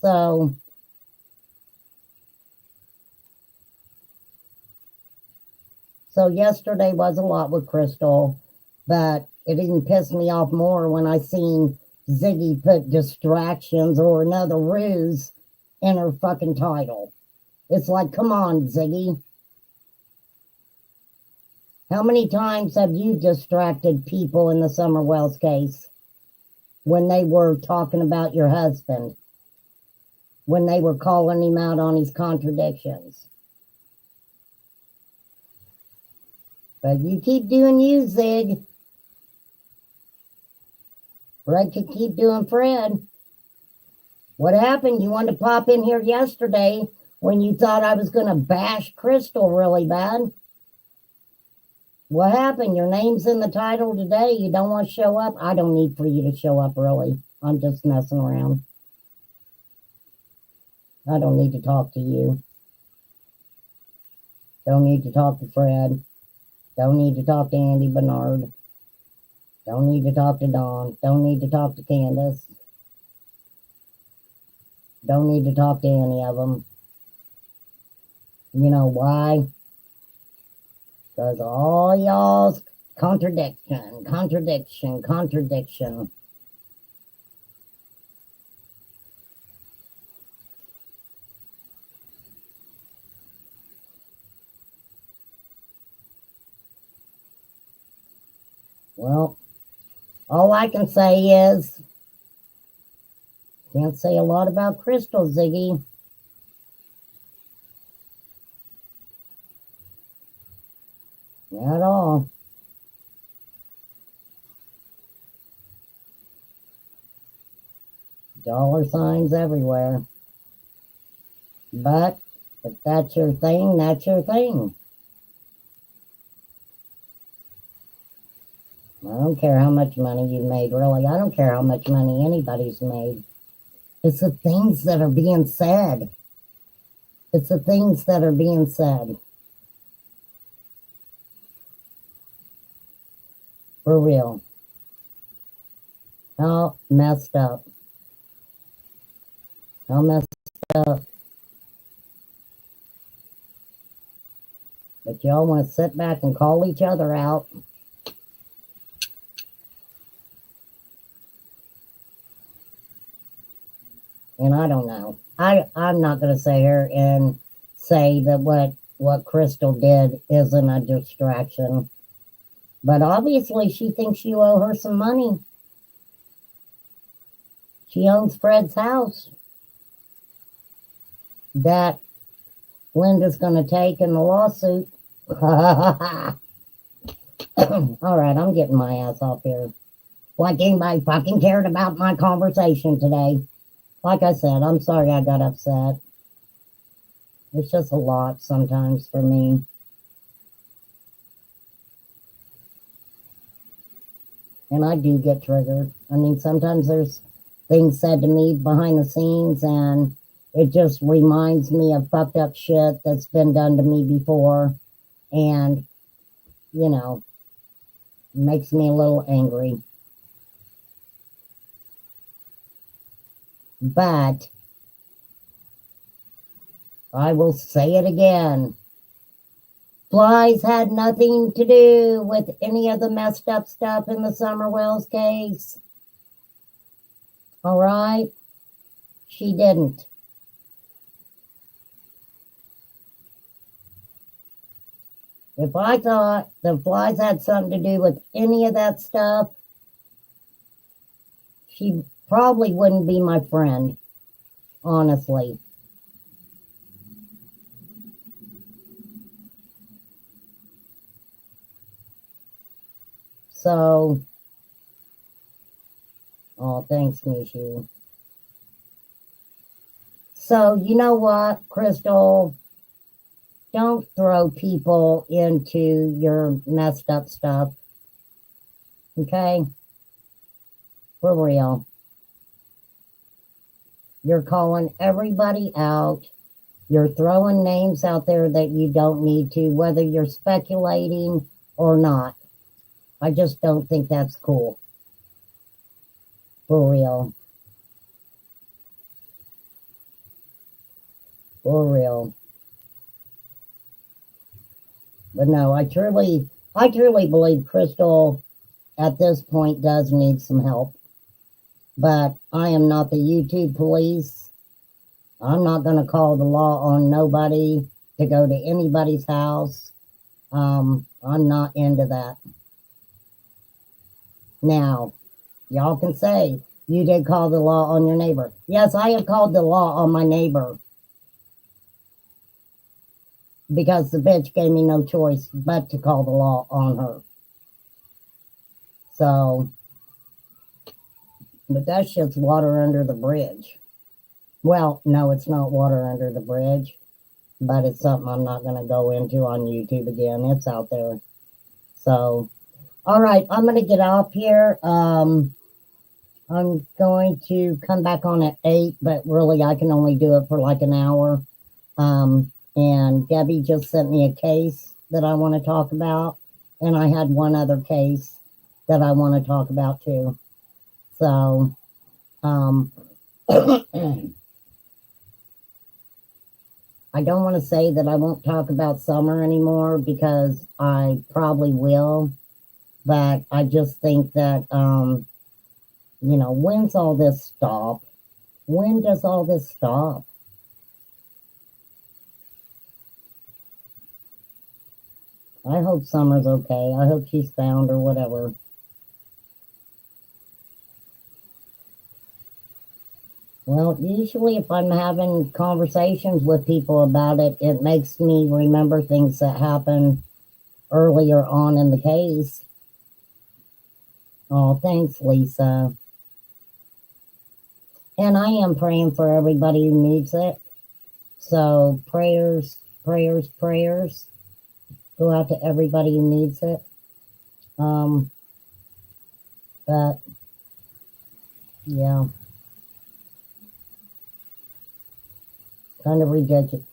So, yesterday was a lot with Crystal, but it even pissed me off more when I seen Ziggy put distractions or another ruse in her fucking title. It's like, come on, Ziggy. How many times have you distracted people in the Summer Wells case when they were talking about your husband, when they were calling him out on his contradictions? But you keep doing you, Zig. Fred could keep doing Fred. What happened? You wanted to pop in here yesterday when you thought I was going to bash Crystal really bad. What happened? Your name's in the title today. You don't want to show up? I don't need for you to show up, really. I'm just messing around. I don't need to talk to you. Don't need to talk to Fred. Don't need to talk to Andy Bernard. Don't need to talk to Dawn. Don't need to talk to Candace. Don't need to talk to any of them. You know why? Because all y'all's contradiction. Well, all I can say is, can't say a lot about Crystal, Ziggy. Not at all. Dollar signs everywhere. But if that's your thing, that's your thing. I don't care how much money you made, really. I don't care how much money anybody's made. It's the things that are being said. It's the things that are being said. For real. How messed up. How messed up. But y'all want to sit back and call each other out. And I don't know. I'm not going to sit here and say that what Crystal did isn't a distraction. But obviously she thinks you owe her some money. She owns Fred's house that Linda's going to take in the lawsuit. All right, I'm getting my ass off here. Like anybody fucking cared about my conversation today. Like I said, I'm sorry I got upset. It's just a lot sometimes for me. And I do get triggered. I mean, sometimes there's things said to me behind the scenes, and it just reminds me of fucked up shit that's been done to me before. And, you know, makes me a little angry. But I will say it again. Flies had nothing to do with any of the messed up stuff in the Summer Wells case. All right? She didn't. If I thought the flies had something to do with any of that stuff, she probably wouldn't be my friend, honestly. So, oh, thanks, Mishu. So, you know what, Crystal? Don't throw people into your messed up stuff. Okay? For real. You're calling everybody out. You're throwing names out there that you don't need to, whether you're speculating or not. I just don't think that's cool. For real. For real. But no, I truly believe Crystal at this point does need some help. But I am not the YouTube police. I'm not going to call the law on nobody to go to anybody's house. I'm not into that. Now, y'all can say, you did call the law on your neighbor. Yes, I have called the law on my neighbor. Because the bitch gave me no choice but to call the law on her. So, but that's just water under the bridge. Well, no, it's not water under the bridge, but it's something I'm not going to go into on YouTube again. It's out there. So, all right, I'm going to get off here. I'm going to come back on at 8, but really I can only do it for like an hour. And Debbie just sent me a case that I want to talk about. And I had one other case that I want to talk about too. So, I don't want to say that I won't talk about summer anymore because I probably will. But I just think that, you know, when's all this stop? When does all this stop? I hope Summer's okay. I hope she's found or whatever. Well, usually if I'm having conversations with people about it, it makes me remember things that happened earlier on in the case. Oh, thanks, Lisa. And I am praying for everybody who needs it. So prayers, prayers, prayers go out to everybody who needs it. But yeah, kind of ridiculous.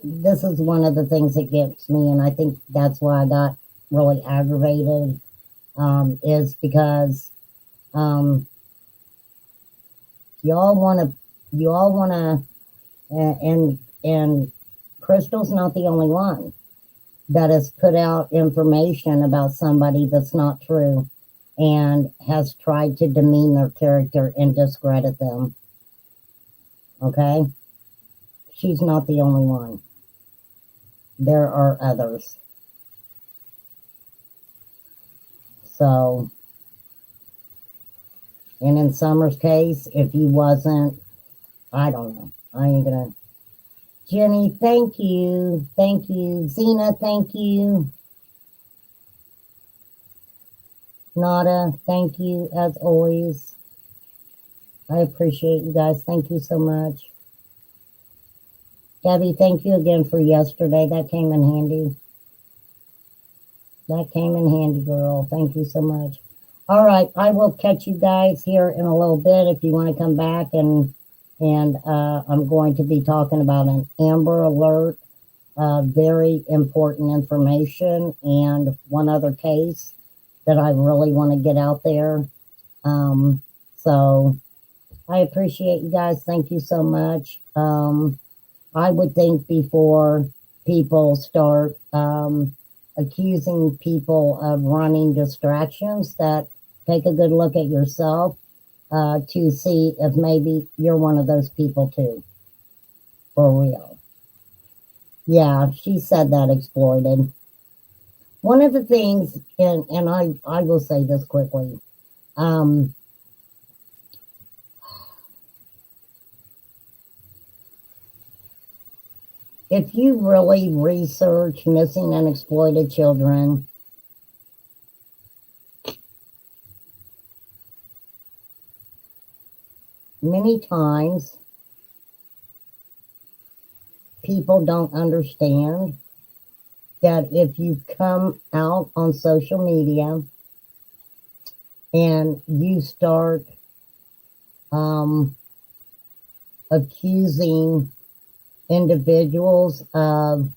This is one of the things that gets me, and I think that's why I got really aggravated. Is because y'all want to, and Crystal's not the only one. that has put out information about somebody that's not true and has tried to demean their character and discredit them. Okay? She's not the only one. There are others. So, and in Summer's case, if he wasn't, I don't know. I ain't gonna. Jenny, thank you. Thank you. Zena, thank you. Nada, thank you as always. I appreciate you guys. Thank you so much. Debbie, thank you again for yesterday. That came in handy. That came in handy, girl. Thank you so much. All right, I will catch you guys here in a little bit if you want to come back, and I'm going to be talking about an Amber Alert, very important information, and one other case that I really want to get out there. So I appreciate you guys. Thank you so much. I would think before people start accusing people of running distractions, that take a good look at yourself to see if maybe you're one of those people too. For real. Yeah, she said that exploited. One of the things, and I will say this quickly, if you really research missing and exploited children, many times people don't understand that if you come out on social media and you start accusing individuals of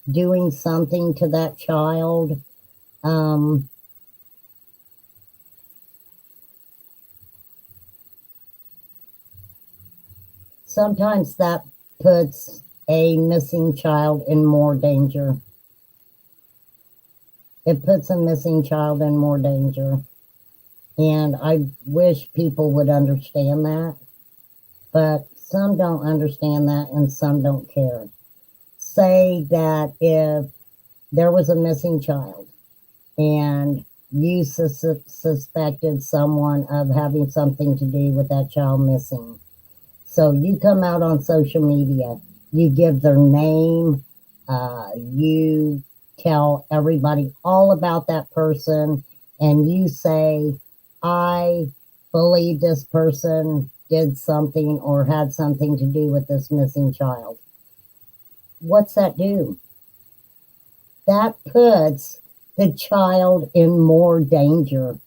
doing something to that child, sometimes that puts a missing child in more danger. It puts a missing child in more danger. And I wish people would understand that. But some don't understand that and some don't care. Say that if there was a missing child and you suspected someone of having something to do with that child missing. So you come out on social media, you give their name, you tell everybody all about that person, and you say, I believe this person did something or had something to do with this missing child. What's that do? That puts the child in more danger.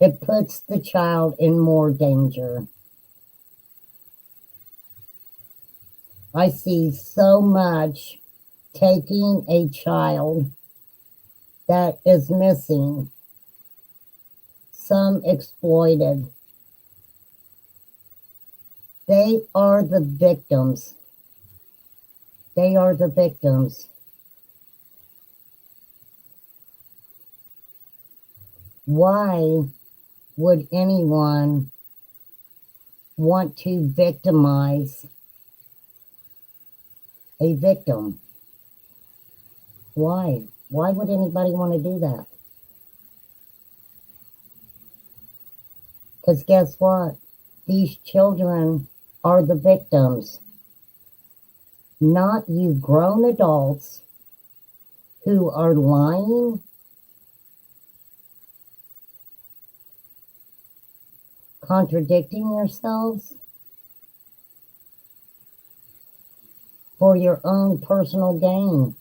It puts the child in more danger. I see so much taking a child that is missing, some exploited. They are the victims. They are the victims. Why would anyone want to victimize a victim? Why? Why would anybody want to do that? Because guess what? These children are the victims, not you grown adults who are lying, contradicting yourselves for your own personal gain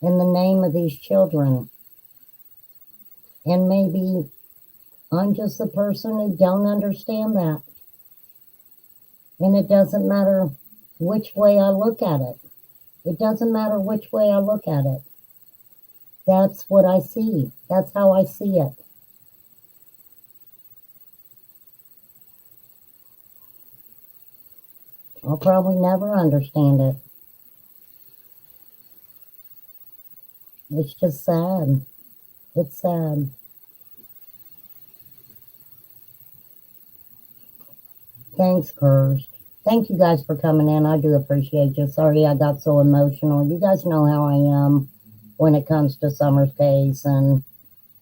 in the name of these children. And maybe I'm just the person who don't understand that. And it doesn't matter which way I look at it. It doesn't matter which way I look at it. That's what I see. That's how I see it. I'll probably never understand it. It's just sad. It's sad. Thanks, Kirst. Thank you guys for coming in. I do appreciate you. Sorry I got so emotional. You guys know how I am when it comes to Summer's case. And,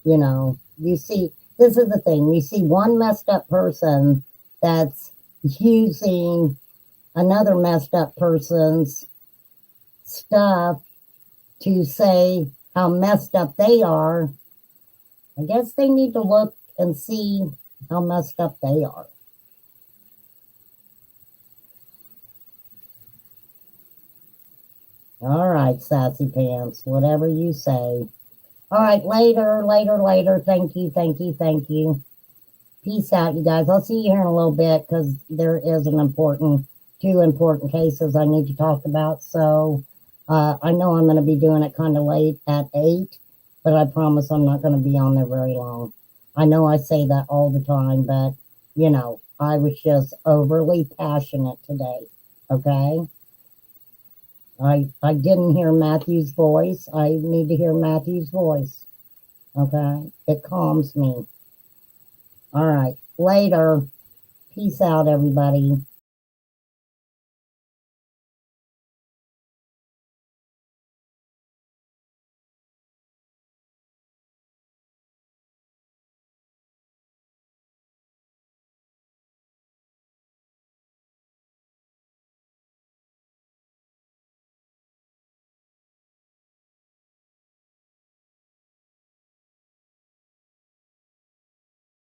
you see, this is the thing. You see one messed up person that's using another messed up person's stuff to say how messed up they are. I guess they need to look and see how messed up they are. All right, sassy pants, whatever you say. All right, later, later, later. Thank you, thank you, thank you. Peace out, you guys. I'll see you here in a little bit because there is two important cases I need to talk about. So I know I'm going to be doing it kind of late at 8, but I promise I'm not going to be on there very long. I know I say that all the time, but I was just overly passionate today. Okay. I didn't hear Matthew's voice. I need to hear Matthew's voice. Okay. It calms me. All right. Later. Peace out, everybody.